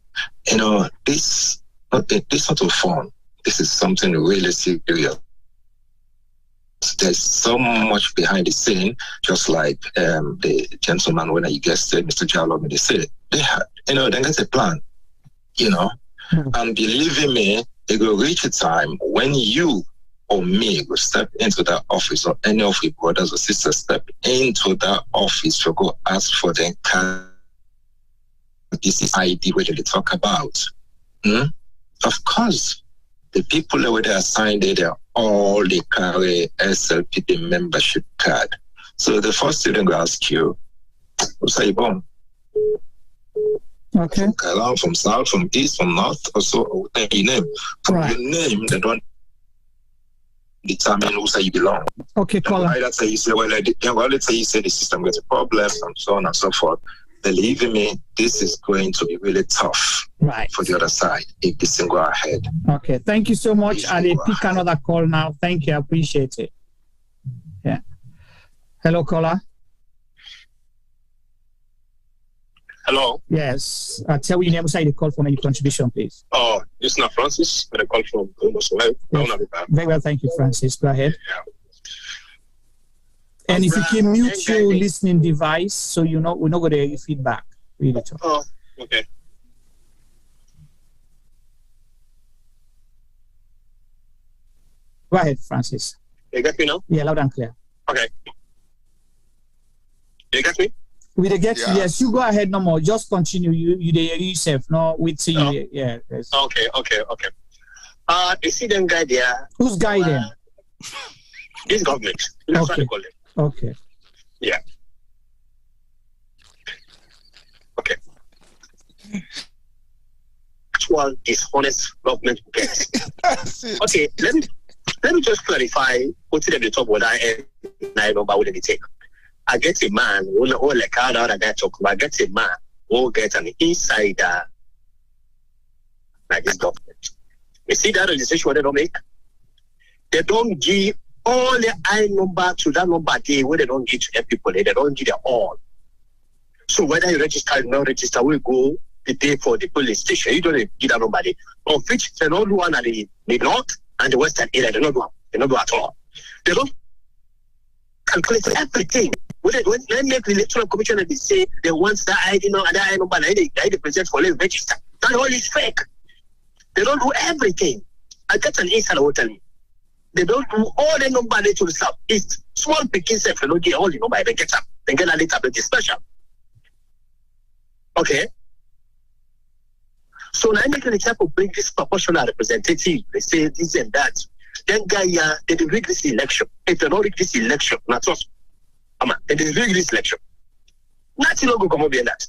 You know, this not a fun. This is something really serious. There's so much behind the scene, just like the gentleman when I guessed it, Mr. Jallo, they said they had, they got a plan, and believe me, it will reach a time when you or me will step into that office, or any of your brothers or sisters step into that office to go ask for the this is ID where they talk about. Of course, the people that were there assigned they're all they carry SLPP membership card. So the first thing they will ask you, who's you born? Okay. From Kailan, from south, from east, from north, or so your name. From your name, they don't determine who say you belong. Okay, caller. That's how you say, let's say you say the system gets a problem and so on and so forth. Believe me, this is going to be really tough for the other side if this thing go ahead. Okay, thank you so much. I'll pick another call now. Thank you, I appreciate it. Yeah. Hello, caller. Hello. Yes. Tell me your name, say the call for your contribution, please. Oh, this is not Francis, but I call from almost well. Yes. Very well, thank you, Francis. Go ahead. Yeah. And if you can mute your listening device, so we're not going to hear feedback. Really talk. Oh, okay. Go ahead, Francis. You get me now? Yeah, loud and clear. Okay. You get me? We get yes. You go ahead, no more. Just continue. You yourself. No, with you. Yeah. Yes. Okay. You see them guy there? Who's guy there? This government. That's what they call it. Okay. Yeah. Okay. Actual dishonest government gets. Okay, let me just clarify what they talk about. I know about what they take. I get a man who like other guy talk about. I get a man who gets an insider like this government. You see that registration what they don't make? They don't give all the I number to that number day where they don't give to people, they don't give it all. So whether you register or not register, we go the day for the police station. You don't give that number day. Of which they don't do one at the north and the western area. They don't do one. They don't do at all. They don't calculate everything. When they make the electoral commission and they say they want that ID number, that ID number, they present for them register. That all is fake. They don't do everything. I get an insider will tell you. They don't do all the number to the south east. Small picking self, they don't get all the number, they get up. They get a little bit special. Okay? So now I make an example, bring this proportional representative. They say this and that. Then guy, they rig this election. If they don't rig this election, not us. They rig this election. Nothing will come over that.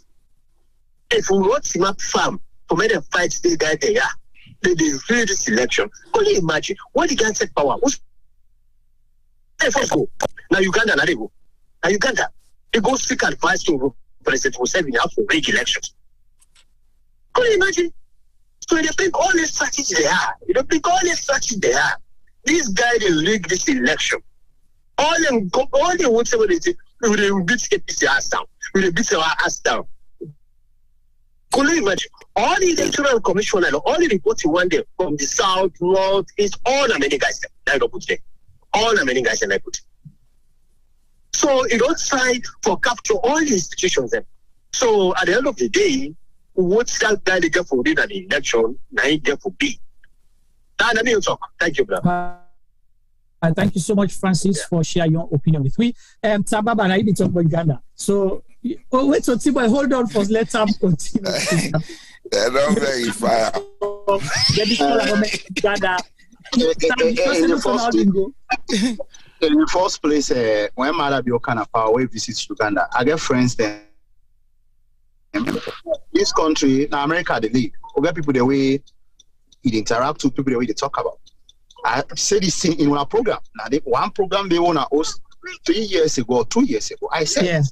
If we want to map farm, for me to fight this guy there, they rig this election. Only imagine what the guy take power. Now Uganda, now they go. Now Uganda, they go seek advice to President Museveni how to rig elections. Can you imagine? So they bring all these strategies they are. They bring all these strategies they are. This guy, they rig this election. All they want to say, we will beat APC ass down. We will beat our ass down. Can you imagine? All the electoral commission and all the reporting one day from the south, north, east, all the many guys that don't put there. All the many guys that I put. So it don't try for capture all the institutions then. So at the end of the day, what's that guy they get for win an election, now he get for B. Now let me talk. Thank you, brother. And thank you so much, Francis, for sharing your opinion with me. Tababa, I need to talk about Uganda. So, wait, so Tibo, hold on first. Let Tab continue. They don't verify. In the first place, when Malabi Okanafa visits Uganda, I get friends there. This country, now America, they lead. We get people the way it interact with people the way they talk about. I say this thing in our program. Now, one program they want to host 3 years ago, 2 years ago, I said,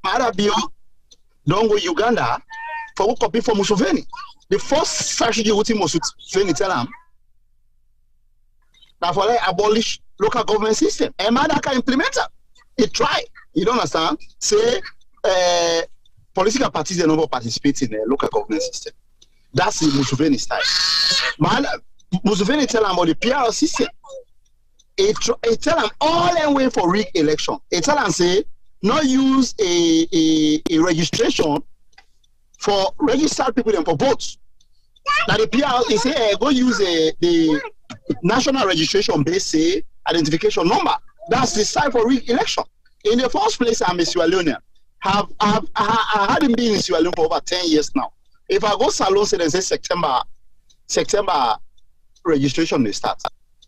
Marabio, don't go Uganda for a copy for Museveni. The first strategy with Museveni tell him that for abolish local government system. And Madaka implementer. He try. You don't understand? Say political parties and never participate in the local government system. That's the Museveni style. Museveni tell him about the PR system. He tell him all the way for rigged election. He tell him say not use a registration for registered people and for votes. Now the PR he say go use the national registration based identification number. That's the site for rigged election. In the first place, I'm a Sierra Leonean. I hadn't been in Sierra Leone for over 10 years now. If I go Salon, say they say September registration may start.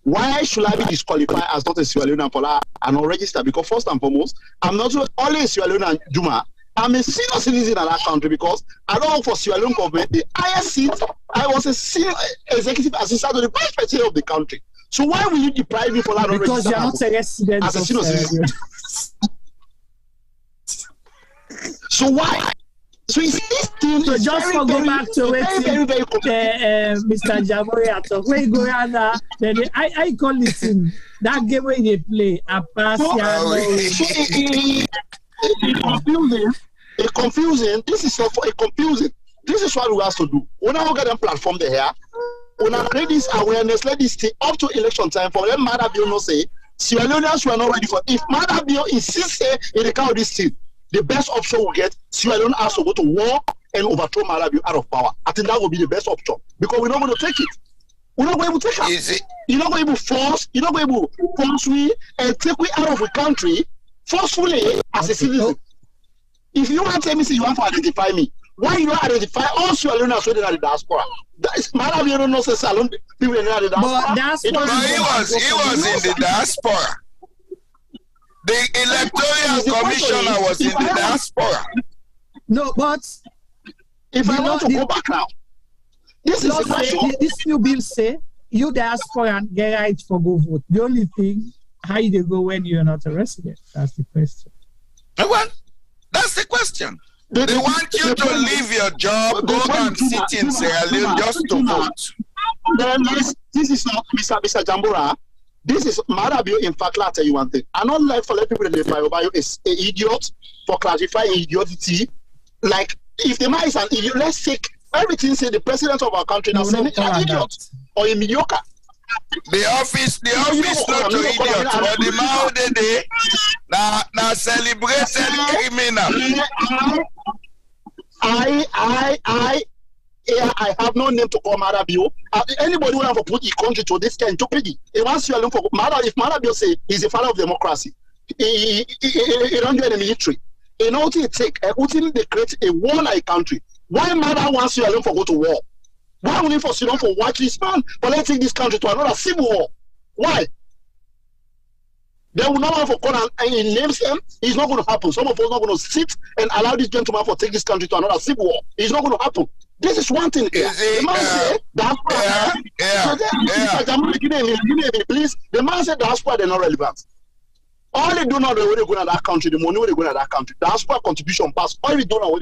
Why should I be disqualified as not a Sierra Leonean for that and not registered? Because first and foremost, I'm not only a Sierra Leonean Juma. I'm a senior citizen in that country because I don't work for Sierra Leone government. The highest seat, I was a senior executive assistant to the vice president of the country. So why will you deprive me for that? Because you are not a resident as a senior citizen. So why? So it's this thing. So just for go back to it, Mr. Jamori, where you go now? I call it in that game where they play a pass. It's confusing. This is not for a confusing. This is what we have to do. When I get a platform there, when I create this awareness, let this stay up to election time for them. Madabio no say Sierra Leoneans were not ready for. If Madabio insists in the count of this thing, the best option we get, Sierra Leone has to go to war and overthrow Madabio out of power. I think that will be the best option because we're not going to take it. We're not going to take it. You're not going to force. You're not going to force me and take me out of the country forcefully as a citizen. If you want to tell me, say you want to identify me, why you don't identify all Sierra Leoneans within the diaspora? That is Madabio don't know say Salon people in the diaspora. But he was in the diaspora. The Electoral Commissioner was in the diaspora. No, but if I want to go back now, this new bill say you diaspora get right for go vote. The only thing, how you go when you're not a resident? That's the question. Well, that's the question. They want you to leave your job, go and sit in Sierra Leone just to vote. Then this is not Mr. Jambura. This is Madabio. In fact, I'll tell you one thing. I don't like for let people that they bio is an idiot for clarifying idiocy. Like if the man is an idiot, let's take everything. Say the president of our country now saying an idiot or a mediocre. The office not to idiot, but the man they now celebrated criminal. I have no name to call Madabio. Anybody who want to put the country to this kind of jeopardy, he wants you alone for if Madabio say he's a father of democracy, he don't do any military. You know what it take? They create a war-like country. Why Mada wants you alone for go to war? Why only for Sudan for watch this man? But let's take this country to another civil war. Why? They will not want for call and he names them. It's not going to happen. Some of us are not going to sit and allow this gentleman for take this country to another civil war. It's not going to happen. This is one thing. The man said please. The man said diaspora they're not relevant. All they do now they go to that country, the money where they go to that country. Diaspora contribution pass. All they do now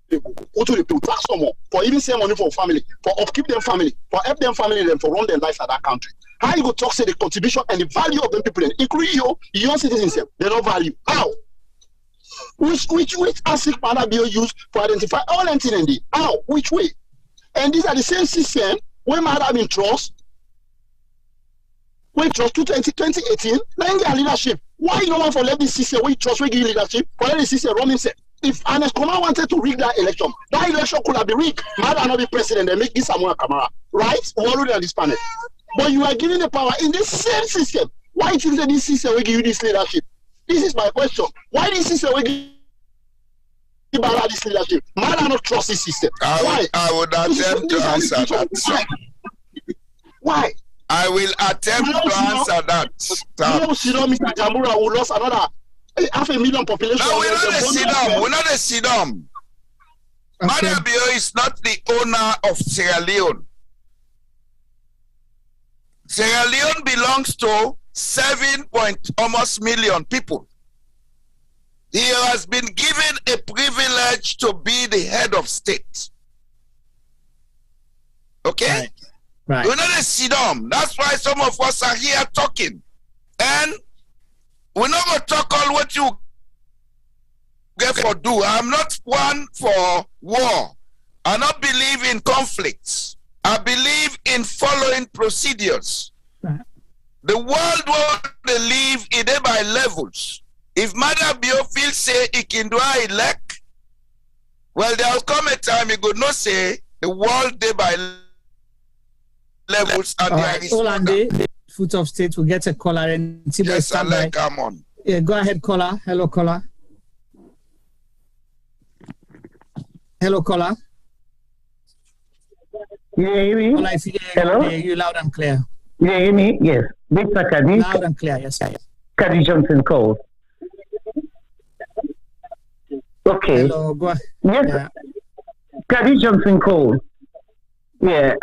they go to the people tax someone for even save money for family, for upkeep them family, for help them family, them for run their life at that country. How you go talk say the contribution and the value of them people, including your citizenship, they don't value. How? Which ASIC Madabio use for identify all entity? How? Which way? And these are the same system where Madabio trust. We trust 2018, then get leadership. Why you don't want for let this system we trust we give leadership for let the system run himself? If Ernest Coman wanted to rig that election could have been rigged. Mada not be president and make this Samuel Kamara. Right? We already on this panel. But you are giving the power in the same system. Why do you think this system will give you this leadership? This is my question. Why this system will give you this leadership? Mada not trust this system. Why? I would attempt to answer that. Why? I will attempt to answer that. Mr. Jambura who lost another 500,000 population. No, we're not a Sidom. We're not a Sidom. Okay. Madabio is not the owner of Sierra Leone. Sierra Leone belongs to almost million people. He has been given a privilege to be the head of state. Okay? Right. We're not a sit-down. That's why some of us are here talking. And we're not going to talk all what you get for do. I'm not one for war. I don't believe in conflicts. I believe in following procedures. Right. The world where they live is by levels. If Mother Bio feels say he can do a elect, well, there will come a time he could not say the world day by levels and there is Olande, foot of state, will get a caller and yes, come on. Yeah, go ahead, caller. Hello, caller. Hello, caller. You hear me? Caller, if you Hello? hear you loud and clear. You hear me? Yes. Mr. Kadi. Loud and clear, yes. Kadi Johnson called. Okay. Hello, go ahead. Yes. Yeah. Kadi Johnson called. Yeah.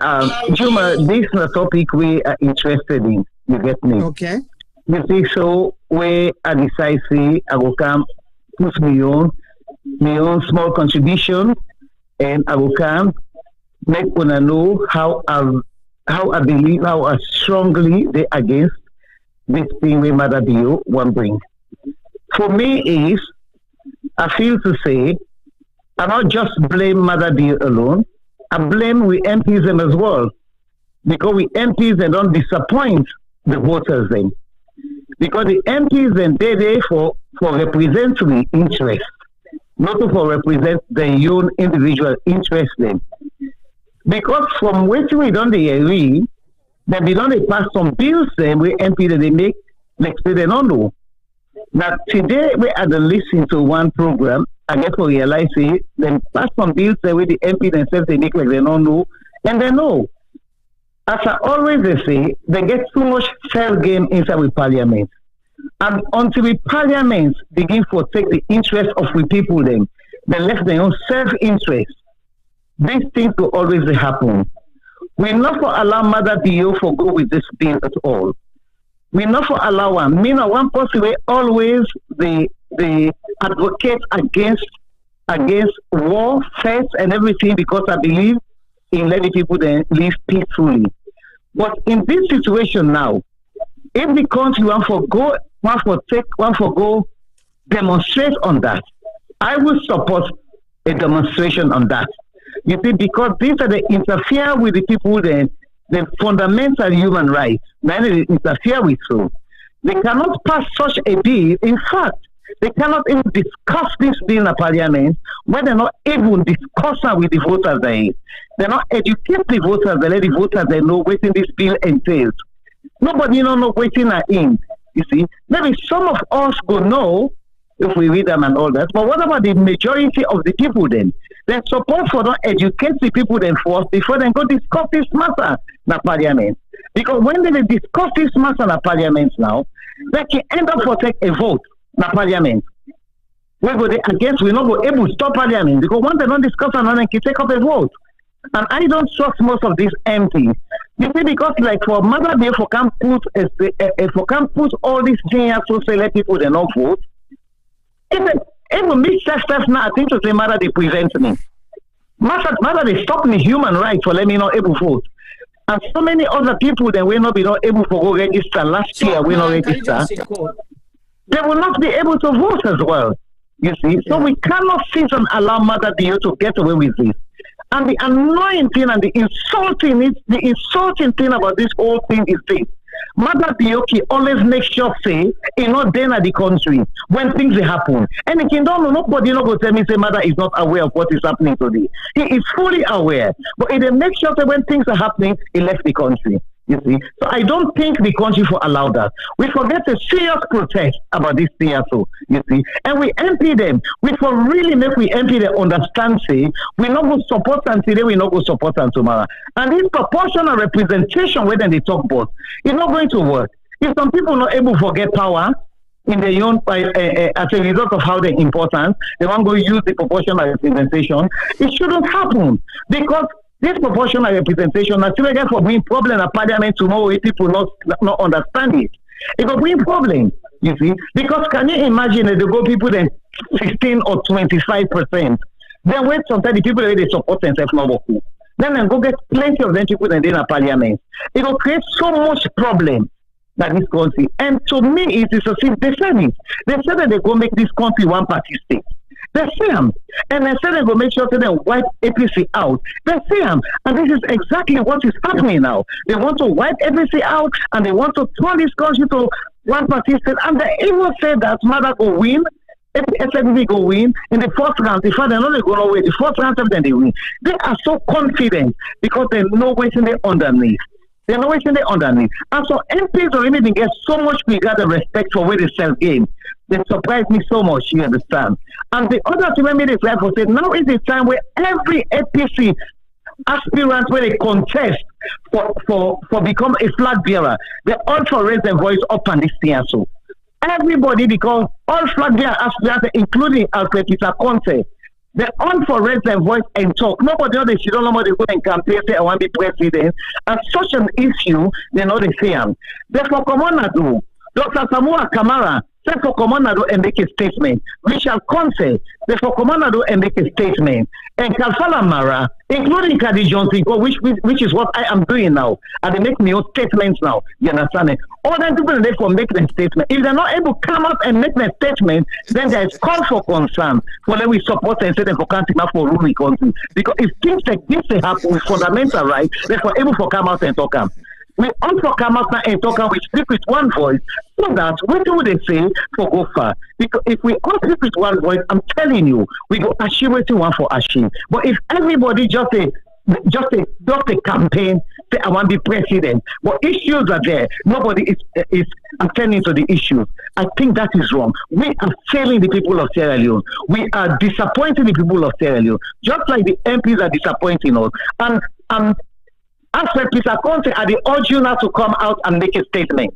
Juma, this is a topic we are interested in. You get me? Okay. You see, so where I decide, say, I will come put my own small contribution, and I will come make una know how I believe, how I strongly they against this thing we Mother Bio one bring. For me is, I feel to say, I not just blame Mother Bio alone, I blame we MPs them as well. Because we MPs they don't disappoint the voters then. Because the MPs then they there for represent the interest, not for represent their own individual interest then. Because from which we don't agree, then we don't pass some bills then we MP that they make like say they don't know. Now today we had to listen to one program, I guess we realize it, then pass some bills that with the MP themselves they make like they don't know, and they know. As I always say, they get too much fair game inside with parliament. And until the parliament begin to take the interest of the people then, they left their own self-interest. These things will always happen. We not for allow Mother Bio for go with this bill at all. We not for allow one. Me not one person way always the advocate against war, first and everything because I believe in letting people then live peacefully. But in this situation now, if the country want for go demonstrate on that, I will support a demonstration on that. You see, because these are the interfere with the people the fundamental human rights. Many interfere with so. They cannot pass such a bill. In fact, they cannot even discuss this bill in the parliament when they're not even discussing with the voters. They're not educate the voters. They let the voters they know what this bill entails. Nobody don't know what in. You see, maybe some of us go know if we read them and all that. But what about the majority of the people then? They support for not educate the people then first before they go discuss this matter in the parliament. Because when they discuss this matter in the parliament now, they can end up for take a vote in the parliament. We go there against, we're not go able to stop parliament because once they don't discuss and they can take up a vote. And I don't trust most of this empty. You see, because like for Mother Day for can put all these things to say let people they not vote. Even me self now I think to say Mother they prevent me. Mother they stop me human rights for let me not able to vote. And so many other people that will not be not able to go register last year will not register. They will not be able to vote as well. You see, so we cannot sit and allow Mother Day to get away with this. And the annoying thing and the insulting thing about this whole thing is this. Mother Bioki always makes sure say in not then at the country when things happen. And if you don't know, nobody not go tell me say Mother is not aware of what is happening today. He is fully aware. But he makes sure that when things are happening, he left the country. You see, so I don't think the country will allow that. We forget a serious protest about this thing also, you see, and we MP them. We for really make we MP them understand, say, we not go support them today, we not go support them tomorrow. And this proportional representation, where they talk about, it's not going to work. If some people not able to get power in their own, as a result of how they're important, they want to use the proportional representation, it shouldn't happen because this proportional representation, I still get for being problem at parliament tomorrow if people not understand it. It will be a problem, you see. Because can you imagine that they go people then 16 or 25%? Then when sometimes the people they support themselves not work. Then go get plenty of them people in the parliament. It will create so much problem that this country. And to me, it is a thing. They said it. They said that they go make this country one party state. They say them. And they said they go make sure that they wipe APC out. They say them. And this is exactly what is happening now. They want to wipe APC out and they want to turn this country to one party state. And they even said that Mother go win. SLPP go win in the first round. In fact, they're not going away. The first round, then they win. They are so confident because they know what's in there underneath. They know what's in there underneath. And so MPs or anything get so much bigger the respect for where they sell game. They surprise me so much, you understand. And the other thing made it right for say now is the time where every APC aspirant where they contest for become a flag bearer, they all for raise their voice up on this thing so. Everybody, because all flag bearer aspirants, including Alfred Peter Conte, they all for raise their voice and talk. Nobody knows they should don't know they go and campaign, say I want to be president. And such an issue, they know they say therefore, come on and do. Dr. Samoa Kamara, therefore come on and make a statement. Richard Conte, therefore come on and make a statement. And Kalfala Mara, including Kadi Johnson, which is what I am doing now. And they make me own statements now. You understand it? All them people therefore make their statement. If they're not able to come up and make their statement, then there is call for concern. For them we support and say them for country not for ruling country. Because if things like this they happen with fundamental rights, therefore able to come out and talk them. We also come out and talk and we speak with one voice so that what do they say for go far? Because if we all speak with one voice, I'm telling you, we go achieve one for achieve. But if everybody just a campaign, say I want to be president, but issues are there, nobody is attending to the issues. I think that is wrong. We are failing the people of Sierra Leone. We are disappointing the people of Sierra Leone, just like the MPs are disappointing us. And as for Peter Conte, I urge you now to come out and make a statement.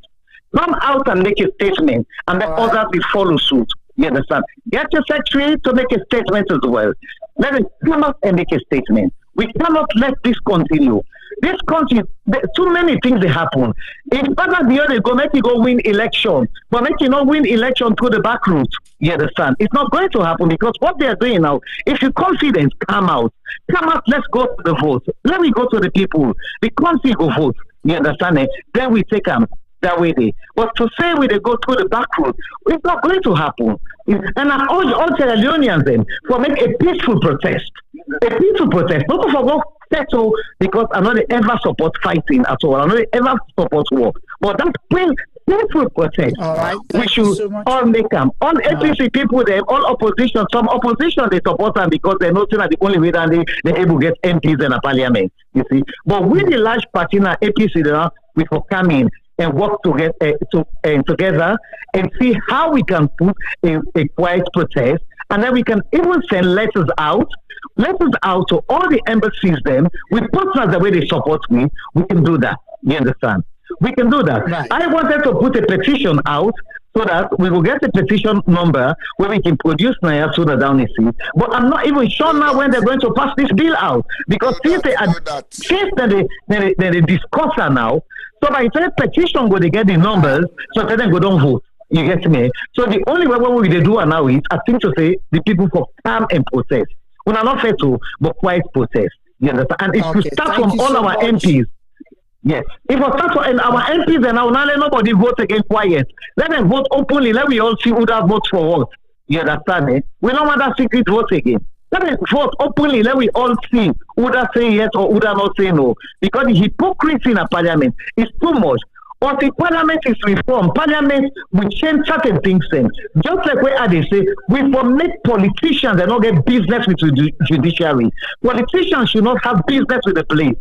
Come out and make a statement, and then others will follow suit. You understand? Get your secretary to make a statement as well. Let us come out and make a statement. We cannot let this continue. This country, too many things they happen. If Father the other go make you go win election, but make you not win election through the back route, you understand? It's not going to happen because what they are doing now, if you're confident, come out, let's go to the vote. Let me go to the people. The country go vote, you understand it? Then we take them that way they. But to say we they go through the back road, it's not going to happen. And I urge all Sierra Leoneans then for make a peaceful protest. A peaceful protest. Not for go settle because I know they ever support fighting at all. I know they ever support war. But that's peaceful protest. All right. We should all make them. All APC people, them, all opposition, some opposition they support them because they know that the only way that they're able to get MPs in a parliament. You see. But with the large party now, APC, we will come in and work together and see how we can put a quiet protest, and then we can even send letters out to all the embassies then with partners the way they support me. We can do that. You understand? We can do that. Right. I wanted to put a petition out so that we will get a petition number where we can produce Naya sooner down the sea. But I'm not even sure now when they're going to pass this bill out because since they discuss it now. So by the time petition go, they get the numbers, so then go don't vote. You get me? So the only way we they do now is, I think to say, the people for calm and protest. We are not fair to, but quiet protest. You understand? And if we start from all our MPs, yes. If we start from our MPs and now let nobody vote against quiet. Let them vote openly. Let we all see who that votes for what. You understand it? We don't want that secret vote again. Let us vote openly. Let we all see who that say yes or who that not say no. Because the hypocrisy in a parliament is too much. Or the parliament is reformed. Parliament will change certain things then. Just like where they say, we will make politicians and not get business with the judiciary. Politicians should not have business with the police.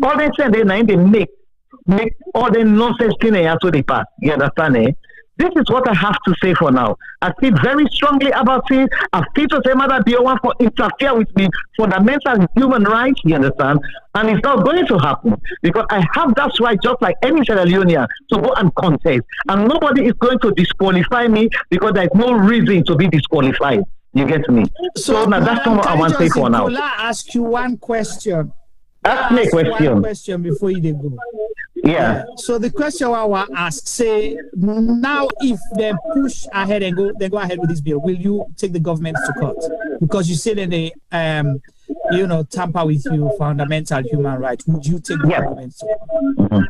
All they say they make all the nonsense things after they pass. You understand it? This is what I have to say for now. I feel very strongly about it. I feel to say Mother Biowa for interfere with me fundamental human rights, you understand? And it's not going to happen because I have that right just like any Sierra Leonean to go and contest. And nobody is going to disqualify me because there's no reason to be disqualified. You get me? So now that's what I want to say for now. I'll ask you one question. Ask me a question. One question before you go. Yeah. So the question I want to ask, say, now if they push ahead and go ahead with this bill, will you take the government to court? Because you said that they, tamper with your fundamental human rights. Would you take the government to court?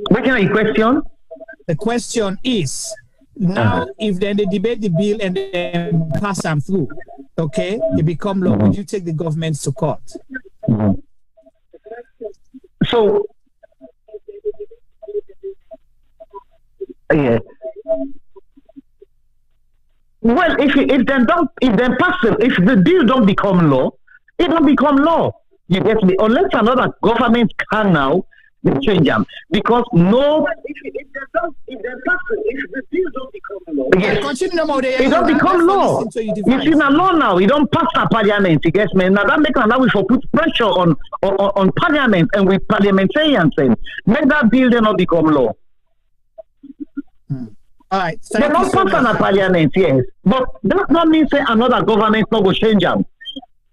What kind of question? The question is, now if then they debate the bill and then pass them through, okay, they become law, would you take the government to court? So, yeah. Well, if the bill don't become law, it don't become law. You get me? Unless another government can now change them, because no. If the bill don't become law, it don't become law. It's in a law now. It don't pass the parliament. You get me? Now that makes now we should put pressure on parliament and with parliamentarians and make that bill then not become law. All right. They don't pass on a parliament, yes, but that not mean say another government not go change them.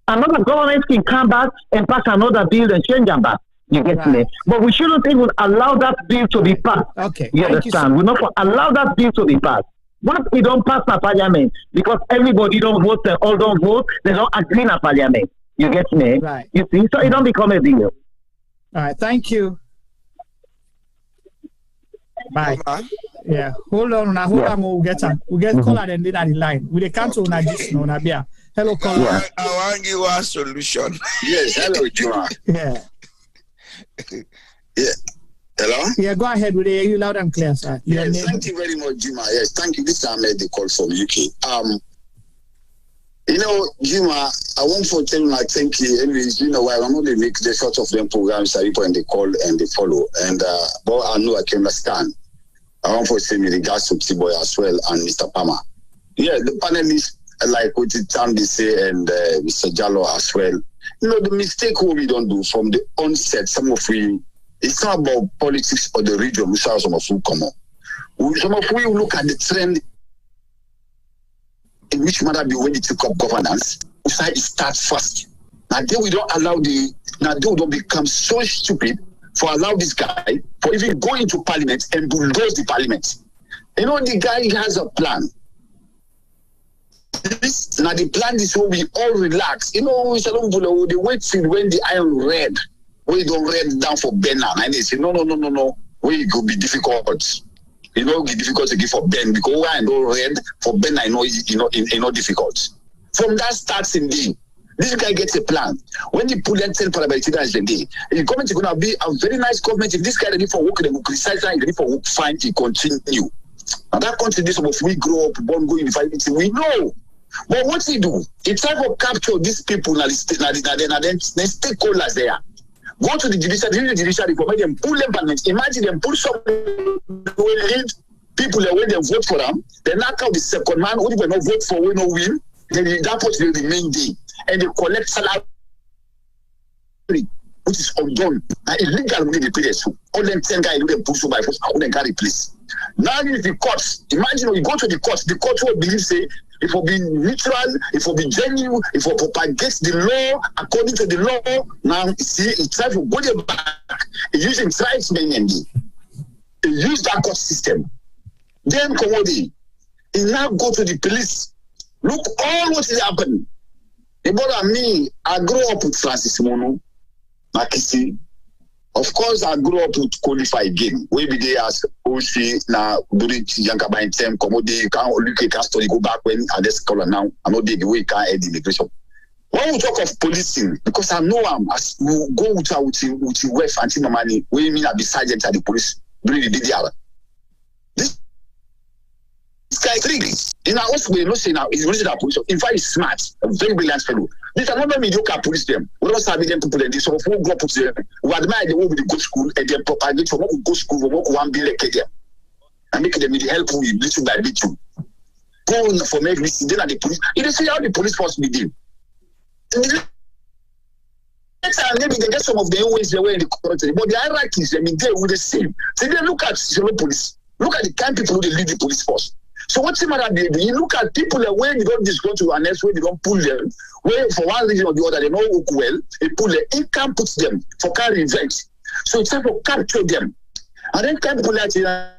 Another government can come back and pass another bill and change them back. You get me? But we shouldn't even allow that bill to be passed. Okay. You understand? We not allow that bill to be passed. Once we don't pass the parliament, because everybody don't vote, they all don't vote, they don't agree in a parliament. You get me? Right. You see? So it don't become a bill. All right. Thank you. Bye. Yeah. Hold on. We'll get on. We'll get caller and then at the line. With the council, hello, caller. I want to give you a solution. Yes. Hello, Juma. Yeah. Yeah. Hello? Yeah, go ahead with it. You loud and clear, sir. Yes, thank you very much, Juma. Yes, thank you. This is Ahmed, the call from UK. Juma, I want to tell you, thank you. Anyways, why I'm only make the sort of them programs that people and they call and they follow. And but I know I can understand. I want to say in regards to T-Boy as well and Mr. Palmer. Yeah, the panelists, like what the time they say, and Mr. Jallo as well. The mistake we don't do from the onset, some of we, it's not about politics or the region, we saw some of you come up. Some of we look at the trend in which matter be when they take up governance, we say it starts first. Now then we don't allow we don't become so stupid for allow this guy for even go into parliament and bulldoze the parliament. The guy has a plan. Now the plan is so we all relax. They wait till when the iron red, we don't red down for Ben and they say no. We could be difficult. It'll be difficult to give for Ben because I know red for Ben. I know difficult. From that starts indeed. This guy gets a plan. When he pull and tell parliamentarians the day, the government is gonna be a very nice government. If this guy ready for work, they will criticize and ready for work, fine, he continue. Now that country, this of we grow up, born go university, we know. But what he do? He try to capture these people then stakeholders there. Go to the judiciary for them, pull them parliament. Imagine them pull some lead people when they vote for them. They knock out the second man who will not vote for, we no win. Then that put the main day. And they collect salary, which is undone. Now illegal when they pay their suit. All them 10 guys who they push by force, how they carry place. Now if the courts, imagine you go to the court will believe say it will be neutral, it will be genuine, it will propagate the law according to the law. Now see, it tries to go there back. It using tribesmen and it use that court system. Then commodity. It now go to the police. Look all what is happening. About me, I grew up with Francis Mono, Makisi. Of course, I grew up with qualify again. We be there as OC now during Yankabain time. Commodity can't look at story go back when I just call now. I know the way can't add immigration. When we talk of policing, because I know as we go with West and money, we mean I be sergeant at the police during the DDR. This guy thinks in our house we not say now he's really that police. In fact, he's smart, a very brilliant fellow. These are not mediocre police them. We don't have them people and this sort of who go put them. We admire the way we go school and then propagate from what we go school, from what we want to be like them. And make them help you little by little. Go on for every then at the police. You see how the police force be deal. Maybe they get some of the ways they were in the country, but the hierarchies, they with the same. So they look at the police. Look at the kind of people who they lead the police force. So what's the matter, baby? You look at people that when you don't discuss to an where they don't pull them, where for one reason or the other they don't work well, they pull them, income puts them for carry events. So it's time to capture them. And then can't pull out the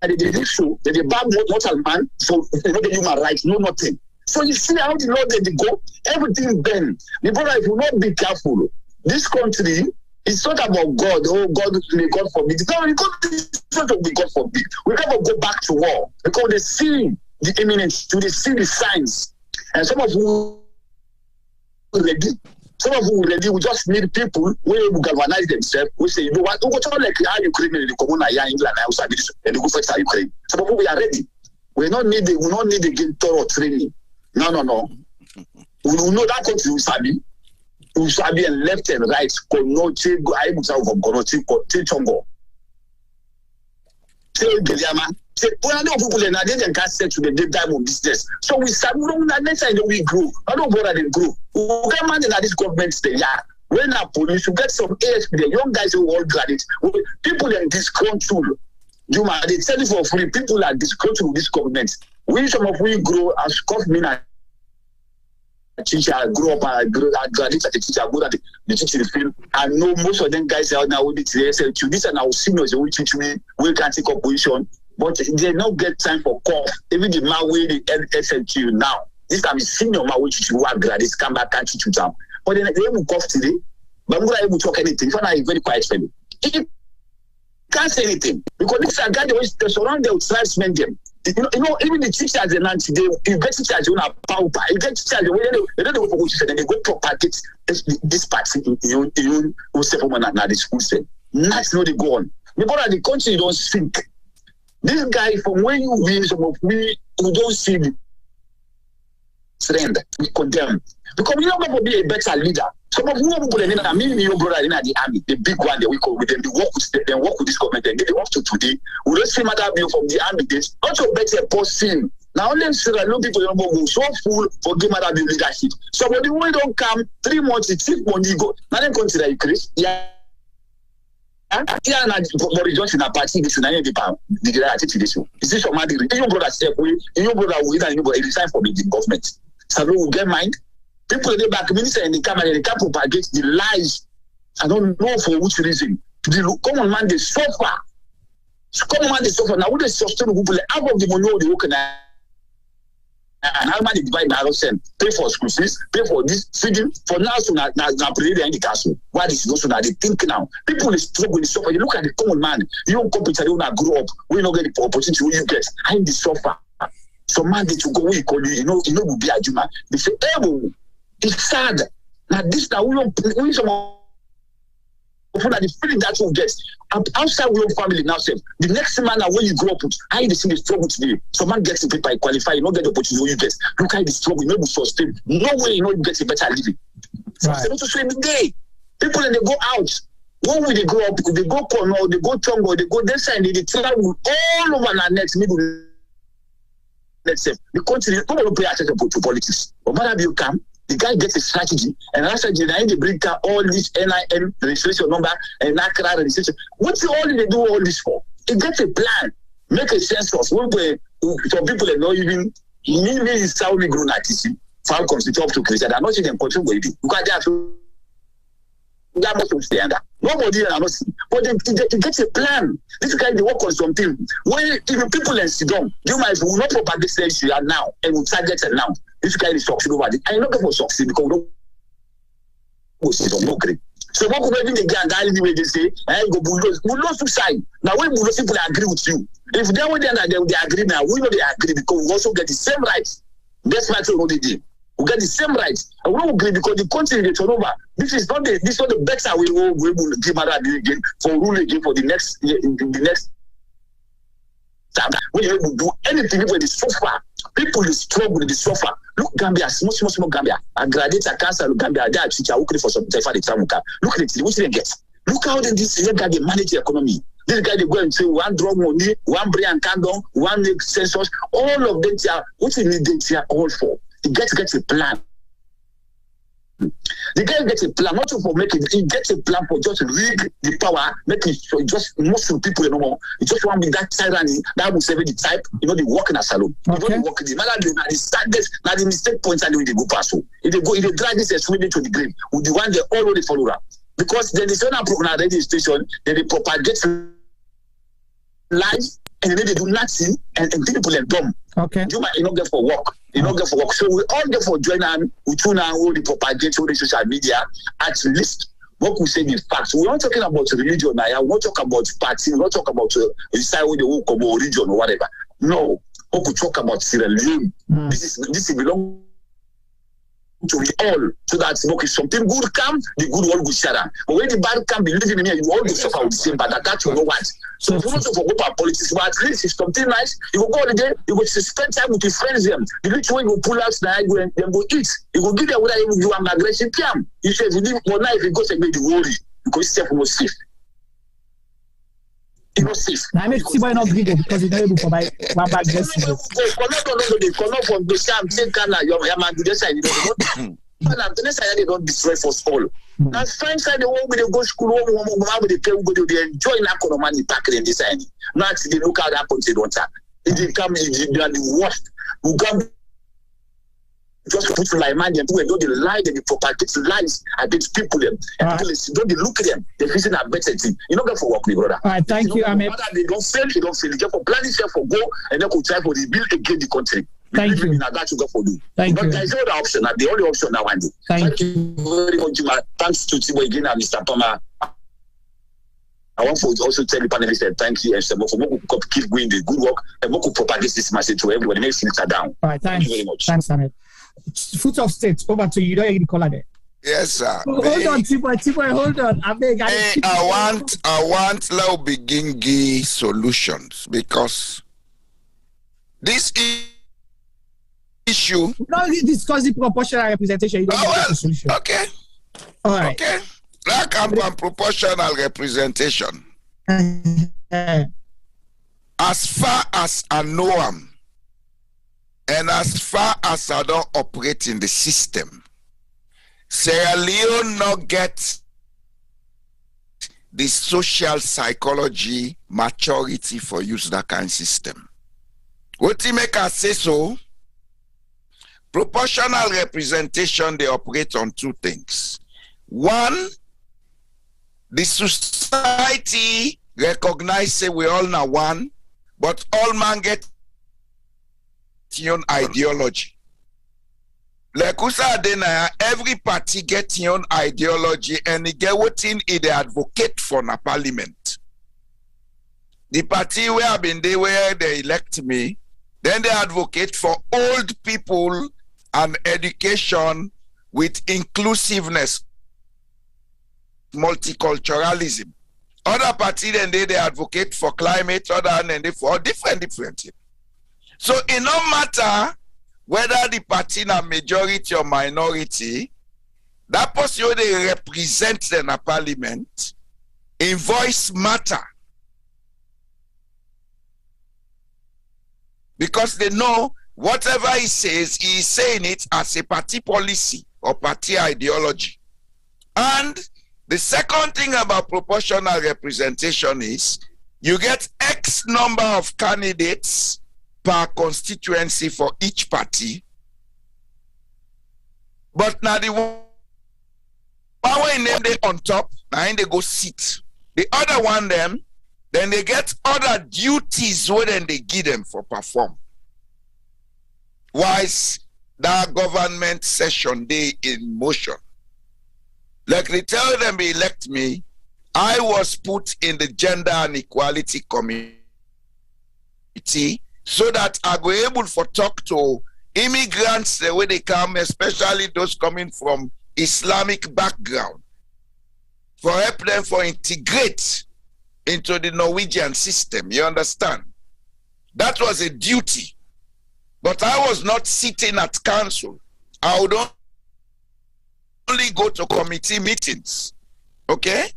issue that the bad mortal man, so the human rights, no nothing. So you see how the law they go, everything bend. The brother, if you not be careful, this country, it's not about God. Oh, God, may God forbid. No, it's not about God forbid. We never go back to war because they see the imminence, they see the signs. And some of you ready. Some of you ready. We just need people who will galvanize themselves. We say, you know what? We go to like Ukraine and the common England and go fight Ukraine. Some of you we are ready. We don't need again thorough training. No. We know that country we sabi and left and right. Konoche go I must have Konoche Chongo. When people in Nigeria can't set to the diamond business. So we start wrong that next time we grow. I don't bother them grow. We get money in this government stay. Yeah. When our police you get some ASP, the young guys who all graduates. People in discontrol. They tell you for free. People are discontrol with this government. We some of we grow as government teacher, I grew up, I graduated as a teacher, I go to the teaching field. I know most of them guys are now with the SLPP. This and our seniors will teach me, we can't take up position, but they don't get time for cough. Even the man with the SLPP now, this time is senior man will teach you who are graduates, come back and teach you down. But then they will cough today, but I'm not able to talk anything. If I'm very quiet for me. He can't say anything because this are guys they surround them, tribesmen them. You know, even the teachers and today, you get teachers who are power. You get teachers they don't go for teachers, then they go propagate this party in who step on the school set. That's not the go on. Because the country don't think. This guy from when you win, some of we don't see the trend, we condemn. Because we don't going to be a better leader. Some of who people in the me, your brother in the army, the big one that we call with them, they work with this government, and they work to today. We don't see matter bill from the army days, not to better person. Now only Sierra Leone people don't go so full for give matter bill leadership. So when the way don't come 3 months, it's 6 months go. Now they consider you Chris. Yeah. Yeah, Boris Johnson a party this na the pound. The attitude this one. Is this your man? Your brother step away. Your brother will and you go resign from the government. So we will get mind. People in the back minister in the camera they can't propagate the lies. I don't know for which reason. The common man they suffer. Common man they suffer. Now what they sustain people out of the money they work now. And how many divide the house and pay for school fees, pay for this feeding for now so now play in the castle. Why this is also now they think now. People is struggle with suffer. You look at the common man, you don't compete, you don't grow up, we don't get the opportunity you get. I the suffer. So man they to go we call you know will be a juma. They say, oh, it's sad. Now this now we don't some the feeling that you get outside your family now say the next man now when you grow up I see the struggle today. Some man gets the paper qualify, you don't get the opportunity you get. Look at the struggle, you know sustain. No way you know you get a better living. Right. So to say the day people and they go out. When will they grow up? They go Kono, they go Chongo, they go this side, they travel all over the next middle. Let's say the country don't pay attention to politics. But whenever you come, the guy gets a strategy, and that strategy, they bring all this NIN registration number and NACRA registration. What's all they do all this for? It gets a plan, make a census. Some people are not even me Saudi grown artists. Falcons to talk to Christian. I'm not seeing them control with it because they have to. That must stay under. Nobody are not. But they get a plan. This guy they work on something. When even people in Sidon, you might will not propagate this issue now and will target it now. This guy is succeed over it. I'm not going to succeed because we don't sit no great. So what could even the guy and anyway they say, go bulldoze. Bulldoze to side. Now when bulldoze people agree with you. If they were there they agree now, we know they agree because we also get the same rights. That's what we did. We get the same rights. And we don't agree because the country they turn over. This is not the better we will give Mara again for rule again for the next time. When you will do anything when they suffer, people is struggle, they suffer. Look Gambia, small Gambia. I graduate a cancer Gambia, they are teacher working for some time for the Tramuka. Look at it, which they get. Look how this guy they manage the economy. This guy they go and say one drug money, one brain condom, one census, all of them are what they need they are all for. He gets a plan. The guy gets a plan, not for making he gets a plan for just rig the power, make it so just most of the people you know. He just want with that tyranny, that will save the type, you know, they work in a salon. Okay. You know, they work in the matter the sadness, now the mistake points and they go pass. If they drag this and swing it to the grave, with the one they already follow up. because then it's not a radio station, then they propagate lies, and then they do nothing, and people are dumb. Okay. You might not get for work. You not get for work. So we all get for join and we tune and all the propagate all the social media. At least what we say is facts. We're not talking about religion now. We're not talking about party. We're not talking about decide what they will come or religion or whatever. No. We could talk about Sierra Leone. This is belong to all, so that okay, something good come, the good one will share. But when the bad come, believe in me, you all will suffer with the same, but that you know what. So if you want to forget about politics, but at least it's something nice, you go on again, you go spend time with your friends them. The rich one you pull out now, you go eat. You go give them what you do, aggression camp. You say if you live one night, if you go to make the worry, because it's safe, was safe. It was safe. I make Tiboy not give because it's not able to buy one bag dress. They cannot from the same thing. Your man do this side. They don't destroy for all. Now, friends side, they won't be go school, they enjoy that money back in this side. Now, they look how that happens. They don't have. They come in the worst. Who come just put like man, they do the lie, they propagate lies against people. Them. And don't they look at them, they're facing a better thing. You don't get for work, my brother. All right, thank you. They don't fail, they don't fail. They get for planning for go and they could try for rebuild again the country. Thank you. That you go for do. Thank you. There's no other option. The only option now I do. Thank you very much. Thanks to Tibo again and Mr. Pama. I want to also tell the panelists that thank you and so for keep doing the good work and we could propagate this message to everybody. Make things are down. All right, thank you very much. Thanks, Ahmed. Foot of state, over to you. You don't hear the caller there. Yes, sir. Hold on, Tiboy, hold on. I want low begin give solutions because this issue. Now discuss the proportional representation. You don't get the solution. Okay. All right. Okay. Like I'm on proportional representation. As far as I know them, and as far as I don't operate in the system, Sierra Leone not get the social psychology maturity for use that kind of system. What you make us say so? Proportional representation, they operate on two things. One, the society recognize say we all now one, but all man get your own ideology. Like every party get your own ideology and they get what in it they advocate for na parliament. The party where I've been there where they elect me, then they advocate for old people and education with inclusiveness, multiculturalism. Other party then they advocate for climate, other than they for different things. So it no matter whether the party na majority or minority, that person they represent in a parliament, in voice matter. Because they know whatever he says, he is saying it as a party policy or party ideology. And the second thing about proportional representation is you get X number of candidates per constituency for each party. But now the one in them they on top, now they go sit. The other one them, then they get other duties where then they give them for perform. Wise that government session day in motion. Like they tell them they elect me, I was put in the gender and equality committee so that I go able for talk to immigrants the way they come, especially those coming from Islamic background, for help them for integrate into the Norwegian system. You understand? That was a duty. But I was not sitting at council. I would only go to committee meetings. Okay?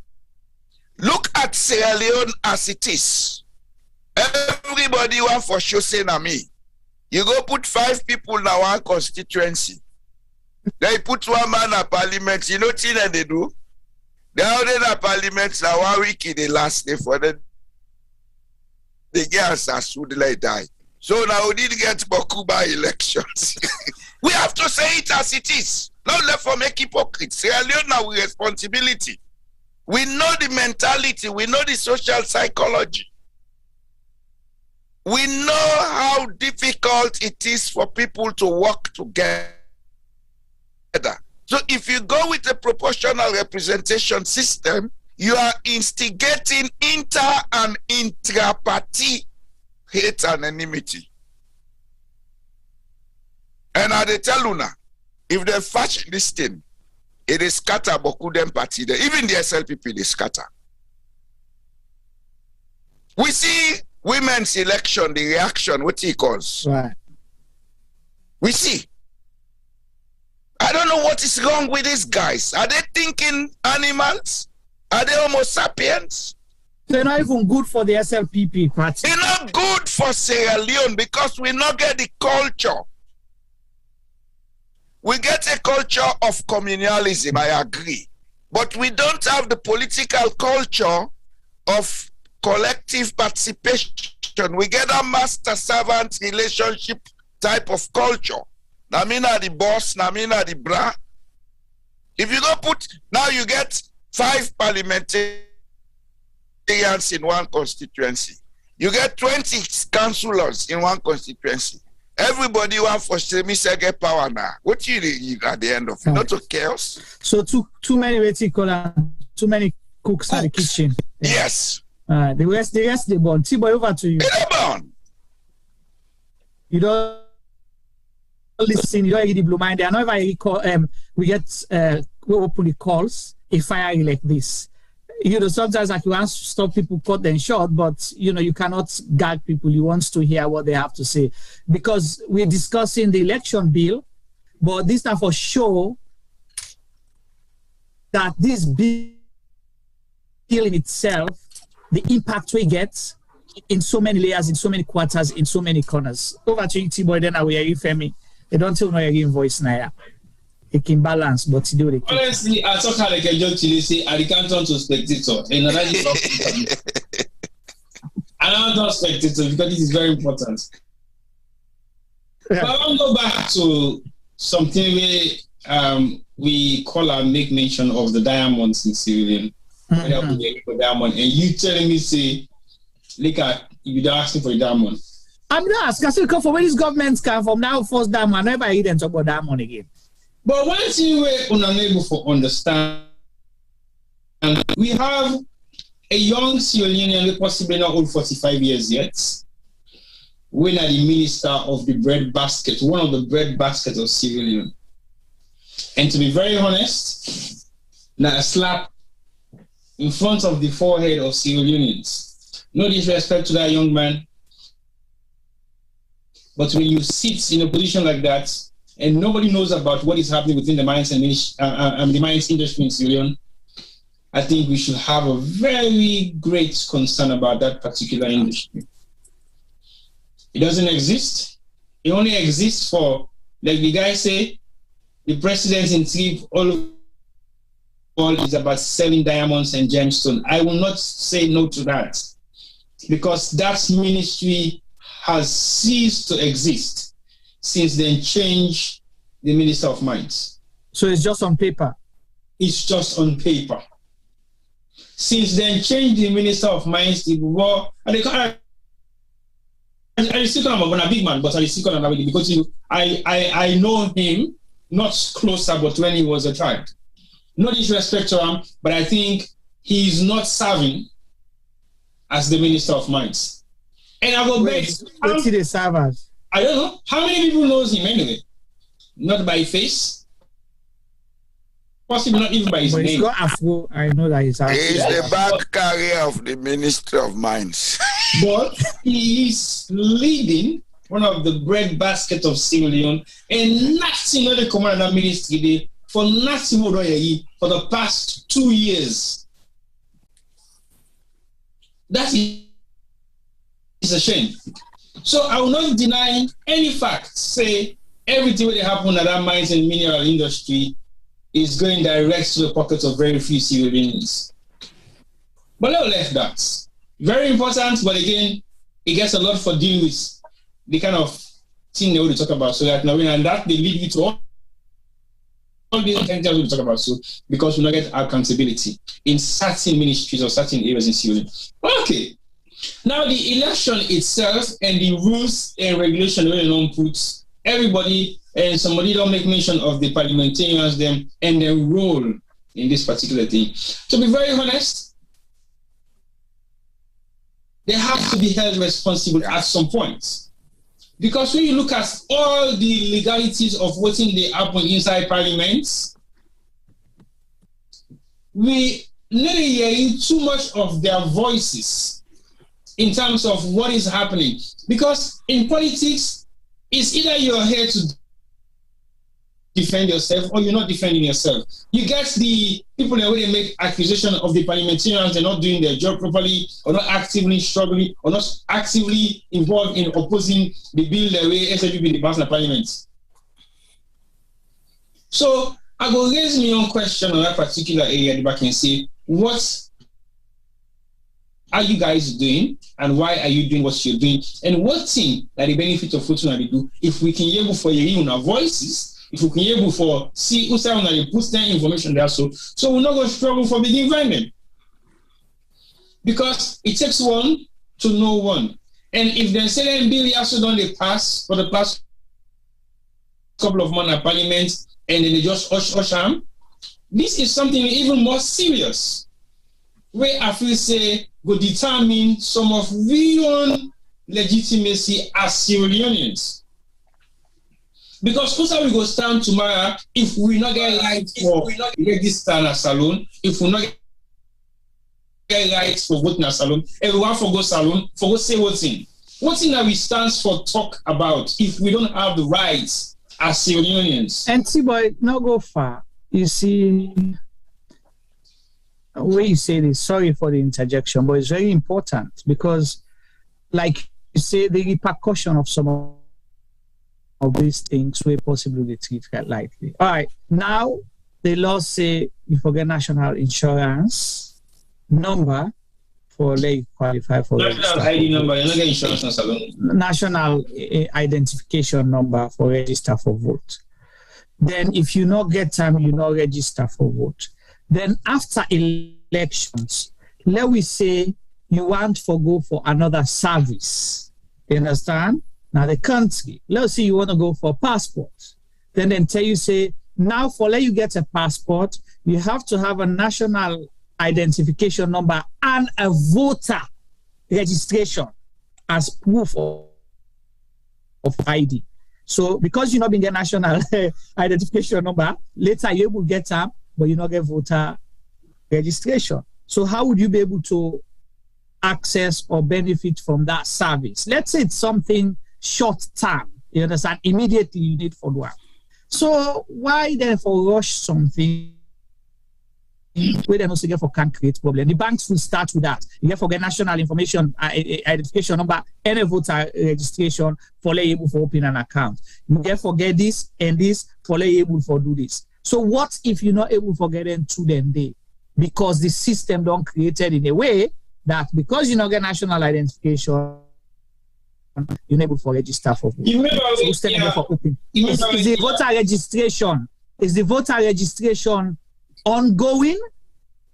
Look at Sierra Leone as it is. Everybody want for sure say na me. You go put 5 people in one constituency. They put 1 man in parliament. You know what they do? They are in parliament now 1 week in the last day for them. They get us would like die. So now we didn't get Bokuba elections. We have to say it as it is. Not left for make hypocrites. Sierra Leone now with responsibility. We know the mentality. We know the social psychology. We know how difficult it is for people to work together. So if you go with a proportional representation system, you are instigating inter and intra-party hate and enmity. And I tell you now, if they fetch this thing, it is scatter Bokudem party. Even the SLPP, they scatter. We see women's election, the reaction, what he calls. Right. We see. I don't know what is wrong with these guys. Are they thinking animals? Are they Homo sapiens? They're not even good for the SLPP party. They're not good for Sierra Leone because we not get the culture. We get a culture of communalism, I agree. But we don't have the political culture of collective participation. We get a master-servant relationship type of culture. Namina the boss, Namina the bra. If you go put, now you get 5 parliamentarians in one constituency. You get 20 councillors in one constituency. Everybody want for semi-second power now. What do you at the end of it? Not a chaos. So too many too many cooks at the kitchen. Yes. The rest they born. T-boy, over to you. You don't listen, you don't get the blue mind. I know if I call we get we open the calls, a fire like this. You know, sometimes like you want to stop people, cut them short, but you know, you cannot gag people. You want to hear what they have to say. Because we're discussing the election bill, but this time for sure that this bill in itself, the impact we get in so many layers, in so many quarters, in so many corners. Over to you, T-boy, then I will hear you, Femi. They don't tell me your voice now. It can balance, but to do it. Honestly, I talk like a joke to say I can't turn to spectator. And I don't turn spectator because this is very important. Yeah. But I want to go back to something where we call and make mention of the diamonds in Sierra Leone. Diamond, and you telling me, say, look at you're asking for a diamond. I'm not asking. I still come from where these governments come from now. First diamond, never hear them talk about diamond again. But one thing we're unable to understand, we have a young Sierra Leonean, possibly not old 45 years yet, when are the minister of the bread basket, one of the bread baskets of Sierra Leone. And to be very honest, now a slap in front of the forehead of Sierra Leoneans. No disrespect to that young man, but when you sit in a position like that and nobody knows about what is happening within the mines and the mines industry in Sierra Leone, I think we should have a very great concern about that particular industry. It doesn't exist. It only exists for, like the guy say, the president in chief all is about selling diamonds and gemstones. I will not say no to that because that ministry has ceased to exist since they changed the Minister of Mines. So it's just on paper? It's just on paper. Since then changed the Minister of Mines, I still I'm a big man, but I still because I know him, not closer, but when he was a child. No disrespect to him, but I think he's not serving as the Minister of Mines. And I go back. What's the servers? I don't know. How many people knows him anyway? Not by face. Possibly not even by his name. He's got Afro. I know that he's Afro. He's the back carrier of the Ministry of Mines. But he is leading one of the bread basket of Sierra Leone, and nothing other command that ministry for nothing for the past 2 years. That is a shame. So I will not deny any fact. Say everything that happened at that mines and mineral industry is going direct to the pockets of very few Sierra Leoneans. But let's left that. Very important, but again, it gets a lot for dealing with the kind of thing they want to talk about. So that now, and that they lead you to these entities we talk about, so because we not get accountability in certain ministries or certain areas in Sierra Leone. Okay. Now the election itself and the rules and regulation where you put everybody and somebody don't make mention of the parliamentarians them and their role in this particular thing. To be very honest, they have to be held responsible at some point. Because when you look at all the legalities of voting they happen inside parliaments, we not hearing too much of their voices in terms of what is happening. Because in politics, it's either you're here to defend yourself or you're not defending yourself. You get the people that when they make accusation of the parliamentarians, they're not doing their job properly, or not actively struggling, or not actively involved in opposing the bill the way SLPP the pass in parliament. So I will raise my own question on that particular area back and say, what are you guys doing and why are you doing what you're doing? And what thing that the benefit of what we do if we can able for hearing our voices, if we can able for see who say on the post information there so we're not going to struggle for big environment. Because it takes one to know one. And if the Senate bill also done they pass for the past couple of months at Parliament and then they just hush them, this is something even more serious. Where I feel say go determine some of we own legitimacy as Sierra Leoneans. Because who's we go stand tomorrow if we not get right for register a salon, if we not get right for voting a salon, everyone for go salon, for go say voting. What thing that we stands for talk about if we don't have the rights as Sierra Leoneans? And T-Boy, not go far. You see, when you say this, sorry for the interjection, but it's very important because, like you say, the repercussion of some of these things we possibly treat lightly. All right, now the law say you forget national insurance number for like qualify for national ID number. You're not getting insurance national identification number for register for vote. Then if you not get time, you not register for vote. Then after elections, let we say you want to go for another service. You understand? Now the country, let's say you want to go for passport. Then tell you say, now for let you get a passport, you have to have a national identification number and a voter registration as proof of ID. So because you not being get national identification number, later you will get them, but you not get voter registration. So how would you be able to access or benefit from that service? Let's say it's something short term, you understand, immediately you need for work. So why then for rush something where they also get for can create problem? The banks will start with that. You get for get national information identification number and a voter registration for able for open an account. You get for get this and this for able for do this. So what if you're not able to get them to them day? Because the system don't created in a way that because you not get national identification, you're able to register for vote. Is the voter registration ongoing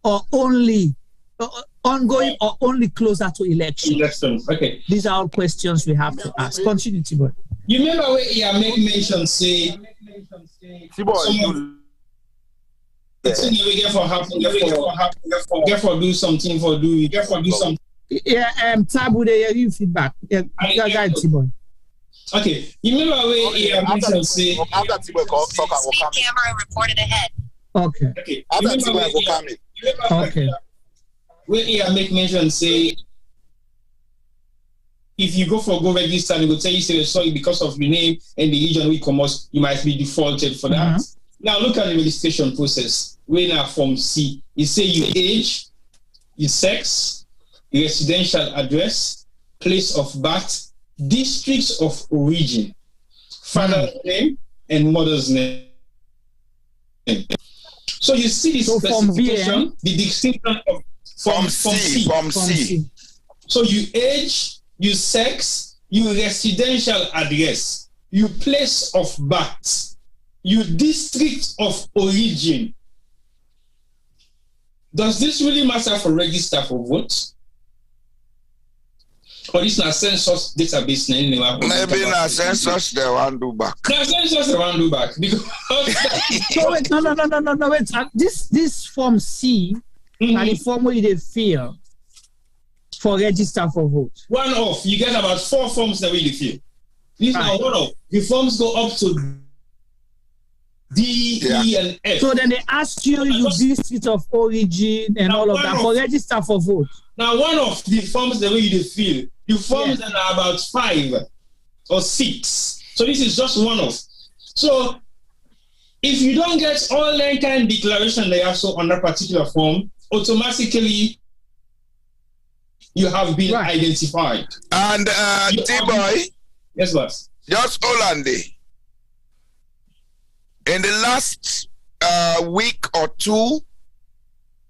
or only closer to election? Okay. These are all questions we have to ask. Continue, T-Boy. You remember where you make mention say we get for happen, get for do something for do, get for do something. Yeah, Tabu, they hear you feedback. Yeah, T-Boy. Okay, you remember where you mention say after T-Boy talk, I will come. Camera reported ahead. Okay. Okay. After T-Boy will come in. Okay. Where you make mention say if you go register and it will tell you say sorry because of the name and the region we come out, you might be defaulted for that. Mm-hmm. Now look at the registration process. Where now form C, you say your age, your sex, your residential address, place of birth, districts of origin, father's name, and mother's name. So you see this specification, the distinction of from C. So you age, your sex, your residential address, your place of birth, your district of origin. Does this really matter for register for votes? Or this na census database? Maybe na census they want do back. Na census they want do back because so wait, no, wait. This form C, and the form where they fill for register for vote. One off, you get about 4 forms that we fill. These are one off. The forms go up to D, E, and F. So then they ask you your district of origin and all of that for register for vote. Now, one of the forms that we fill, the forms that are about 5 or 6. So this is just one of. So if you don't get all that kind of declaration they have so on that particular form, automatically you have been identified. And T-Boy, yes, boss. Just hold on there. In the last week or 2,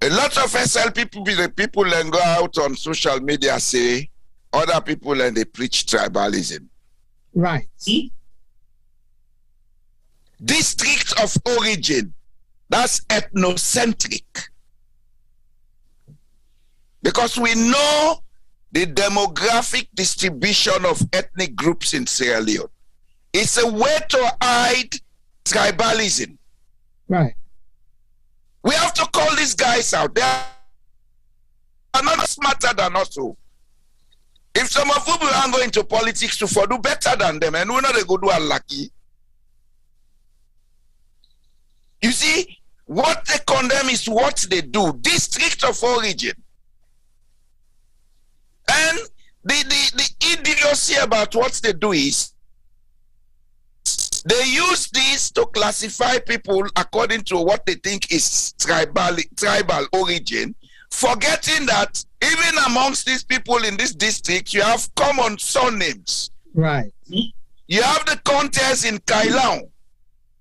a lot of SLPP people then go out on social media say other people and they preach tribalism. Right. District of origin, that's ethnocentric. Because we know the demographic distribution of ethnic groups in Sierra Leone. It's a way to hide tribalism. Right. We have to call these guys out. They are not smarter than us. If some of them are going to politics to do better than them, and we know they go do unlucky. You see, what they condemn is what they do. District of origin. And the idiocy about what they do is they use this to classify people according to what they think is tribal origin, forgetting that even amongst these people in this district, you have common surnames. Right. You have the Contes in Kailaon.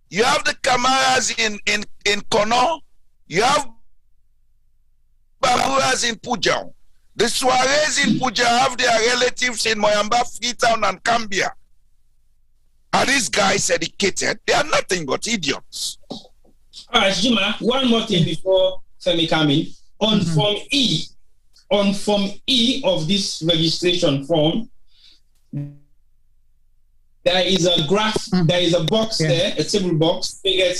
You have the Kamaras in Kono. You have Baburas in Pujao. The Suarez in Puja have their relatives in Moyamba, Freetown, and Cambia. Are these guys educated? They are nothing but idiots. All right, Jima, one more thing before Femi come in. On Form E of this registration form, there is a graph, there is a box there, a table box. They get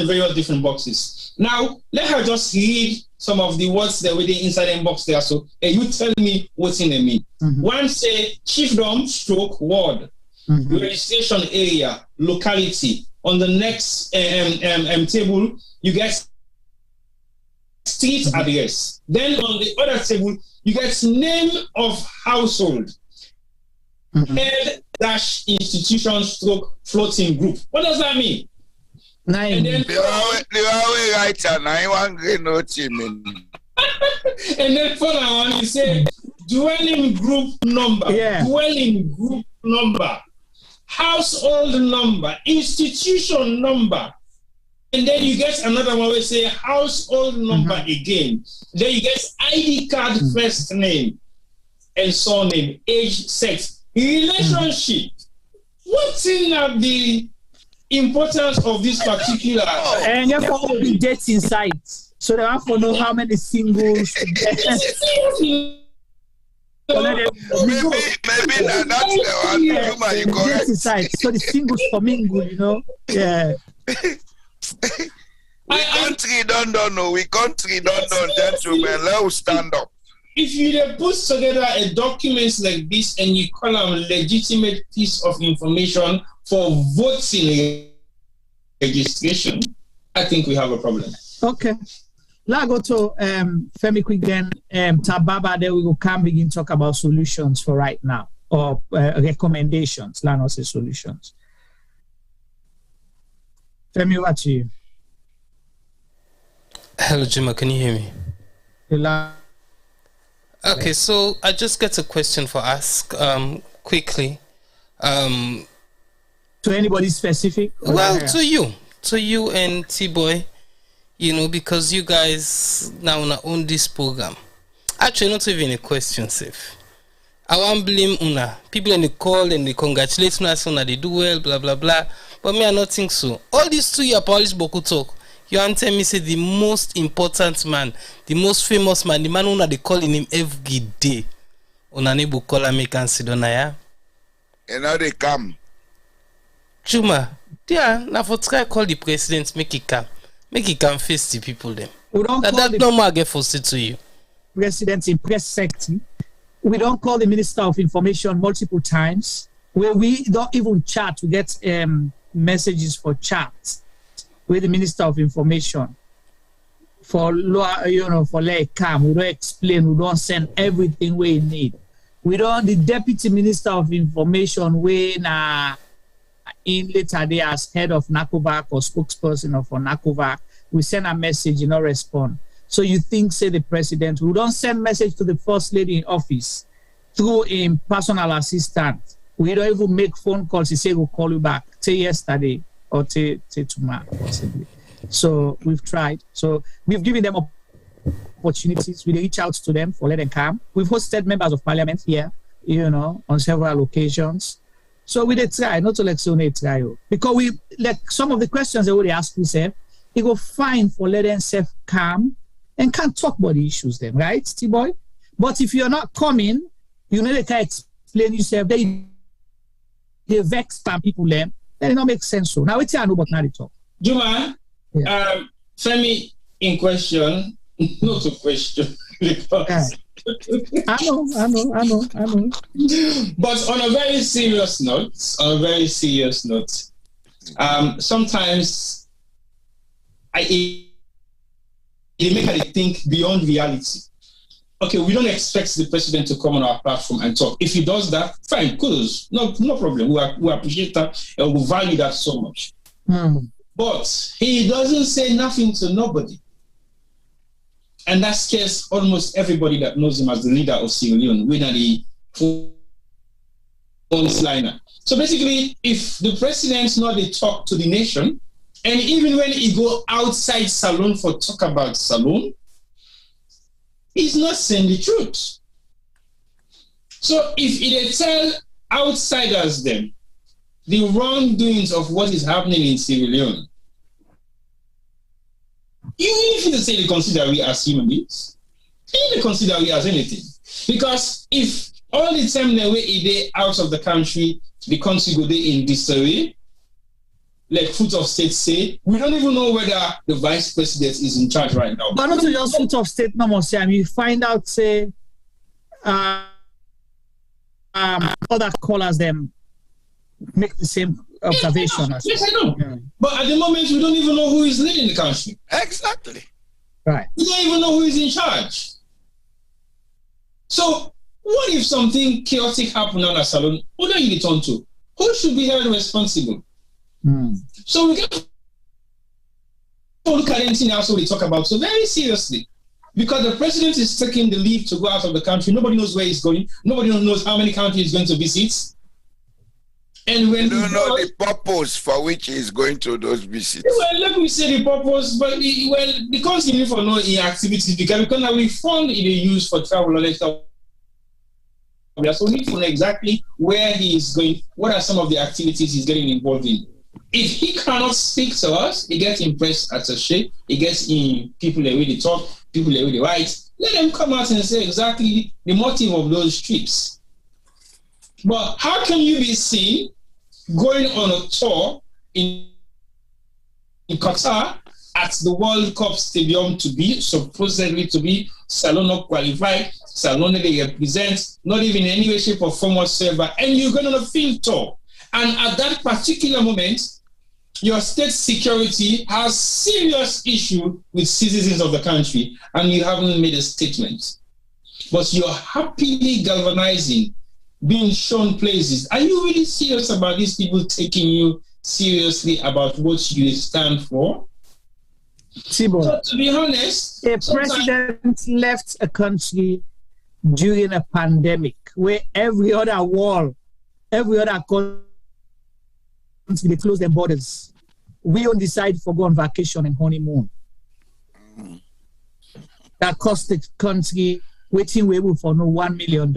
various different boxes. Now, let her just read some of the words that were inside the box there. So, you tell me what's in them. One say chiefdom stroke ward, registration area, locality. On the next table, you get street address. Then on the other table, you get name of household. Head dash institution stroke floating group. What does that mean? And then and then for that one, you say dwelling group number, dwelling group number, household number, institution number. And then you get another one where say household number again. Then you get ID card first name and surname, age, sex, relationship. What's in the importance of this particular? And you have all the dates inside. So they have to know how many singles. Maybe that's the one. You correct. Inside. So the singles for mingle, you know. Yeah. We country don't know, gentlemen. Let's stand up. If you put together a document like this and you call them a legitimate piece of information for voting registration, I think we have a problem. Okay. Let's go to Femi quick then. Tababa, then we will come begin talk about solutions for right now, or recommendations. Let's not say solutions. Femi, over to you. Hello, Jima, can you hear me? Okay, so I just got a question for ask quickly. To anybody specific? Well, to you and T-Boy, you know, because you guys now own this program. Actually, not even a question, safe. I won't blame Una. People in the call and they congratulate us on that they do well, blah, blah, blah. But me, I not think so. All these 2 year Polish Boku talk. You want tell me say the most important man, the most famous man, the man who they calling him every day. Unable call and make and sit on ya. And now they come. Chuma, yeah, now for try call the president, make it come face the people them. We don't call that the no more get forced to you. President in press sector. We don't call the Minister of Information multiple times. Where we don't even chat. We get messages for chat with the Minister of Information. For for like calm, we don't explain. We don't send everything we need. We don't. The Deputy Minister of Information when in later day as head of NACOVAC or spokesperson for NACOVAC, we send a message, you know, respond. So you think, say the president, we don't send message to the first lady in office through a personal assistant. We don't even make phone calls. He say we'll call you back. Say yesterday or say tomorrow, possibly. So we've tried. So we've given them opportunities. We reach out to them for let them come. We've hosted members of parliament here, you know, on several occasions. So we did try, not to let Sone try. Because we like some of the questions they already asked themselves, it go fine for let themselves come and can't talk about the issues then, right, T-Boy? But if you're not coming, you know they can explain yourself, they vex some people then it don't make sense. So now it's I know but not at all. Juma, Femi in question, not a question. Because I know. But on a very serious note, sometimes it makes me think beyond reality. Okay, we don't expect the president to come on our platform and talk. If he does that, fine, kudos, no problem. We appreciate that and we value that so much. But he doesn't say nothing to nobody. And that scares almost everybody that knows him as the leader of Sierra Leone, winner the liner. So basically, if the president's not they talk to the nation, and even when he go outside Salon for talk about Salon, he's not saying the truth. So if they tell outsiders them the wrongdoings of what is happening in Sierra Leone, even if they say they consider we as human beings, they consider we as anything. Because if all the time the way they out of the country go there in disarray, like foot of state say, we don't even know whether the vice president is in charge right now. But not just foot of state no more, say, I mean, find out, say, other callers them make the same observation. Yes, I know. Yeah. But at the moment, we don't even know who is leading the country. Exactly. Right. We don't even know who is in charge. So, what if something chaotic happened on a salon? Who do you turn to? Who should be held responsible? So we get to look at anything else we talk about so very seriously. Because the president is taking the leave to go out of the country. Nobody knows where he's going. Nobody knows how many countries he's going to visit. And when you don't know the purpose for which he's going to those visits. Well, let me say the purpose, but because you need for no activities, because now we fund it used for travel and stuff. So we need to know exactly where he is going, what are some of the activities he's getting involved in. If he cannot speak to us, he gets impressed at a shape, he gets in people that really talk, people that really write, let them come out and say exactly the motive of those trips. But how can you be seen going on a tour in Qatar at the World Cup Stadium to be supposedly to be Salon qualified, Salon they represent, not even in any way, shape, or form whatsoever, and you're going on a field tour. And at that particular moment, your state security has serious issue with citizens of the country, and you haven't made a statement. But you're happily galvanizing, being shown places. Are you really serious about these people taking you seriously about what you stand for? So to be honest, a president left a country during a pandemic where every other country, they close their borders. We don't decide for go on vacation and honeymoon. That cost the country waiting for no $1 million.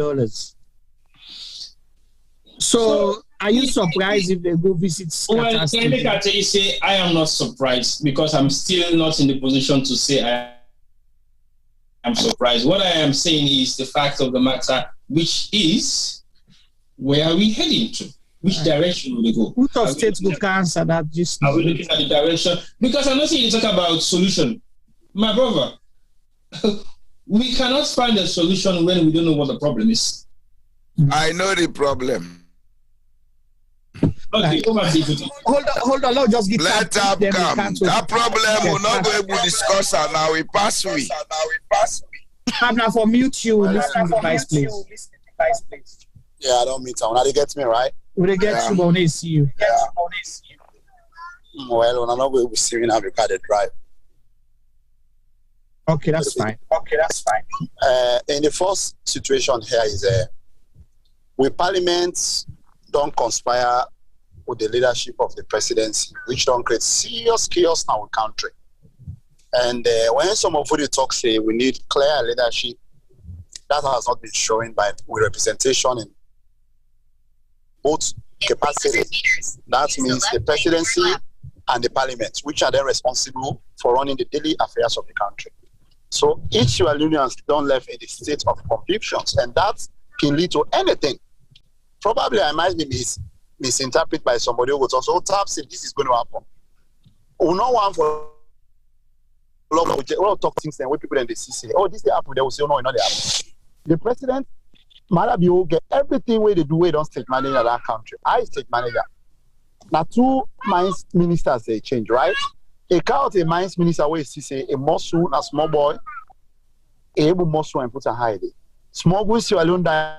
So Are you surprised if they go visit? Well, can I say I am not surprised because I'm still not in the position to say I am surprised. What I am saying is the fact of the matter, which is where are we heading to? Which direction will we go? Which of states will answer that? Just are we looking at the direction? Because I'm not saying you talk about solution, my brother. We cannot find a solution when we don't know what the problem is. I know the problem. Okay, hold on, just get let up come. That problem will not be able to discuss and now we pass we. I'm not for mute you, listen to the vice please. Yeah, I don't meet her. Now they get me, right? Will they get you when they see you? Well, when I'm not going to see me now because they drive. Okay, that's fine. In the first situation here is when parliament don't conspire with the leadership of the presidency, which don't create serious chaos in our country. And when some of you talk say we need clear leadership, that has not been shown with representation in both capacities. That means the presidency and the parliament, which are then responsible for running the daily affairs of the country. So each Sierra Leoneans don't live in the state of convictions, and that can lead to anything. Probably I might be misinterpreted by somebody who would also say this is going to happen. We no one for long we'll talk things and when people then they say, oh, this they happen, they will say, oh, no, it's not they happen. The president, Malabio, get everything where they do, we don't state manager in that country. I state manager. Now, two mines ministers they change, right? A count a mines minister where he say a muscle, a small boy, able muscle and put a hide. Small boys Sierra Leone die.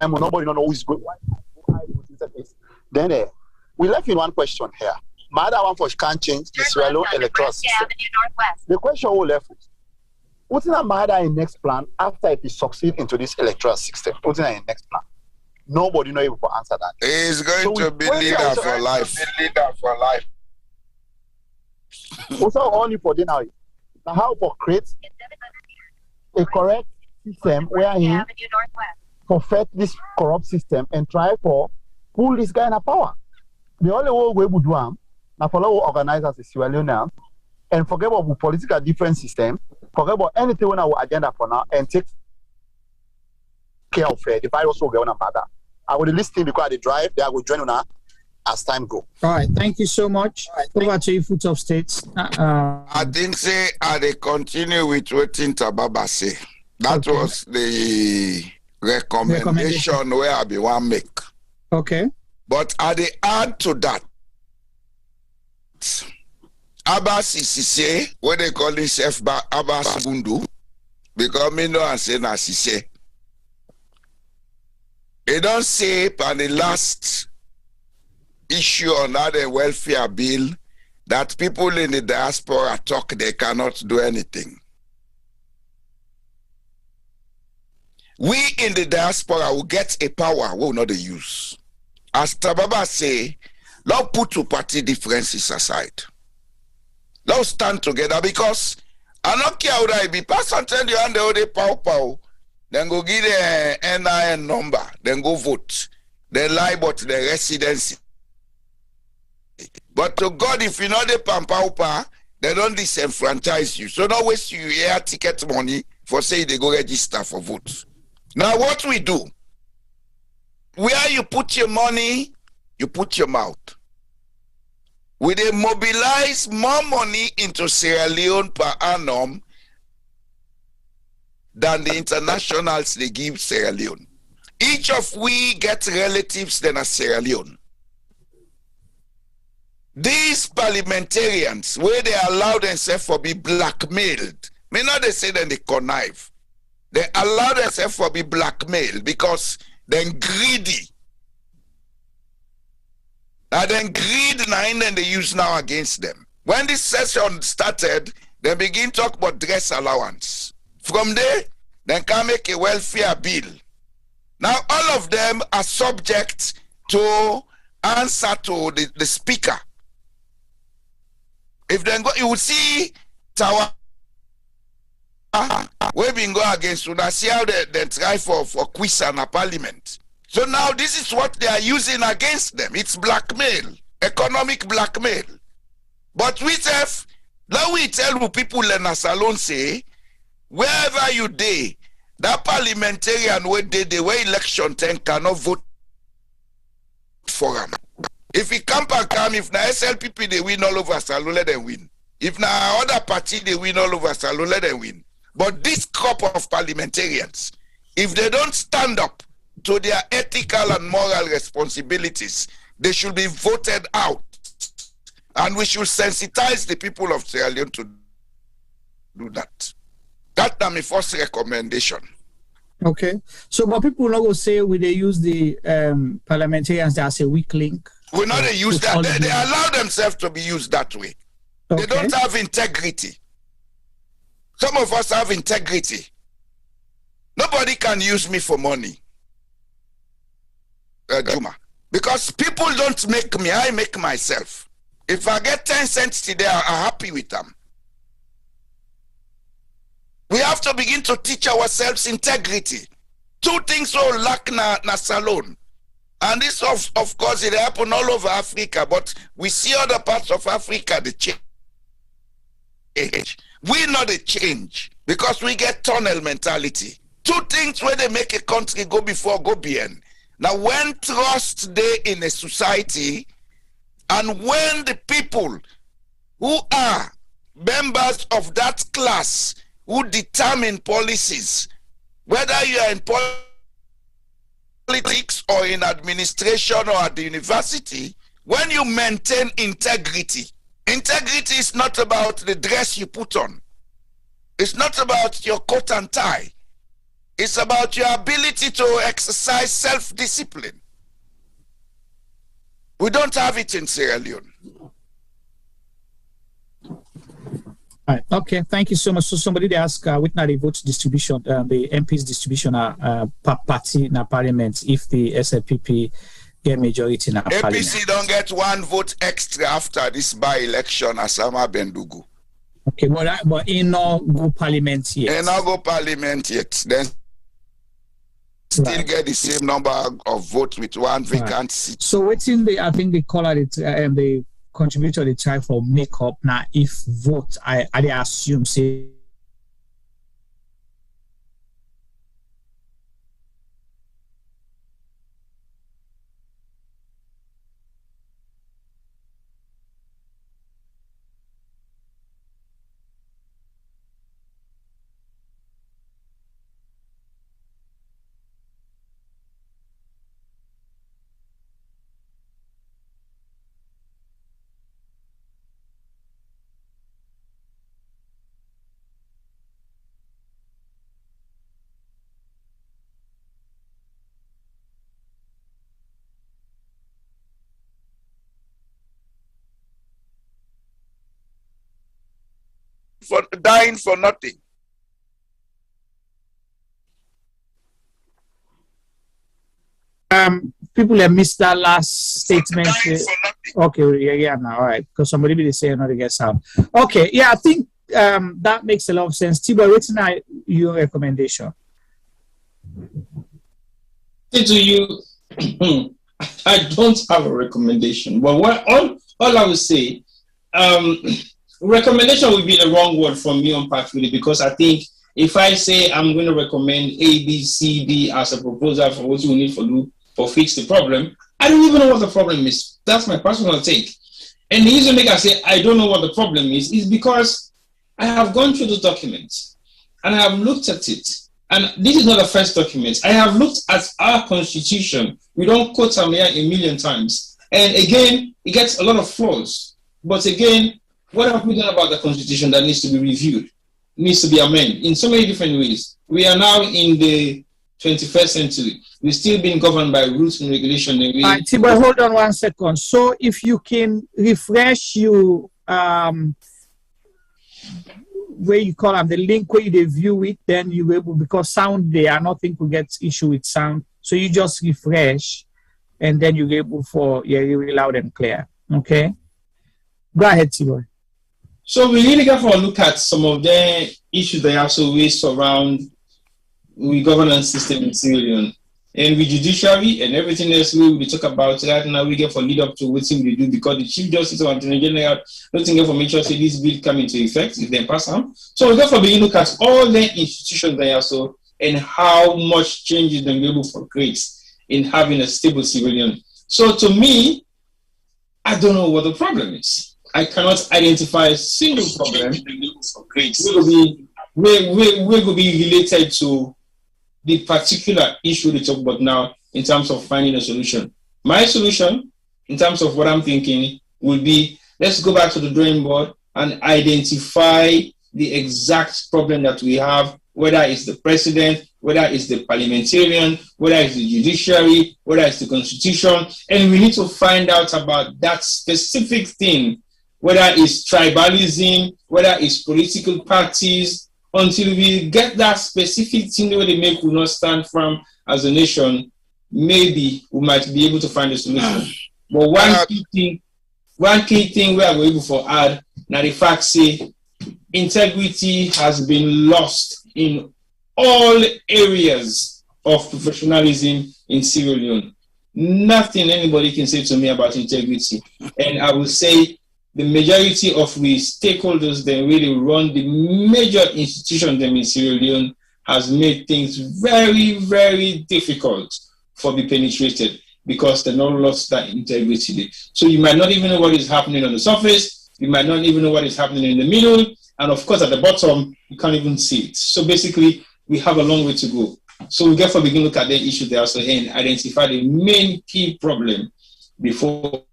Nobody don't know who is good. Then we left in one question here. Mother one for can't change the Sierra Leone electoral system. The question we left with, what's in a mother in next plan after if he succeed into this electoral system? What's in a next plan? Nobody know able to answer that. He's going to be leader for life. Also only for dinner. Now how to create a correct system where he perfect this corrupt system and try for pull this guy in a power. The only way we would do now follow organizers the Sierra Leoneans and forget about the political different system, forget about anything on our agenda for now and take care of the virus will go on a matter. I will listen because they drive, they will join on as time go. All right, thank you so much. Over to you, Foot of States. I think say they continue with what Tababa say. That was the recommendation where I be one make. Okay. But I they add to that. Abbas Sisse, what they call himself Abbas Bundu, because me know and say na Sisse. They don't say on the last issue on the welfare bill that people in the diaspora talk they cannot do anything. We in the diaspora will get a power we will not use. As Tababa say, let's put two party differences aside. Let's stand together because I don't care how that be. Pass and tell you and the other pow. Then go give the NIN number. Then go vote. Then lie about the residency. But to God, if you know the pampa, they don't disenfranchise you. So don't waste your air ticket money for say they go register for votes. Now what we do, where you put your money, you put your mouth. We they mobilize more money into Sierra Leone per annum than the internationals they give Sierra Leone. Each of we get relatives than a Sierra Leone. These parliamentarians, where they allow themselves to be blackmailed, may not they say that they connive. They allow themselves to be blackmailed because they're greedy. And then greed and then they use now against them. When this session started, they begin to talk about dress allowance. From there, they can make a welfare bill. Now all of them are subject to answer to the speaker. If they go, you will see Tower we been go against una see how they try for quiz and a parliament. So now this is what they are using against them. It's blackmail, economic blackmail. But we have, now we tell people in a salon say, wherever you day, that parliamentarian where the way election 10 cannot vote for him. If he come and come, if na SLPP they win all over salon, let them win. If na other party they win all over salon, let them win. But this crop of parliamentarians, if they don't stand up to their ethical and moral responsibilities, they should be voted out. And we should sensitize the people of Sierra Leone to do that. That's my first recommendation. Okay. So, but people not going to say, will they use the parliamentarians as a weak link? We not they use that. They allow themselves to be used that way. Okay. They don't have integrity. Some of us have integrity. Nobody can use me for money. Juma. Because people don't make me, I make myself. If I get 10 cents today, I'm happy with them. We have to begin to teach ourselves integrity. Two things will lack na salon. And this, of course, it happen all over Africa, but we see other parts of Africa, the change. We know the change because we get tunnel mentality. Two things where they make a country go before, go behind. Now, when trust they in a society, and when the people who are members of that class who determine policies, whether you are in politics or in administration or at the university, when you maintain integrity, integrity is not about the dress you put on. It's not about your coat and tie. It's about your ability to exercise self-discipline. We don't have it in Sierra Leone. All right. Okay. Thank you so much. So somebody they ask, with the vote distribution, the MPs distribution party in parliament if the SLPP get majority in parliament. APC don't get one vote extra after this by-election Asama Bendugu. Okay, but in no go parliament yet. In no go parliament yet. Then still get the same number of votes with one vacant seat. So what's in the, I think they call it, and the contributor they try for makeup now. If vote, I assume say. For dying for nothing. People have missed that last statement. Okay, yeah, now, all right, because somebody will say another get sound. Okay, yeah, I think that makes a lot of sense. Tibo, what's your recommendation? To you, I don't have a recommendation, but all I would say, recommendation would be the wrong word from me on part really, because I think if I say I'm going to recommend A, B, C, D as a proposal for what you need for fix the problem, I don't even know what the problem is. That's my personal take. And the reason I say I don't know what the problem is because I have gone through the documents and I have looked at it. And this is not the first document. I have looked at our constitution. We don't quote them here a million times. And again, it gets a lot of flaws. But again, what have we done about the constitution that needs to be reviewed, needs to be amended in so many different ways? We are now in the 21st century. We're still being governed by rules and regulation. And right, Tibo, hold on 1 second. So if you can refresh you, where you call them, the link where you view it, then you will able, because sound there, I don't think we get issue with sound. So you just refresh and then you're able for, yeah, really loud and clear. Okay? Go ahead, Tibo. So we really got for a look at some of the issues they also raised around the governance system in Sierra Leone. And with judiciary and everything else we will talk about right now, we get for lead up to what we do because the Chief Justice of Attorney General nothing for make sure say this bill come into effect if they pass them. So we therefore begin to look at all the institutions there also and how much changes they're able to create in having a stable civilian. So to me, I don't know what the problem is. I cannot identify a single problem. We're going to be related to the particular issue we talk about now in terms of finding a solution. My solution, in terms of what I'm thinking, will be let's go back to the drawing board and identify the exact problem that we have, whether it's the president, whether it's the parliamentarian, whether it's the judiciary, whether it's the constitution, and we need to find out about that specific thing, whether it's tribalism, whether it's political parties, until we get that specific thing where they make we not stand firm as a nation, maybe we might be able to find a solution. But one key thing we are able to add, now the fact say integrity has been lost in all areas of professionalism in Sierra Leone. Nothing anybody can say to me about integrity. And I will say the majority of we stakeholders that really run the major institutions in Sierra Leone has made things very, very difficult for be penetrated because they not lost that integrity. So you might not even know what is happening on the surface, you might not even know what is happening in the middle, and of course at the bottom, you can't even see it. So basically, we have a long way to go. So we therefore begin to look at the issue there also and identify the main key problem before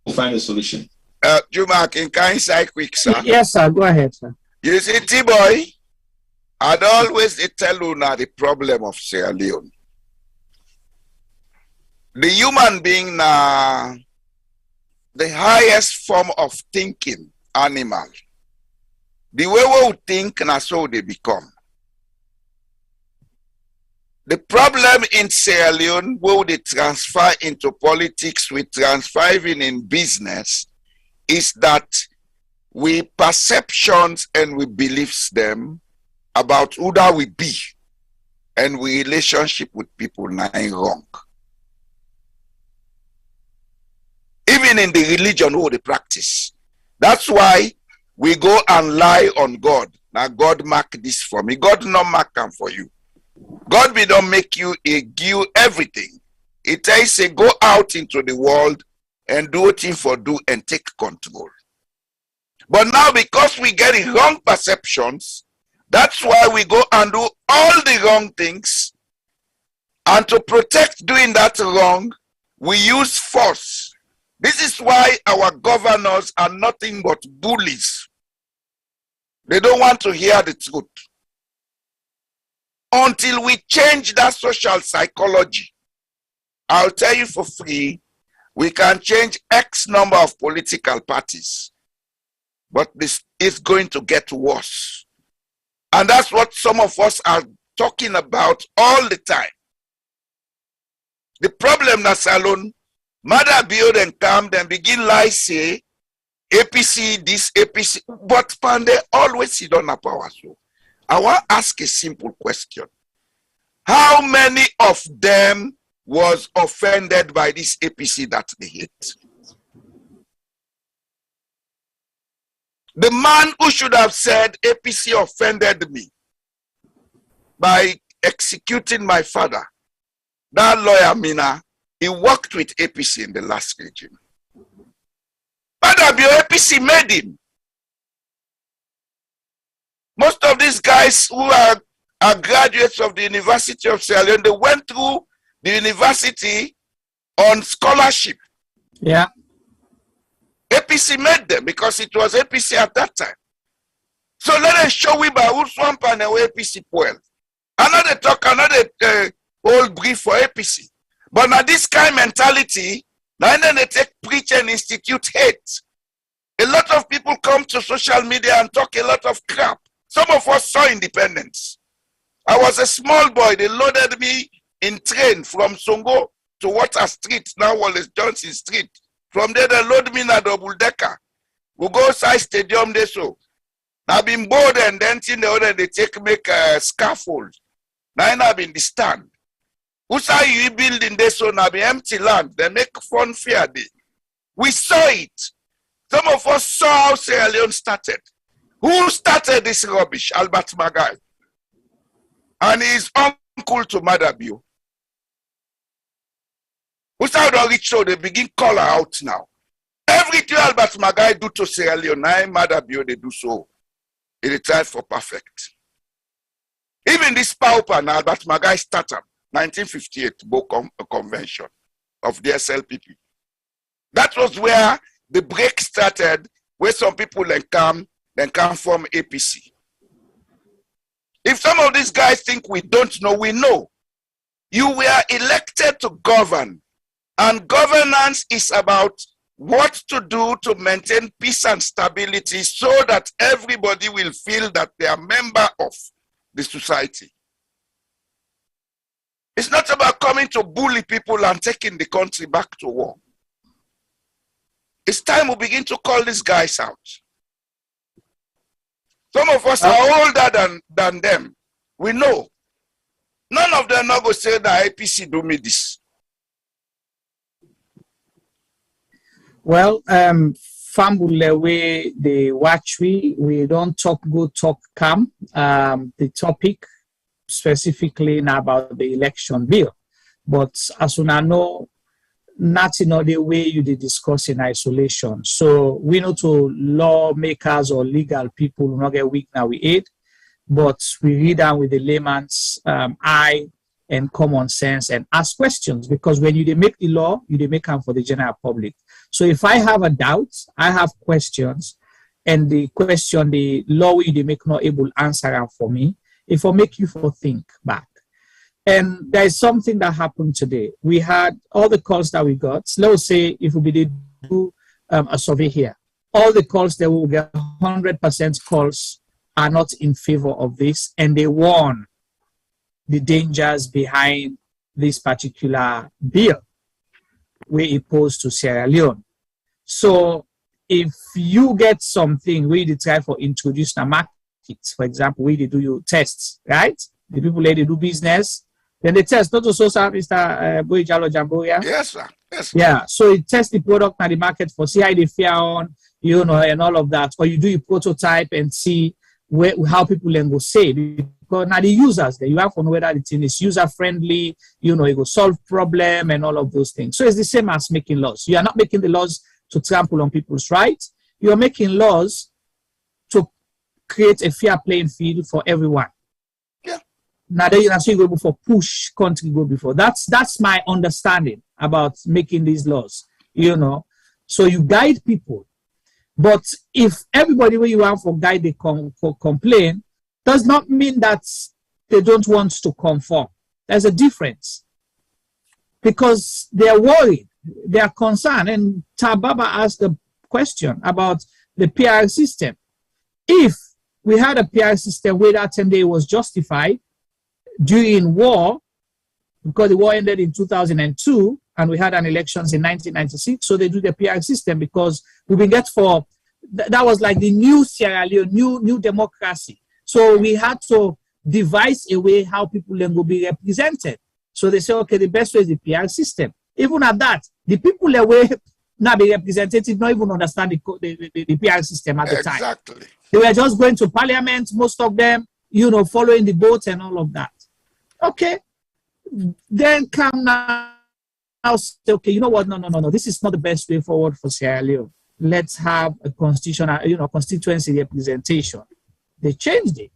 we find a solution. Juma, can I say quick, sir? Yes, sir. Go ahead, sir. You see, T-Boy, I'd always tell you now the problem of Sierra Leone. The human being now, the highest form of thinking animal. The way we think, now so they become. The problem in Sierra Leone, where they transfer into politics, we transfer even in business, is that we perceptions and we beliefs them about who that we be and we relationship with people now wrong. Even in the religion who they practice. That's why we go and lie on God. Now God mark this for me. God not mark them for you. God will not make you give everything. It tells say go out into the world and do what you for do and take control. But now because we get wrong perceptions, that's why we go and do all the wrong things. And to protect doing that wrong, we use force. This is why our governors are nothing but bullies. They don't want to hear the truth. Until we change that social psychology, I'll tell you for free, we can change X number of political parties, but this is going to get worse. And that's what some of us are talking about all the time. The problem that's alone, mother build and come, then begin lie say, APC, this APC, but they always sit on a power. So I want to ask a simple question. How many of them was offended by this APC that they hate? The man who should have said APC offended me by executing my father, that lawyer Mina, he worked with APC in the last regime. But APC made him. Most of these guys who are graduates of the University of Sierra Leone, they went through the university on scholarship. Yeah. APC made them because it was APC at that time. So let us show we by who's one panel APC well. Another talk, another whole brief for APC. But now this kind of mentality, now then they take preach and institute hate. A lot of people come to social media and talk a lot of crap. Some of us saw independence. I was a small boy. They loaded me in train from Songo to Water Street, now Wallace Johnson Street. From there, they load me in a double decker. We go outside stadium there so. Now I've been bored and then in the other they make a scaffold. Now I've been the stand. Who saw you building this on a empty land? They make fun fair day. We saw it. Some of us saw how Sierra Leone started. Who started this rubbish? Albert Magai. And his uncle to Madabio. Who saw the rich show? They begin call her out now. Everything Albert Magai do to Sierra Leone, Madabio, they do so. It tried for perfect. Even this Pauper now, Albert Magai started 1958 Bo Convention of the SLPP. That was where the break started, where some people then come from APC. If some of these guys think we don't know, we know. You were elected to govern, and governance is about what to do to maintain peace and stability so that everybody will feel that they are a member of the society. It's not about coming to bully people and taking the country back to war. It's time we begin to call these guys out. Some of us are older than them. We know. None of them not going to say that APC do me this. Well, Fambule, we watch we don't talk good, talk calm. The topic specifically now about the election bill. But as we know, not in the way you discuss in isolation. So we know to lawmakers or legal people will not get weak now we aid, but we read down with the layman's eye and common sense and ask questions, because when you make the law, you make them for the general public. So if I have a doubt, I have questions, and the question, the law you make not able to answer them for me, it will make you for think back. And there is something that happened today. We had all the calls that we got. Let's say if we did do a survey here, all the calls that we will get, 100% calls are not in favor of this, and they warn the dangers behind this particular bill where it posed to Sierra Leone. So if you get something where you try for introduce the market, for example, where they do your tests, right? The people where they do business, then they test, not also Mr. Boyjalo Jamboya. Yes, sir. Yes, sir. Yeah, so you test the product at the market for see how they fare on, and all of that. Or you do your prototype and see how people then go say. Because now the users, you have to know whether the thing is user-friendly, it will solve problem and all of those things. So it's the same as making laws. You are not making the laws to trample on people's rights. You are making laws to create a fair playing field for everyone. Now then you go before push country go before. That's my understanding about making these laws. So you guide people, but if everybody where you have for guide they complain, does not mean that they don't want to conform. There's a difference, because they are worried, they are concerned. And Tababa asked a question about the PR system. If we had a PR system where that 10 days was justified during war, because the war ended in 2002 and we had an elections in 1996, so they do the PR system because we been get for that was like the new Sierra Leone, new democracy. So we had to devise a way how people then will be represented. So they say, okay, the best way is the PR system. Even at that, the people that were not be represented not even understand the PR system at the time. Exactly. They were just going to parliament, most of them, following the votes and all of that. Okay. Then come now, say, okay, you know what? No. This is not the best way forward for Sierra Leone. Let's have a constitutional, constituency representation. They changed it.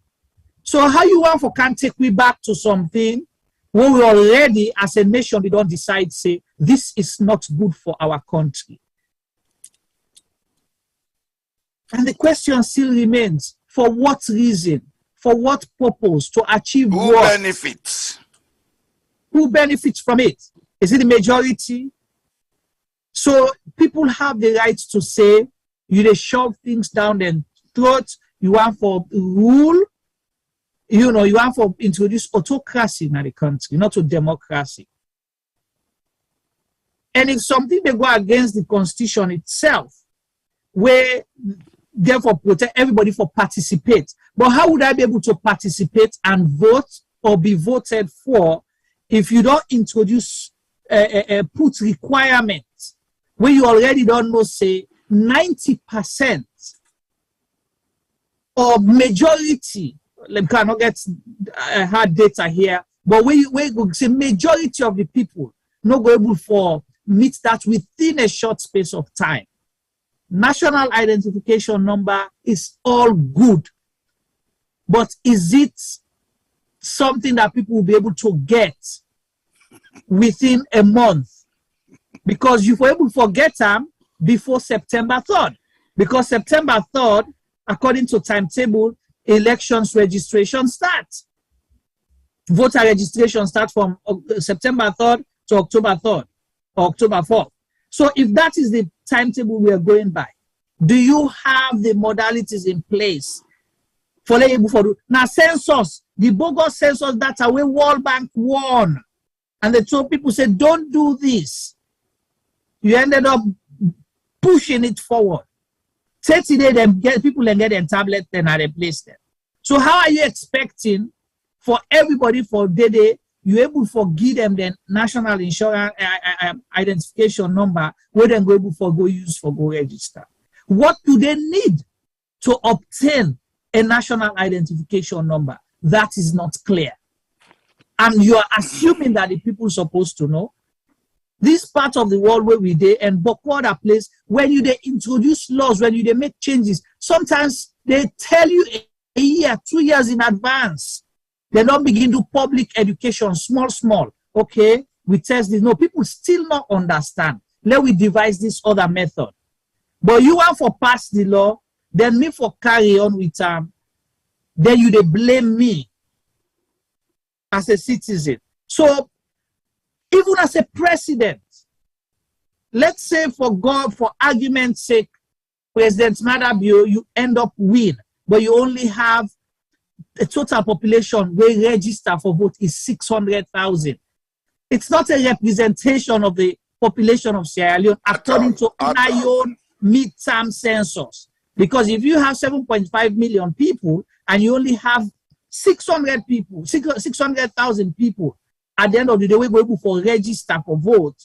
So how you want for can take me back to something when we already, as a nation, we don't decide, say, this is not good for our country. And the question still remains, for what reason? For what purpose? To achieve what? Who benefits? Who benefits from it? Is it the majority? So people have the right to say, you shove things down their throat, you want for rule, you want for introduce autocracy in the country, not to democracy. And if something they go against the constitution itself, where therefore protect everybody for participate. But how would I be able to participate and vote or be voted for if you don't introduce put requirements where you already don't know, say 90% or majority, we cannot get hard data here, but where you say majority of the people not go able for meet that within a short space of time. National identification number is all good, but is it something that people will be able to get within a month? Because you were able to get them before September 3rd. Because September 3rd, according to timetable, elections registration starts. Voter registration starts from September 3rd to October 3rd or October 4th. So if that is the timetable we are going by, do you have the modalities in place for able for now census, the bogus census data where World Bank won, and they told people, say, don't do this. You ended up pushing it forward. 30 days, them get people and get them tablet, then I replace them. So how are you expecting for everybody for day you able to give them the national insurance identification number where they go able for go use for go register? What do they need to obtain a national identification number? That is not clear. And you are assuming that the people supposed to know. This part of the world where we dey and other place, when you they introduce laws, when you they make changes, sometimes they tell you a year, 2 years in advance. They don't begin to public education, small. Okay, we test this. No, people still not understand. Let we devise this other method. But you want for pass the law, then me for carry on with then you they blame me as a citizen. So even as a president, let's say for God, for argument's sake, President Madabio, you end up win, but you only have a total population where register for vote is 600,000. It's not a representation of the population of Sierra Leone according to ION midterm census. Because if you have 7.5 million people and you only have 600 people, 600,000 people, at the end of the day, we go for register for vote,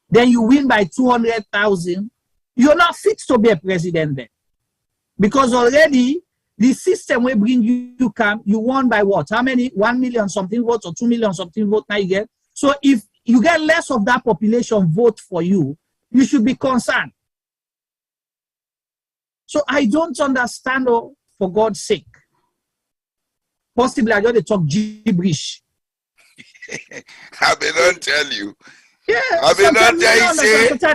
then you win by 200,000, you're not fit to be a president then. Because already the system will bring you come, you won by what? How many? 1 million something votes or 2 million something vote now you get. So if you get less of that population vote for you, you should be concerned. So I don't understand, for God's sake. Possibly I just talk gibberish. I may not tell you. Yeah, I may not tell you say. I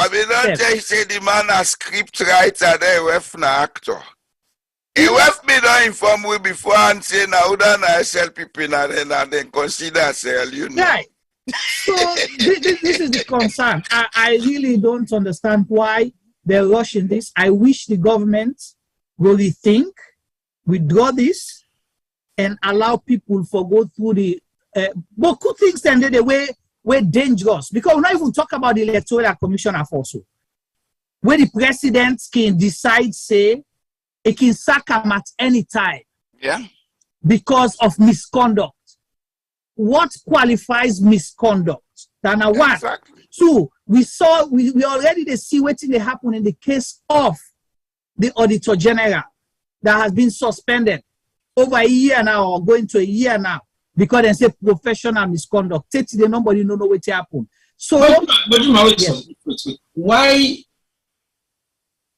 may not tell you say the man a script writer there with an actor. He left me not inform we before and say now that na SLPP and then consider Sierra Leone. Right. So this is the concern. I really don't understand why they're rushing this. I wish the government will rethink, withdraw this, and allow people for go through the but good things then the way dangerous, because we not even talk about the Electoral Commission also, where the president can decide, say, it can sack him at any time. Yeah. Because of misconduct. What qualifies misconduct? That's one. Exactly. Two, we already see what they happen in the case of the Auditor General that has been suspended over a year now or going to a year now because they say professional misconduct. Nobody know what happened. So, yes. Why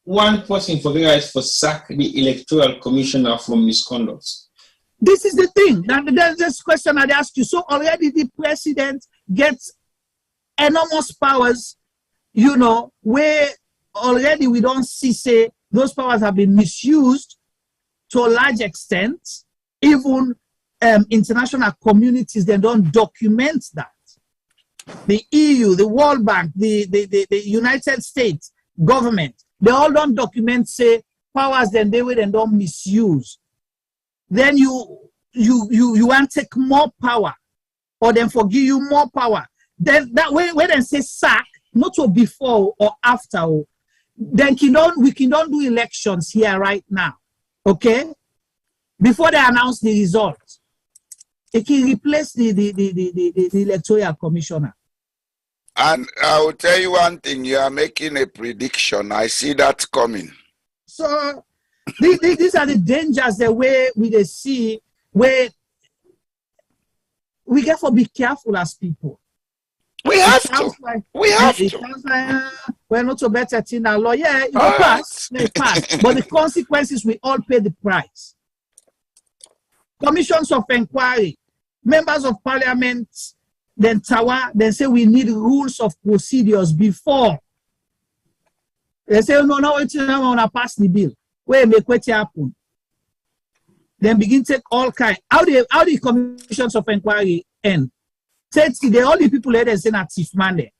one person for the right for sack the Electoral Commissioner for misconduct? This is the thing. There's this question I'd ask you. So already the president gets enormous powers, where already we don't see, say, those powers have been misused to a large extent. Even international communities, they don't document that. The EU, the World Bank, the United States government, they all don't document, say, powers then they will and don't misuse. Then you want to take more power, or then forgive you more power. Then that way, when they say sack, not so before or after, then we cannot do elections here right now. Okay? Before they announce the results. It can replace the electoral commissioner. And I will tell you one thing, you are making a prediction. I see that coming. So these are the dangers, the way we see, where we get to be careful as people. We have to. We have to. We're not so better in our law. Yeah, it will pass. It pass. But the consequences, we all pay the price. Commissions of inquiry, members of parliament, then Tawa, then say we need rules of procedures before. They say, no, it's not going to pass the bill. Where make what happen? Then begin to take all kinds. How the commissions of inquiry end? The only people there say that chief man there.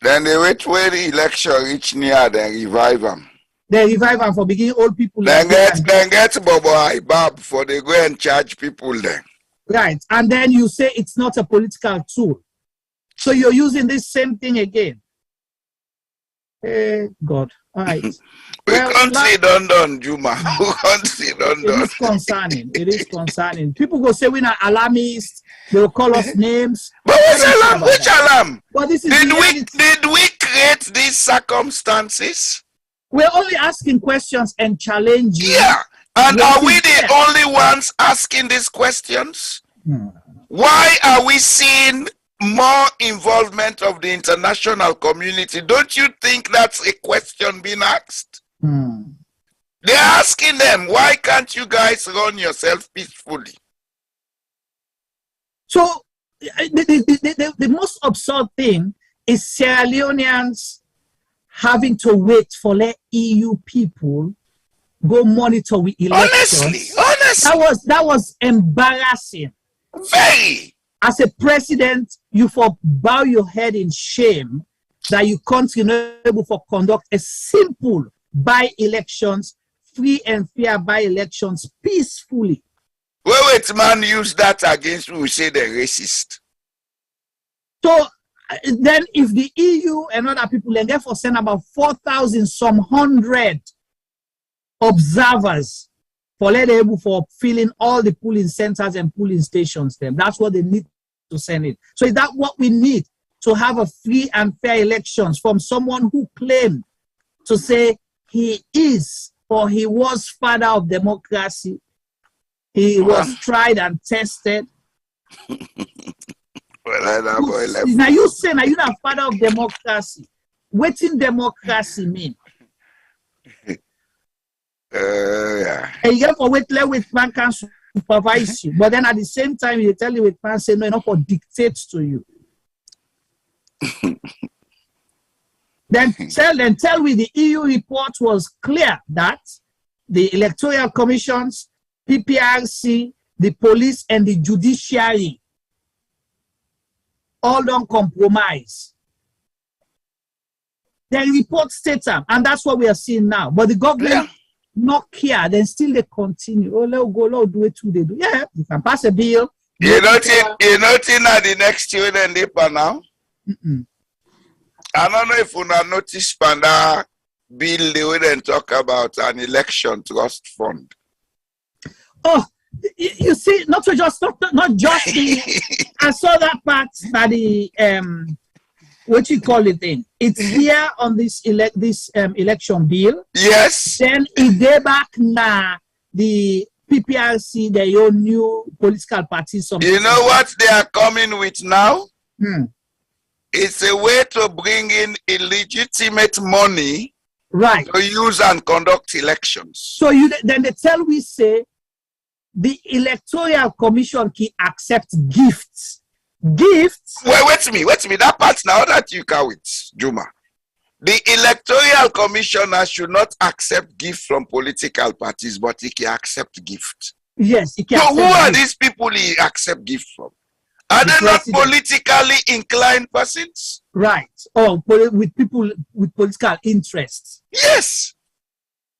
Then they wait for the election reach near, then revive them. They revive them for beginning old people. Then get Bobo Ibab for they go and charge people then. Right. And then you say it's not a political tool. So you're using this same thing again. God. All right. We can't see done, Juma. We can't see done. It is concerning. It is concerning. People go say we're not alarmists. They'll call us names. But which alarm? Which alarm? But this is did we create these circumstances? We're only asking questions and challenging. Yeah. And are we the only ones asking these questions? Why are we seeing more involvement of the international community? Don't you think that's a question being asked? They're asking them, why can't you guys run yourself peacefully? So the most absurd thing is Sierra Leoneans having to wait for their EU people go monitor with elections. Honestly. That was embarrassing. Very. As a president, you for bow your head in shame that you can't be able to conduct a simple by-elections, free and fair by-elections peacefully. Wait, man, use that against who say they're racist. So then if the EU and other people, then therefore send about 4,000 some hundred observers for able for filling all the polling centers and polling stations, then that's what they need to send it. So is that what we need to have a free and fair elections from someone who claimed to say he is or he was father of democracy? He was tried and tested. Now you say now you're not father of democracy. What in democracy mean? Yeah. And you have to wait with man can supervise you, but then at the same time you tell you with man say no, enough for dictates to you. Then tell me the EU report was clear that the electoral commissions, PPRC, the police, and the judiciary all don't compromise. The report states them, and that's what we are seeing now. But the government not care, then still they continue. Oh, let's go, let's do it too. They do. Yeah, you can pass a bill. You're not in at the next year and paper now. I don't know if you notice Panda bill they wouldn't talk about an election trust fund. Oh, you see, not just the. I saw that part that the what you call it thing. It's here on this election bill. Yes. Then if they back now the PPRC, their own new political parties. You know what they are coming with now? It's a way to bring in illegitimate money, right, to use and conduct elections. So then they tell we say the Electoral Commission can accept gifts. Gifts. Wait me. That part now that you can with Juma. The Electoral Commissioner should not accept gifts from political parties, but he can accept gifts. Yes, he can. So who are these people he accept gifts from? Are they not politically inclined persons? Right. Or with people with political interests. Yes.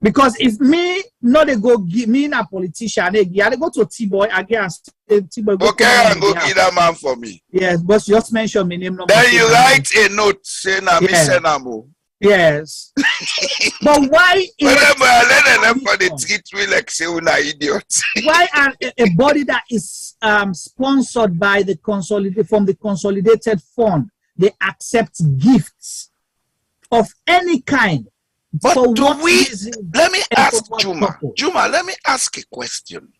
Because if me not they go give me a politician, they go to T-Boy against T-Boy. Okay, and go give that man for me. Yes, but just mention my name. Then you write a note saying I'm Yes. But why? Why a body that is sponsored by the consolidated fund, they accept gifts of any kind? But let me ask Juma. Juma, let me ask a question.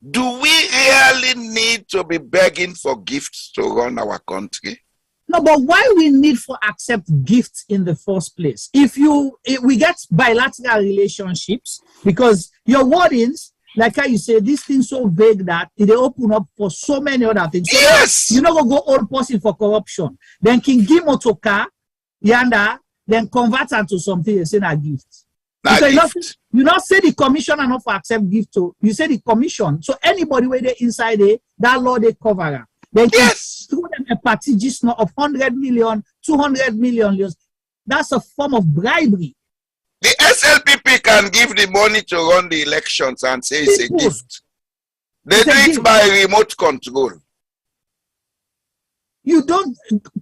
Do we really need to be begging for gifts to run our country? No, but why we need to accept gifts in the first place? If we get bilateral relationships, because your wordings, like how you say, this thing so vague that they open up for so many other things. So yes. You're not going to go all person for corruption. Then King give motoka, yanda, then convert into something and say a gift. You not say the commissioner not for accept gift to, you say the commission. So anybody where they inside there, that law they cover. They can throw them a party just not of 100 million, 200 million. That's a form of bribery. The SLPP can give the money to run the elections and say it's a gift. They do it by remote control.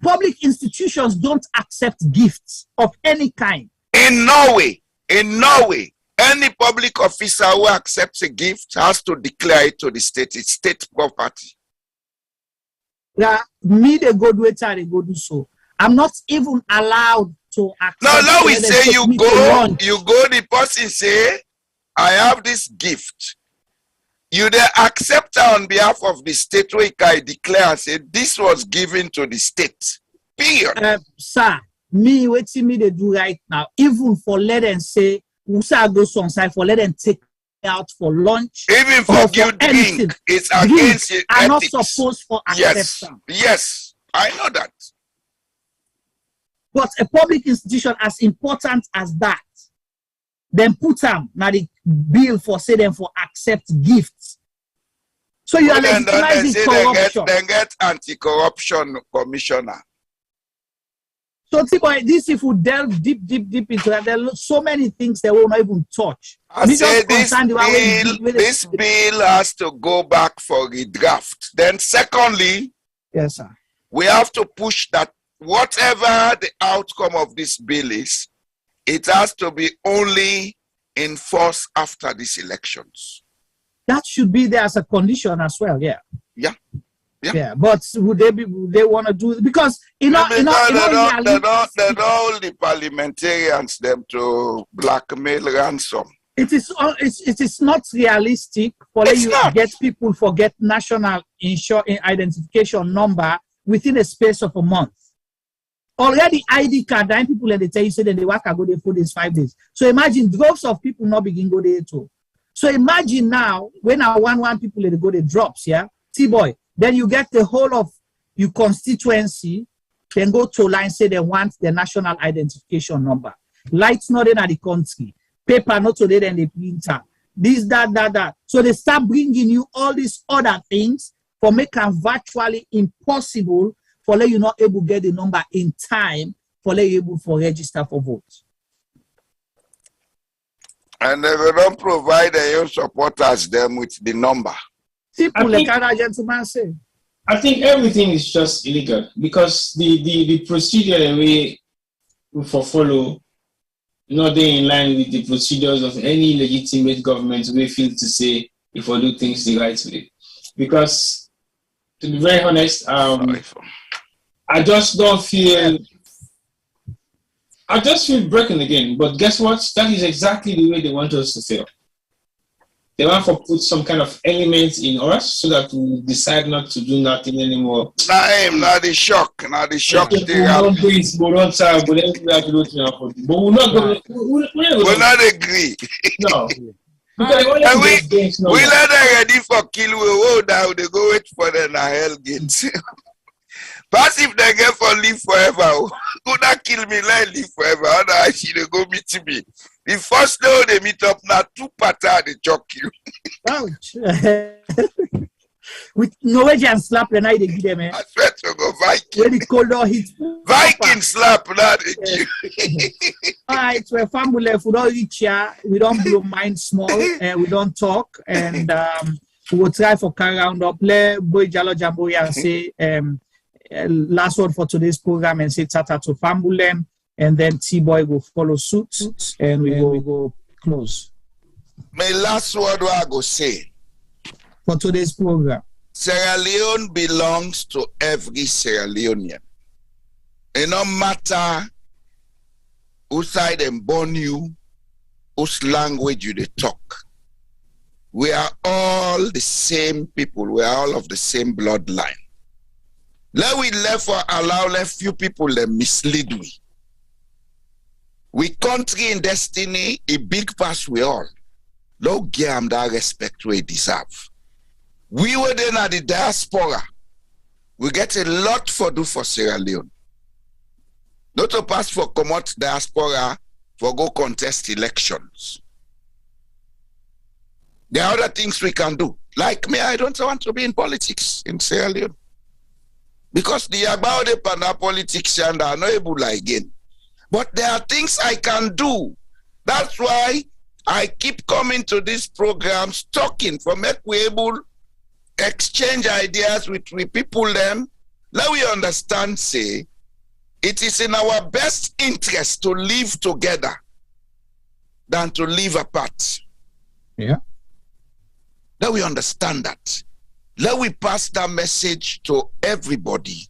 Public institutions don't accept gifts of any kind. In Norway, any public officer who accepts a gift has to declare it to the state. It's state property. Me, they go do it, they go do so. I'm not even allowed to accept. No, we say you go, the person say, I have this gift. You then accept on behalf of the state where you can declare and say, this was given to the state. Period. Sir, what they do right now, even for let them say, Usa goes on side for let them take out for lunch. Even for good drink, it's against ethics. Are not supposed for acceptance. Yes, I know that. But a public institution as important as that, then put them now the bill for say them for accept gifts. So you are legitimizing corruption. They get anti-corruption commissioner. So this if we delve deep into that, there are so many things they will not even touch. I say this bill has to go back for a draft. Then secondly, yes, sir, we have to push that whatever the outcome of this bill is, it has to be only in force after these elections. That should be there as a condition as well, yeah. Yeah, but would they want to do it? Because they don't hold the parliamentarians them to blackmail ransom. It is not realistic for you to get people forget national identification number within a space of a month. Already ID card, 9 people and they tell you say that they work go there for these 5 days. So imagine droves of people not begin go there too. So imagine now when I want people they go there drops, yeah, T-boy. Then you get the whole of your constituency, then go to line, say they want the national identification number. Lights not in the country, paper not today, then the printer, this, that. So they start bringing you all these other things for make them virtually impossible for let you not able to get the number in time for let you able to register for votes. And they don't provide their supporters them with the number. People like our gentleman say. I think everything is just illegal because the procedure we follow not in line with the procedures of any legitimate government we feel to say if we do things the right way. Because to be very honest, I just feel broken again. But guess what? That is exactly the way they want us to feel. They want to put some kind of element in us so that we decide not to do nothing anymore. Not the shock. We don't do it, we don't try, but we're not agree. No. We let them ready for kill. We hold down. They go wait for them at hell gates. But if they get for live forever, who not kill me, let live forever. Otherwise, they go meet me. The first day they meet up now, 2 patas they choke you. Ouch. With Norwegian slap the night they give them. I swear to go Viking. When the cold door hits. Viking slap now they give. Alright, so a family we don't reach here, we don't blow mind small, and we don't talk, and we will try for carry round up. Let Boy Jalo Jamboree and say last word for today's program and say tata to Fambulen, and then T-Boy will follow suit, and we go close. My last word what I go say for today's program. Sierra Leone belongs to every Sierra Leonean. It no matter whose side them born you, whose language you they talk. We are all the same people. We are all of the same bloodline. Let we allow few people that mislead we. We country in destiny, a big pass we all. Lord give them that respect we deserve. We were then at the diaspora. We get a lot for do for Sierra Leone. Not to pass for commot diaspora for go contest elections. There are other things we can do. Like me, I don't want to be in politics in Sierra Leone. Because the about the panda politics and are not able again. But there are things I can do. That's why I keep coming to these programs talking for make we able exchange ideas with people them. Let we understand, say, it is in our best interest to live together than to live apart. Yeah. Let we understand that. Let we pass that message to everybody.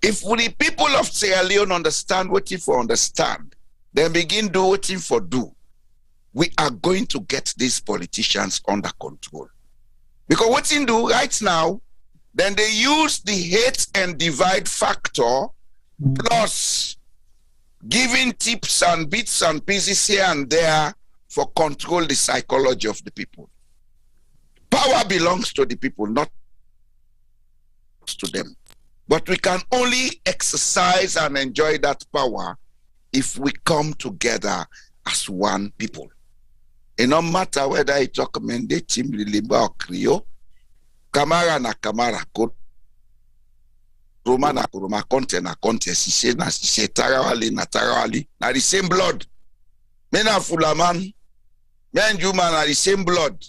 If the people of Sierra Leone understand what if we understand, then begin do what if for do, we are going to get these politicians under control. Because what in do right now, then they use the hate and divide factor plus giving tips and bits and pieces here and there for control the psychology of the people. Power belongs to the people, not to them. But we can only exercise and enjoy that power if we come together as one people. It no matter whether I talk Mende, Timli, Limba, or Krio, Kamara na Kamara, Roma na Roma, Conte na Conte, Sise na Sise, Tarawali na Tarawali, na the same blood. Mena Fulaman, me and Juma na the same blood.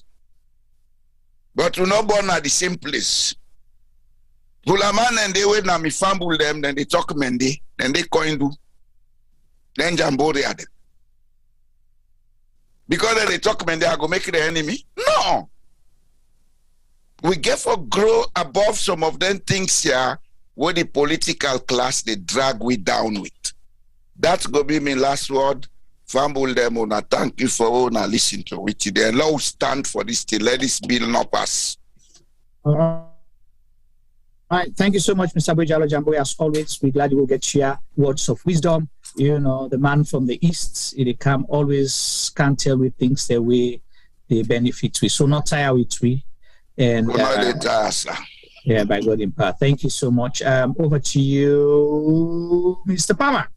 But we not born at the same place. Fulaman and they wait na me fumble them, then they talk Mende, then they coin do, then Jambori at them. Because they talk Mende, I go make the enemy. No. We get for grow above some of them things here where the political class they drag we down with. That's gonna be my last word. Fumble them on. Thank you for all listen to it. They allow stand for this till let this bill not pass. All right. Thank you so much, Mr. Bojalo Jambo. As always, we're glad you will get share words of wisdom. You know, the man from the east, it can always can't tell with things the way they benefit we. So not tire with we. And yeah, by God in power. Thank you so much. Over to you, Mr. Palmer.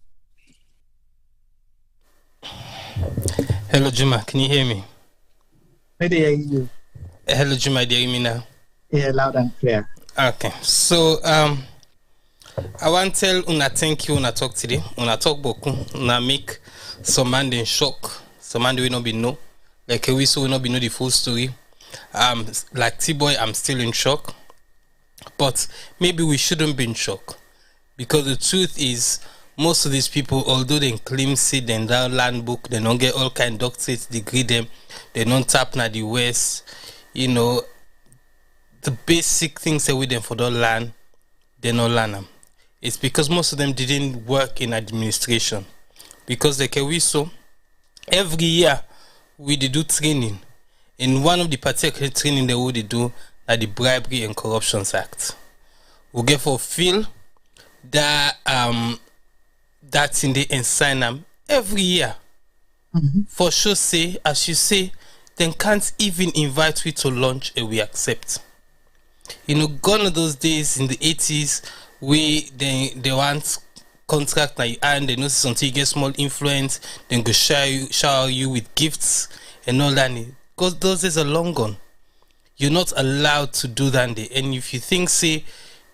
Hello, Juma. Can you hear me? I hear you. Hello, Juma. Do you hear me now? Yeah, loud and clear. Okay. So, I want to tell una thank you una talk today. Una talk boku. Una make some man in shock. Some man will not be know. Like we so will not be know the full story. Like T-Boy, I'm still in shock. But maybe we shouldn't be in shock. Because the truth is, most of these people, although they claim say they down land book, they don't get all kind of doctorates degree them, they don't tap na the West, you know, the basic things that with them for the land, they don't learn them. It's because most of them didn't work in administration. Because like we saw, every year we do training. In one of the particular training they would do at the Bribery and Corruptions Act. We get for feel that that's in the ensign them every year. For sure say, as you say, they can't even invite we to lunch and we accept. You know, gone are those days in the 80s they want contract now and they notice until you get small influence, then go shower you with gifts and all that. Because those days are long gone. You're not allowed to do that. And if you think, say,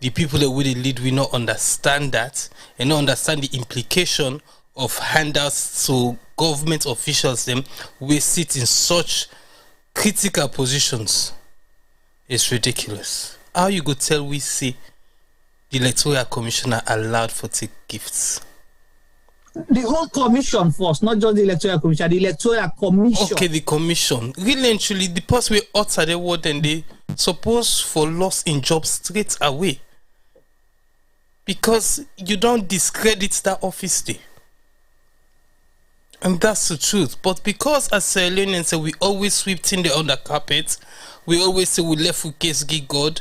the people that would lead will not understand that and not understand the implication of handouts to government officials, them we sit in such critical positions, it's ridiculous. How you go tell we see the Electoral Commission are allowed for take gifts? The whole commission first, not just the Electoral Commission, the Electoral Commission. Okay, the commission. Really and truly, the person we utter the word and they suppose for loss in jobs straight away. Because you don't discredit that office day. And that's the truth. But because as Sierra Leoneans say, we always sweep in the under carpet, we always say we left with case give God,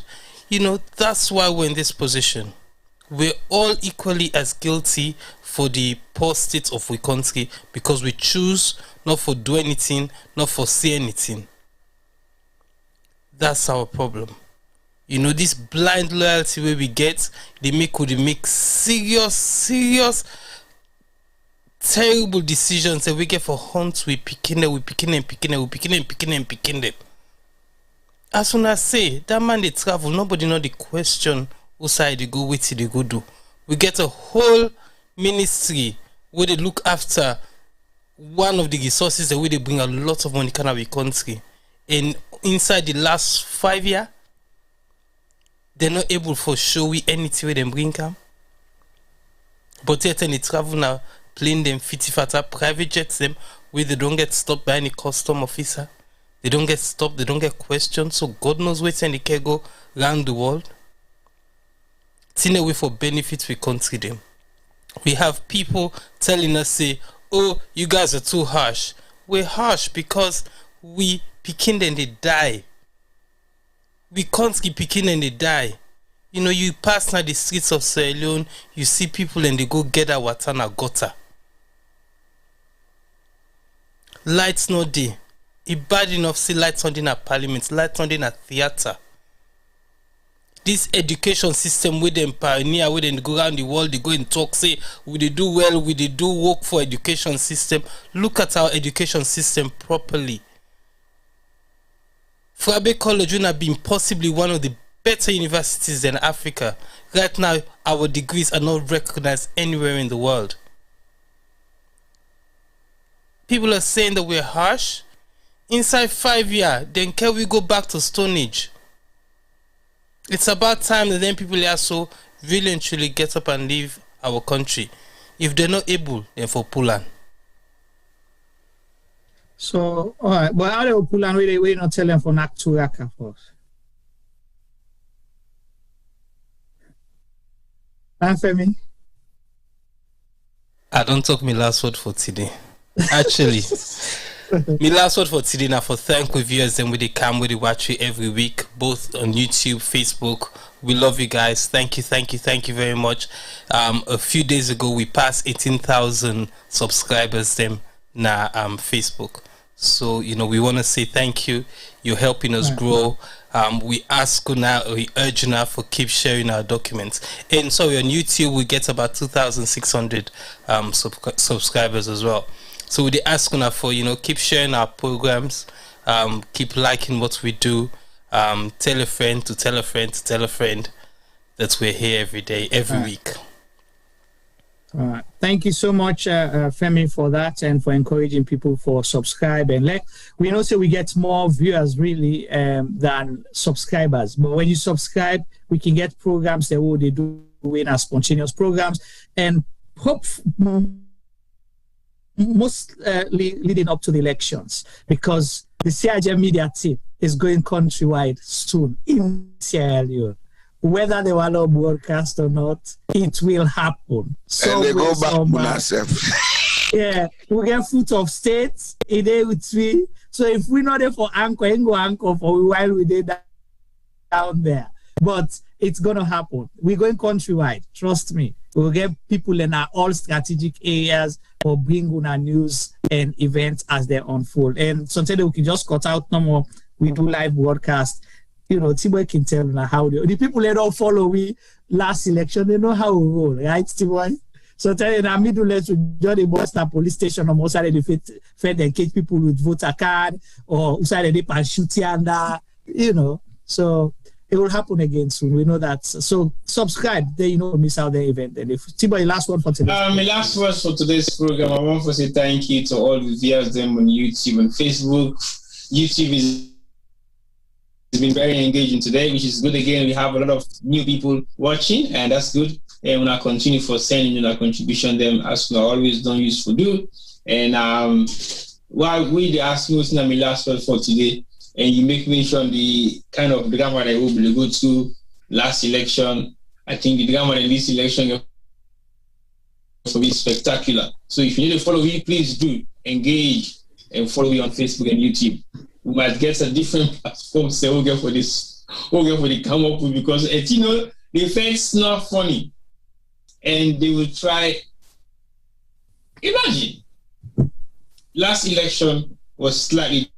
you know, that's why we're in this position. We're all equally as guilty for the poor state of our country because we choose not for do anything, not for say anything. That's our problem. You know, this blind loyalty where we get, they make serious, terrible decisions that we get for hunts. We picking them. As soon as say that man they travel, nobody know the question who side they go, what they go do. We get a whole ministry where they look after one of the resources that where they bring a lot of money kind of a country. And inside the last 5 years, they're not able for show we anything where they bring come. But yet they travel now, plane them, fata, private jets them, where they don't get stopped by any custom officer. They don't get stopped, they don't get questioned. So God knows where they can go around the world. It's in a way for benefits we country them. We have people telling us, say, oh, you guys are too harsh. We're harsh because we picking and they die. We can't keep picking and they die. You know, you pass now the streets of Sierra Leone, you see people and they go get a water and a gutter. Lights not there. It's bad enough see lights on in a parliament, lights on in a theater. This education system with them pioneer, with them go around the world, they go and talk, say, will they do well, will they do work for education system? Look at our education system properly. Frabe College would have been possibly one of the better universities in Africa. Right now, our degrees are not recognized anywhere in the world. People are saying that we're harsh. Inside 5 years, then can we go back to Stone Age? It's about time that then people are so really and truly get up and leave our country. If they're not able, then for Pulan. So, all right, but how they will Pulan, we not tell them for Nakturaka first. Anfemi? I don't talk my last word for today. Actually, my last word for today now for thank you viewers and with the cam with the watch you every week, both on YouTube, Facebook. We love you guys. Thank you very much. A few days ago we passed 18,000 subscribers them na Facebook. So you know we want to say thank you. You're helping us grow. We ask now, we urge now for keep sharing our documents. And sorry, on YouTube we get about 2,600 subscribers as well. So we ask now for keep sharing our programs, keep liking what we do, tell a friend to tell a friend to tell a friend that we're here every day, every week. All right. Thank you so much, Femi, for that and for encouraging people for subscribe. And we know we get more viewers really than subscribers. But when you subscribe, we can get programs that they do in our spontaneous programs and mostly leading up to the elections, because the CIJ media team is going countrywide soon in Sierra Leone. Whether they want to broadcast or not, it will happen. So and they go back yeah, we get foot of state a day with three. So if we're not there for anchor, and go anchor for a while, we did that down there. But it's gonna happen. We're going countrywide. Trust me. We'll get people in our all strategic areas for bringing our news and events as they unfold. And sometimes we can just cut out no more. We do live broadcast. Tiboy can tell now how the people that don't follow we last election, they know how we roll, right, Tiboy? So tell you now, middle let's join the Boston police station or most side they fed and catch people with voter card or outside they pan shoot under, So it will happen again soon. We know that. So subscribe, then miss out the event. And if Tiboy, last one for today. My last words for today's program, I want to say thank you to all the viewers them on YouTube and Facebook. YouTube is been very engaging today, which is good. Again, we have a lot of new people watching, and that's good. And we'll continue for sending in our contribution them as we always don't use for do. And while we ask me what's my last word for today, and you make mention the kind of the drama that we will go to last election. I think the drama in this election will be spectacular. So if you need to follow me, please do engage and follow me on Facebook and YouTube. We might get a different platform so we'll get for this, we'll get for the come up with, because the defense not funny. And they will try. Imagine last election was slightly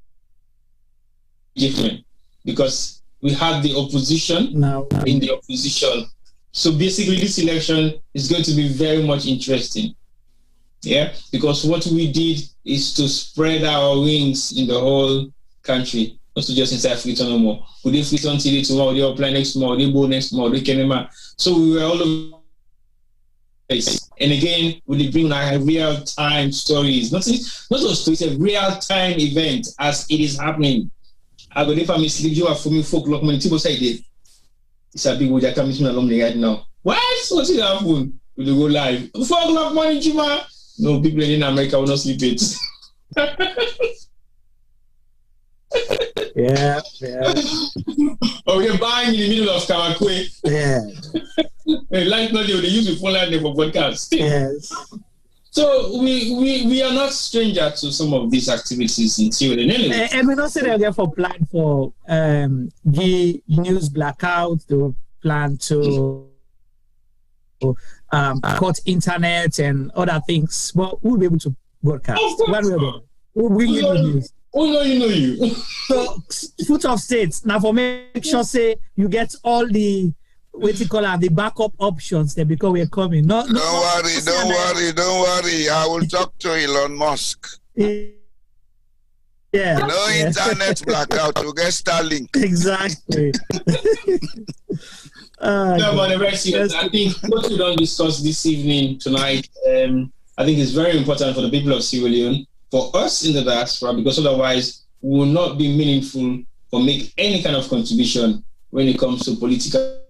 different because we had the opposition in the opposition. So basically this election is going to be very much interesting. Yeah, because what we did is to spread our wings in the whole country, not to just inside Freetown no more. We did Freetown today, tomorrow, they apply next tomorrow, they go next tomorrow, they can. So we were all over the place. And again, we bring like real-time stories. Not just stories, a real-time event as it is happening. I go if I mislead you for me folk lock money. People say it's a big word that comes from along right now. What's it happen? We go live. 4 o'clock morning, Chima. No, people in America will not sleep it. Yeah. Or we're buying in the middle of Kamakwe. Yeah. Like not they use the phone line for podcast. Yes. So we are not stranger to some of these activities in Sierra Leone. And we don't say they're for plan for the news blackout. They plan to cut internet and other things. But we'll be able to broadcast. We'll bring you the news. Oh no, you know you. So foot of states now for make sure say you get all the the backup options there because we're coming. Don't worry. I will talk to Elon Musk. Yeah. No internet blackout to get Starlink. Exactly. No, but the rest of I think what we don't discuss this evening tonight, I think is very important for the people of Sierra Leone, for us in the diaspora, because otherwise we will not be meaningful or make any kind of contribution when it comes to political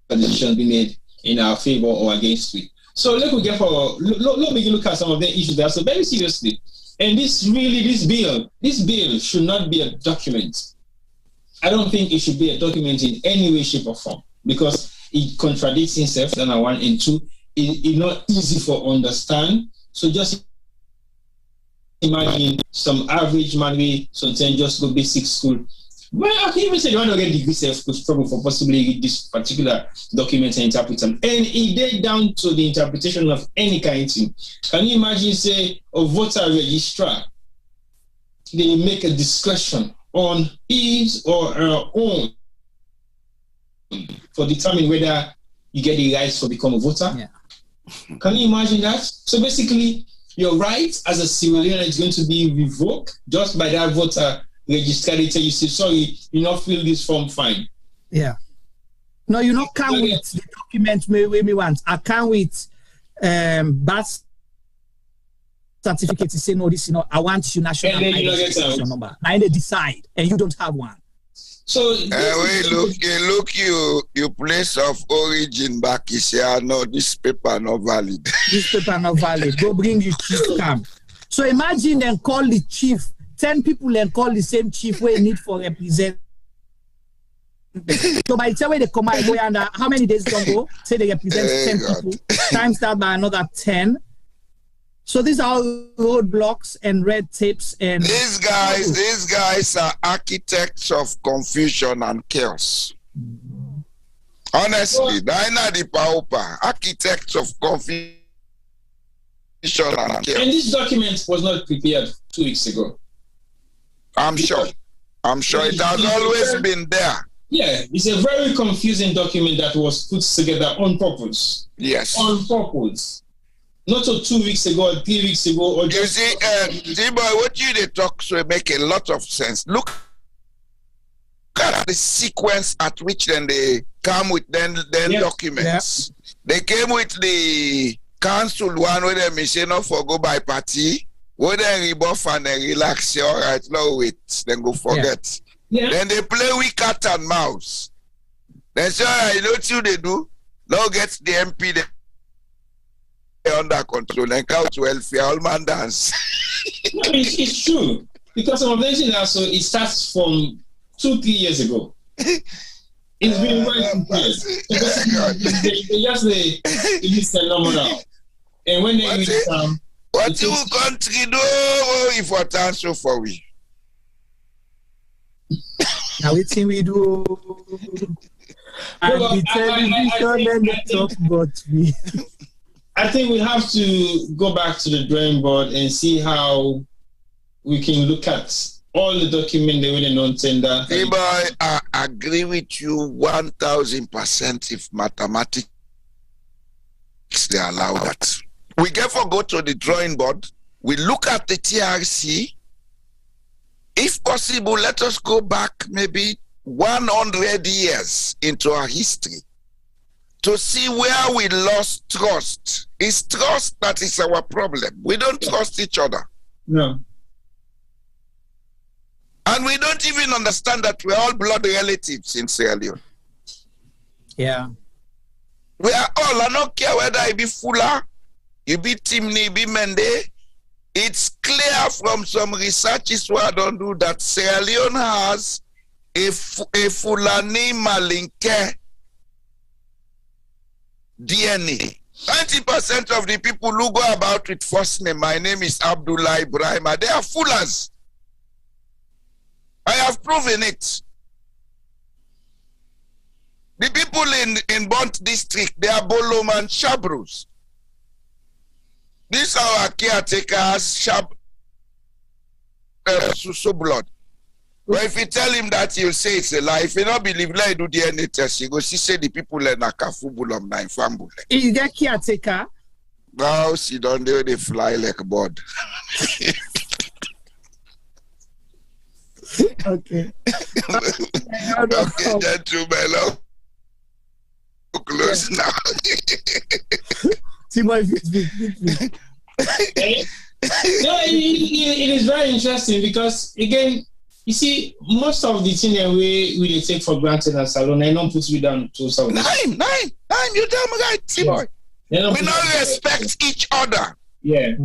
decisions be made in our favor or against it. So let me look at some of the issues that are so very seriously. And this bill should not be a document. I don't think it should be a document in any way, shape, or form, because it contradicts itself, number one, and two, it's not easy for understand. So just imagine some average man we sometimes just go basic school. Well, I can even say you want to get degree struggle for possibly read this particular document and interpret them. And it did down to the interpretation of any kind of thing. Can you imagine, say, a voter registrar, they make a discretion on his or her own for determining whether you get the rights to become a voter? Yeah. Can you imagine that? So basically, your rights as a Sierra Leonean is going to be revoked just by that voter registrar. They tell you, say, sorry, you not fill this form, fine. Yeah. No, you not come with the document me want. I come with birth certificate to say no, this, I want your national identification number. I they decide, and you don't have one. So you place of origin back is here. No, this paper not valid. This paper not valid. Go bring your chief come. So imagine then call the chief. 10 people and call the same chief where need for represent. So by the time they come out, under how many days don't go? Say they represent 10 people. Times that by another 10. So these are roadblocks and red tapes and these guys are architects of confusion and chaos. Honestly, they're not the pauper, architects of confusion and chaos. And this document was not prepared 2 weeks ago. I'm sure it has always been there. Yeah, it's a very confusing document that was put together on purpose. Yes. On purpose. Not so 2 weeks ago or 3 weeks ago. Or you see, Zimbabwe, what you they talk so make a lot of sense. Look at the sequence at which then they come with then documents. Yeah. They came with the council one where they say not for go by party. Where they rebuff and they relax, say, all right, now wait, then go forget. Then they play with cat and mouse. Then say, I know what they do. Now get the MP there under control and count welfare, all man dance. No, it's true. Because some of them also it starts from 2-3 years ago. It's been going it's phenomenal. And when they reach what you country do if what answer for we? Now it's we do. And the television and the talk about me. I think we have to go back to the drawing board and see how we can look at all the documents they were non-tender. Hey boy, I agree with you 1000% if mathematics they allow that. We therefore go to the drawing board. We look at the TRC. If possible, let us go back maybe 100 years into our history to see where we lost trust. It's trust that is our problem. We don't trust each other. No. And we don't even understand that we're all blood relatives in Sierra Leone. Yeah. We are all, I don't care whether I be Fula, you be Timni, you be Mende. It's clear from some researches where I don't do that Sierra Leone has a Fulani Malinke DNA. 90% of the people who go about with first name, my name is Abdullah Ibrahim, they are Fulas. I have proven it. The people in Bont district, they are Bolom and Shabrus. These are our caretakers, Suso blood. But if you tell him that, he'll say it's a lie. If you don't believe, let do DNA test. You go see say the people in Nakafu Bulom na Infambule. You get caretaker? Now, see, don't they fly like a bird. Okay. Okay, gentlemen. Close now. No, it is very interesting because, again, you see, most of the things that we take for granted as Salon, I don't put you down to some. Nine, you damn right, T-boy. We don't respect each other. Yeah.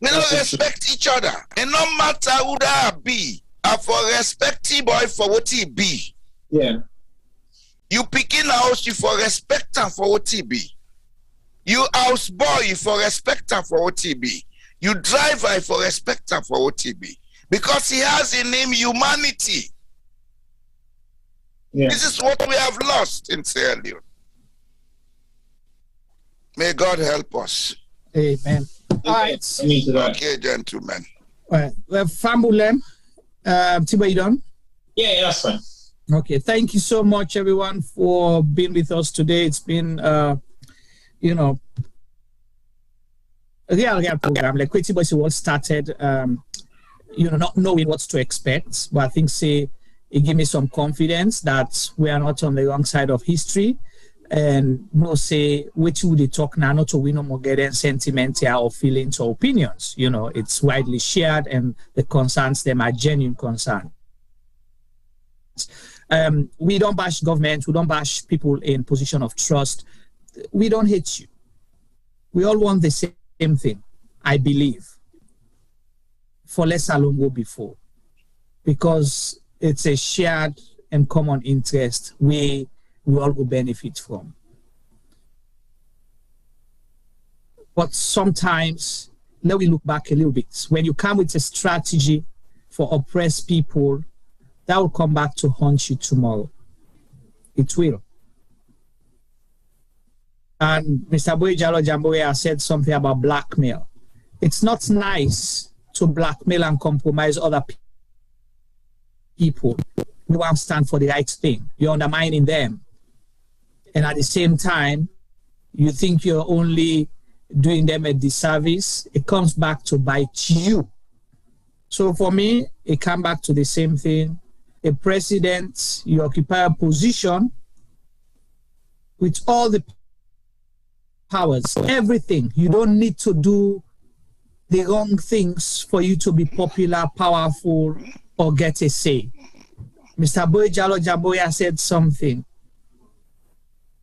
We don't respect each other. And no matter who that be, I for respect T-boy for what he be. Yeah. You pick in house, you for respect him for what he be. You house boy, you for respect him for what he be. You driver, you for respect him for what he be. Because he has in him humanity. Yeah. This is what we have lost in Sierra Leone. May God help us. Amen. All right. Okay, gentlemen. All right. Well, Fambulem, Tiba, you done? Yeah, that's fine. Okay. Thank you so much, everyone, for being with us today. It's been, a real program. Like Kweti Boy was started, not knowing what to expect. But I think, it gave me some confidence that we are not on the wrong side of history. And which would they talk now, not to win more getting sentiment or feelings or opinions. It's widely shared and the concerns them are genuine concerns. We don't bash government, we don't bash people in position of trust. We don't hate you. We all want the same thing, I believe, for less alone go before. Because it's a shared and common interest we all will benefit from. But sometimes, let me look back a little bit. When you come with a strategy for oppressed people, that will come back to haunt you tomorrow. It will. And Mr. Boyjalo Jamboe has said something about blackmail. It's not nice to blackmail and compromise other people. You won't stand for the right thing. You're undermining them. And at the same time, you think you're only doing them a disservice. It comes back to bite you. So for me, it comes back to the same thing. A president, you occupy a position with all the powers, everything. You don't need to do the wrong things for you to be popular, powerful, or get a say. Mr. Boyjalo Jamboya said something.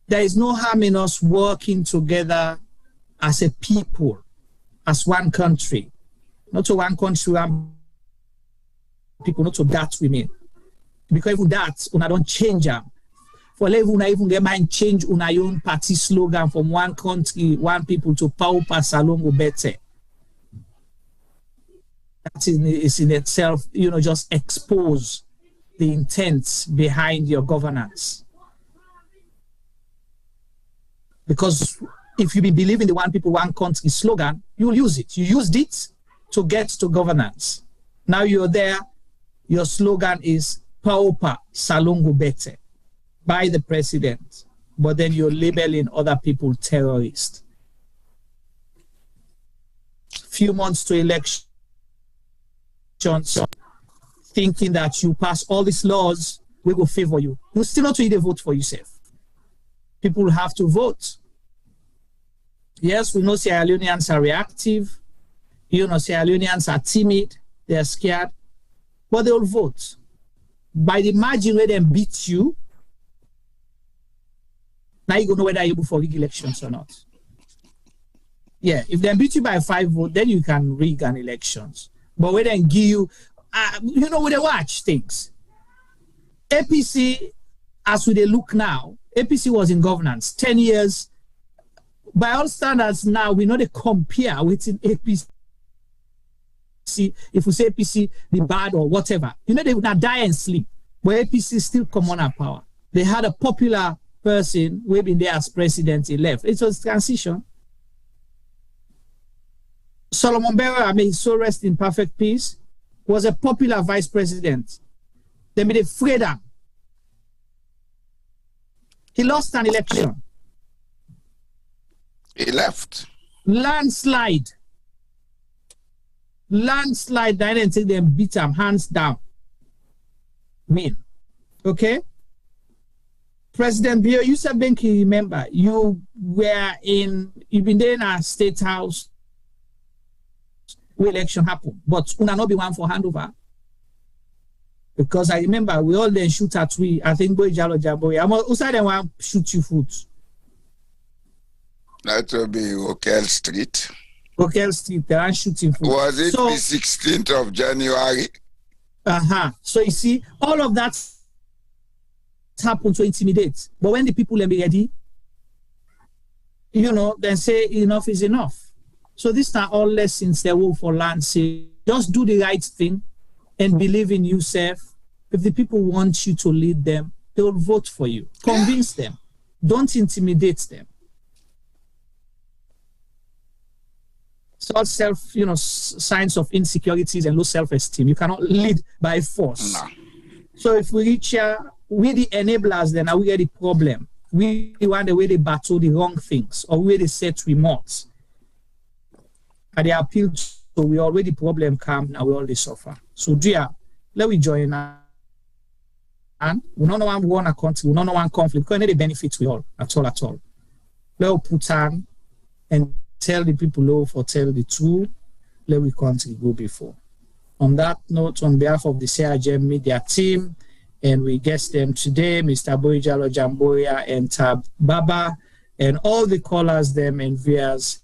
There is no harm in us working together as a people, as one country. Not to one country, one people, not to that we mean. Because even that, una don't change them. For level, una even get mind change una own party slogan from one country, one people to Paupa Salongo Bete. That is in itself, just expose the intent behind your governance. Because if you believe in the one people, one country slogan, you'll use it. You used it to get to governance. Now you're there, your slogan is Paupa Salongo Bete by the president, but then you're labeling other people terrorists. Few months to elections, thinking that you pass all these laws, we will favor you. You still not really vote for yourself. People have to vote. Yes, we know Sierra Leoneans are reactive. Sierra Leoneans are timid. They're scared. But they'll vote. By the margin where they beat you, now you go know whether you're able for rig elections or not. Yeah, if they beat you by 5 votes, then you can rig an elections. But when they give you, when they watch things. APC, as we they look now, APC was in governance 10 years. By all standards now, we know they compare with APC. If we say APC, the bad or whatever, they would not die and sleep. But APC still come on our power. They had a popular person who had been there as president, he left. It was transition. Solomon Barrow, may his soul rest in perfect peace, was a popular vice president. They made a freedom. He lost an election. He left. Landslide. Landslide. I didn't take them beat him hands down. Okay? President Bio, you said, Benki, remember, you've been there in a state house where election happened, but una not be one for handover. Because I remember we all then shoot at we, I think Boy Jalo Jaboy. I'm also then want shoot you foot. That will be Okel Street. Okel Street, they are shooting foot. Was it the 16th of January? So you see, all of that happened to intimidate. But when the people are ready, then say enough is enough. So these are all lessons they will for land say. Just do the right thing and believe in yourself. If the people want you to lead them, they will vote for you. Convince them. Don't intimidate them. So all signs of insecurities and low self-esteem. You cannot lead by force. No. So if we reach here, we the enablers, then are we the problem? We the one the way they battle the wrong things, or we they set remote. And they appeal to, so we already problem come, now we already suffer. So dear, let we join and we don't know one want a country, we don't know one conflict, because any benefits we all at all. Let we put on and tell the people off or tell the truth, let we country go before. On that note, on behalf of the CRJ media team, and we guest them today, Mr. Boyjalo Jamboya and Tab Baba, and all the callers, them and viewers,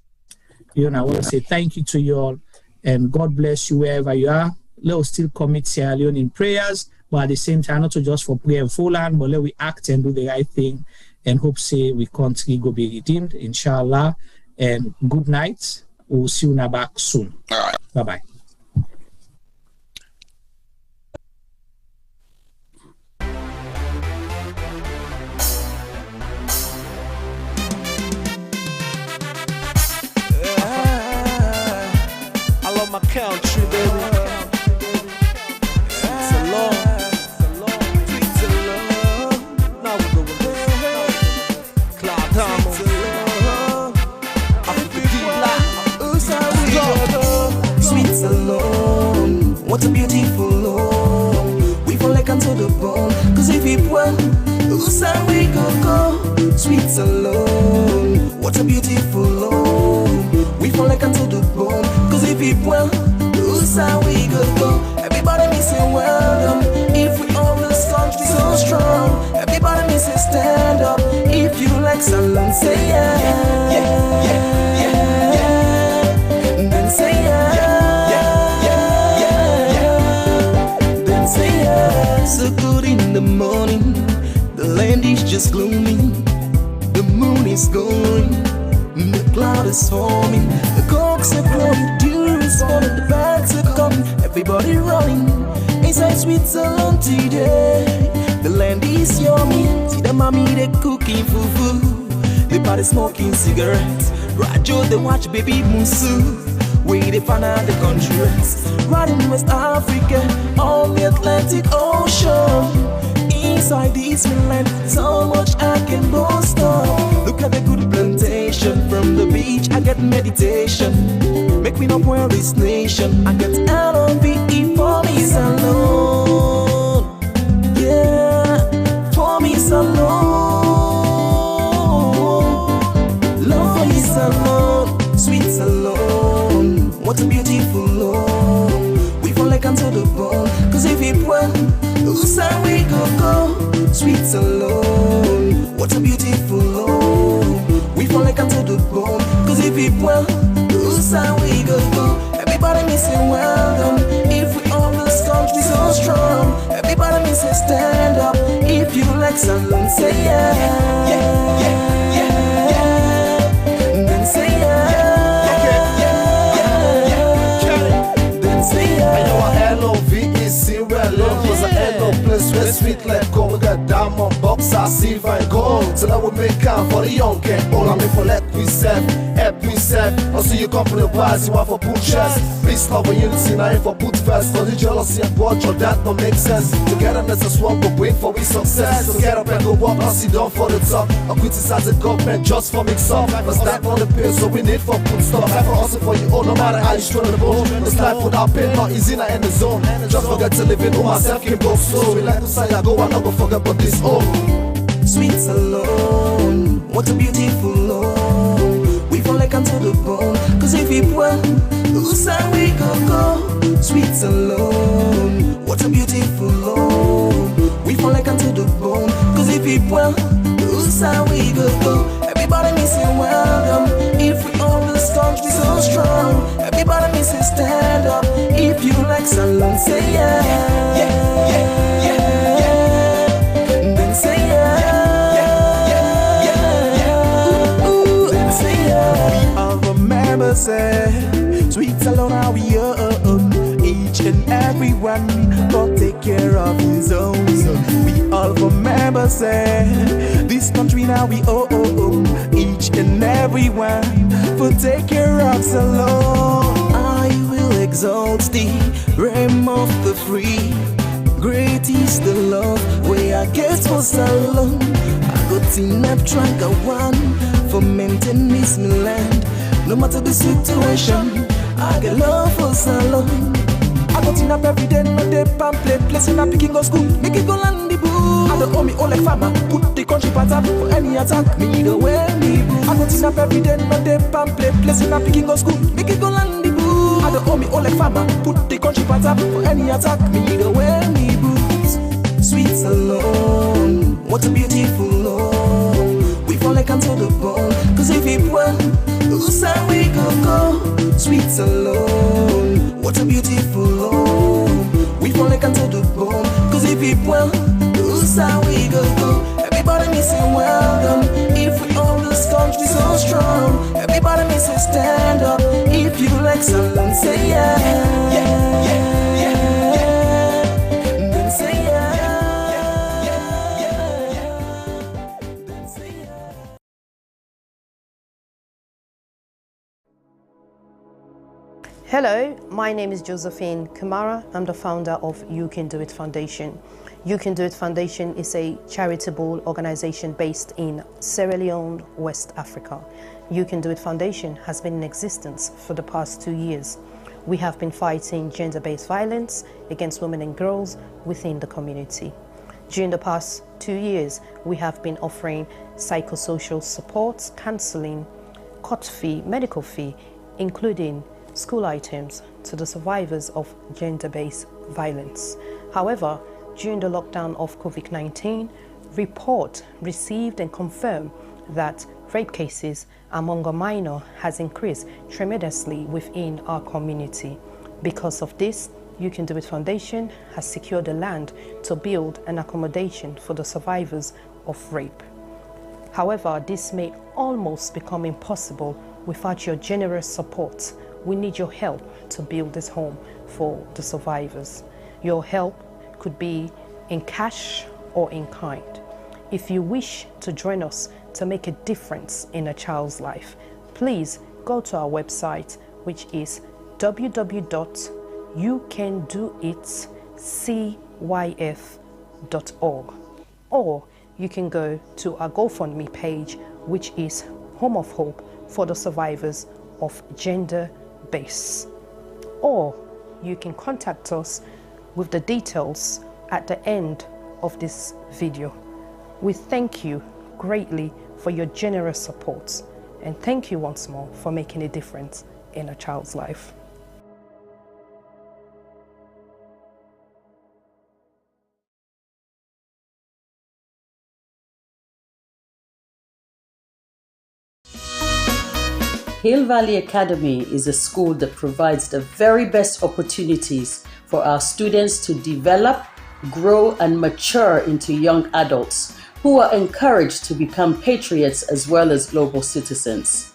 I want to say thank you to you all, and God bless you wherever you are. Let us still commit Sierra Leone in prayers, but at the same time, not just for prayer and full land, but let we act and do the right thing, and hope say we country go be redeemed, inshallah. And good night. We'll see you back soon. All right. Bye-bye. I love my country, baby. It's a long. Now we go with this. Cloud Diamond. Sweet alone, what a beautiful love. We fall like unto the bone, cause if it well, who's how we go. Sweet alone, what a beautiful love. We fall like unto the bone, cause if it well, who's how we go. Everybody Everybody me say well done. If we all this country so strong, everybody me say stand up. If you like Salon, say yeah, yeah, yeah, yeah, yeah. Then say yeah, yeah, yeah, yeah, yeah. Then say yeah. So good in the morning, the land is just gloomy, the moon is going, the cloud is forming, the cocks are crowing, dew is falling, the bags are coming, everybody running inside Switzerland today. The land is yummy, see the mommy they cooking fufu, the party smoking cigarettes, Rajo they watch baby Musu, where they find out the country rest, right in West Africa, on the Atlantic Ocean. Inside this land, so much I can boast of. Look at the good plantation, from the beach I get meditation. Make me not wear this nation, I get LOVE for me alone. Yeah, for me alone. Love for me alone, sweet alone. What a beautiful love. We fall like onto the bone, cause if it went, side we go, sweet alone. What a beautiful love. We fall like onto the bone, cause if it well, side we go. Everybody me say well done. If we all this country so strong, everybody me say stand up. If you like Salon, say yeah, yeah, yeah, yeah, yeah. Then say yeah, yeah, yeah, yeah. Then say yeah. I know LOVE is Sierra Leone. Place where sweet like gold. We got diamond box, I silver and gold. So that we make count for the young and old. I mean for let me serve, help me serve. Also you come from the wise, you want for put chest. Peace, love and unity, now for put first. Cause the jealousy and culture, that don't make sense. Togetherness is one, but wait for we success. So get up and go walk, I'll sit down for the top. I criticize the government just for mix up. But stack on the pill, so we need for put stuff. Life for hustle for you all, no matter how you struggle the boat. This life without pain, not easy, not in the zone. Just forget to live in all myself, can go slow. We like to say I go, I never forget about this oh. Sweet alone, what a beautiful love. We fall like onto the bone, cause if it well, side we go. Sweet alone, what a beautiful love. We fall like onto the bone, cause if it well, side we go. Everybody me say well done. If we all this country so strong, everybody me say stand up. If you like Salon, say yeah, yeah, yeah, yeah, yeah. Then say yeah, yeah, yeah, yeah. Ooh, then say yeah. We all remember say, sweet alone how we own. Each and every one God take care of his own. We all remember say, this country now we own. Each and every one will take care of us alone. I will exalt thee, realm of the free. Great is the love where I get for Salon. I got in a trunk of one for maintenance my land. No matter the situation, I get love for Salon. I got in up every day, no day, pamphlet, place in a picking go school, make it go land the boo. I don't owe me all like farmer, put the country part up for any attack, me the way me boo. I got in up every day, no day, pamphlet, place in a picking go school, make it go land the boo. I don't owe me all like farmer, put the country part up for any attack, me the way me boo. Sweet alone, what a beautiful love. We fall like onto the bone, cause if it well, side we go. Sweet alone, what a beautiful love. We fall like onto the bone, cause if it well, side we go. Everybody me say well done. If we all this country so strong, everybody me say stand up. If you like Salon, say yeah, yeah, yeah, yeah, yeah. Then say yeah, yeah, yeah, yeah. Then say yeah. Hello, my name is Josephine Kamara. I'm the founder of You Can Do It Foundation. You Can Do It Foundation is a charitable organization based in Sierra Leone, West Africa. You Can Do It Foundation has been in existence for the past 2 years. We have been fighting gender-based violence against women and girls within the community. During the past 2 years, we have been offering psychosocial support, counseling, court fee, medical fee, including school items to the survivors of gender-based violence. However, during the lockdown of COVID-19, report received and confirmed that rape cases among a minor has increased tremendously within our community. Because of this, You Can Do It Foundation has secured the land to build an accommodation for the survivors of rape. However, this may almost become impossible without your generous support. We need your help to build this home for the survivors. Your help could be in cash or in kind. If you wish to join us to make a difference in a child's life, please go to our website, which is www.youcandoitcyf.org, or you can go to our GoFundMe page, which is Home of Hope for the Survivors of Gender-Based, or you can contact us with the details at the end of this video. We thank you greatly for your generous support, and thank you once more for making a difference in a child's life. Hill Valley Academy is a school that provides the very best opportunities for our students to develop, grow, and mature into young adults who are encouraged to become patriots as well as global citizens.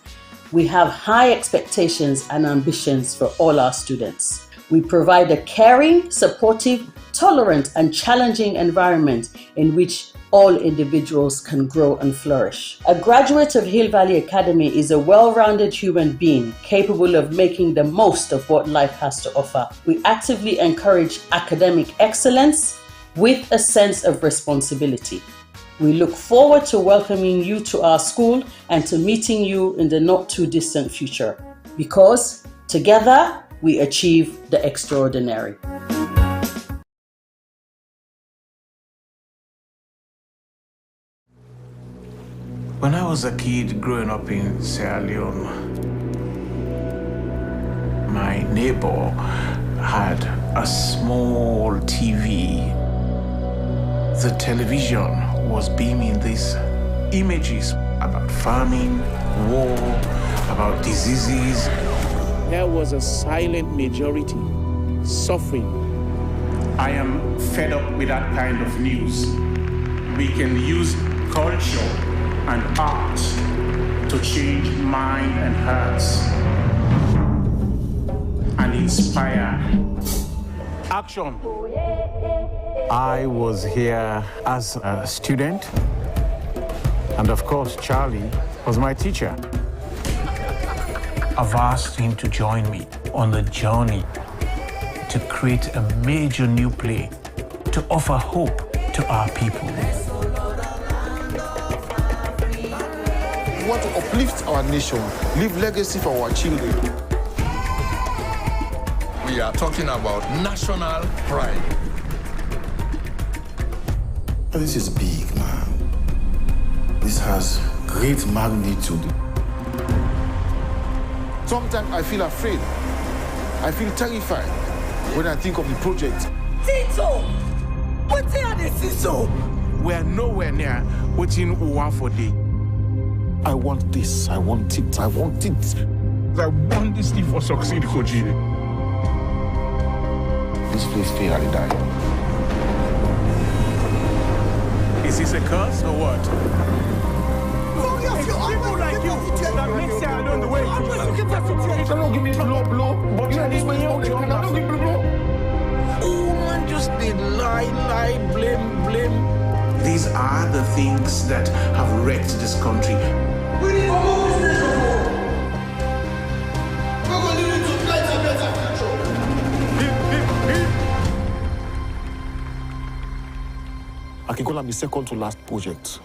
We have high expectations and ambitions for all our students. We provide a caring, supportive, tolerant, and challenging environment in which all individuals can grow and flourish. A graduate of Hill Valley Academy is a well-rounded human being capable of making the most of what life has to offer. We actively encourage academic excellence with a sense of responsibility. We look forward to welcoming you to our school and to meeting you in the not too distant future, because together we achieve the extraordinary. When I was a kid growing up in Sierra Leone, my neighbor had a small TV. The television was beaming these images about famine, war, about diseases. There was a silent majority suffering. I am fed up with that kind of news. We can use culture and art to change mind and hearts and inspire action. I was here as a student, and of course, Charlie was my teacher. I've asked him to join me on the journey to create a major new play to offer hope to our people. We want to uplift our nation, leave legacy for our children. We are talking about national pride. This is big, man. This has great magnitude. Sometimes I feel afraid. I feel terrified when I think of the project. Tito! What are they, Tito? We are nowhere near waiting one for day. I want this. I want it. I want it. I want this thing for succeed, Koji. This place fail and die. Is this a curse or what? People like you that make Sierra Leone the way it is. Don't give me blow. But you are this way, don't give me blow. Oh, man, just did lie, blame. These are the things that have wrecked this country. We need to move this nation forward. We're going to need to light a better future. Akikola be second to last project.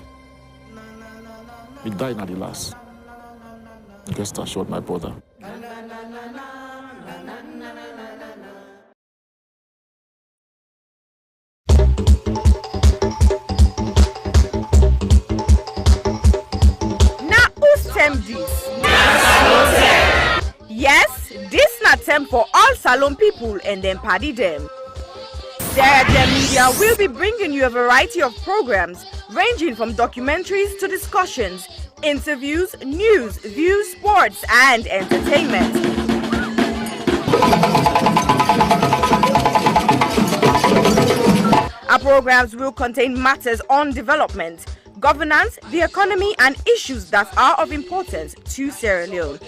He died at the last. Rest assured, my brother. Yes, this attempt for all Salon people and then party them. Sierra Leone Media will be bringing you a variety of programs ranging from documentaries to discussions, interviews, news, views, sports, and entertainment. Our programs will contain matters on development, governance, the economy, and issues that are of importance to Sierra Leone.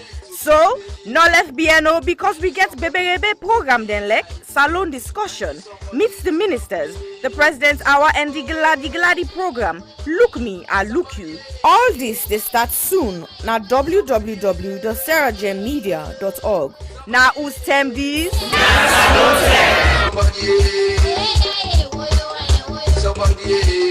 So, no left BNO because we get Bebe program then like Salon discussion, meets the ministers, the president's hour, and the Gladi program. Look me, I look you. All this they start soon na www.sierragemedia.org. Now who's tem these? Somebody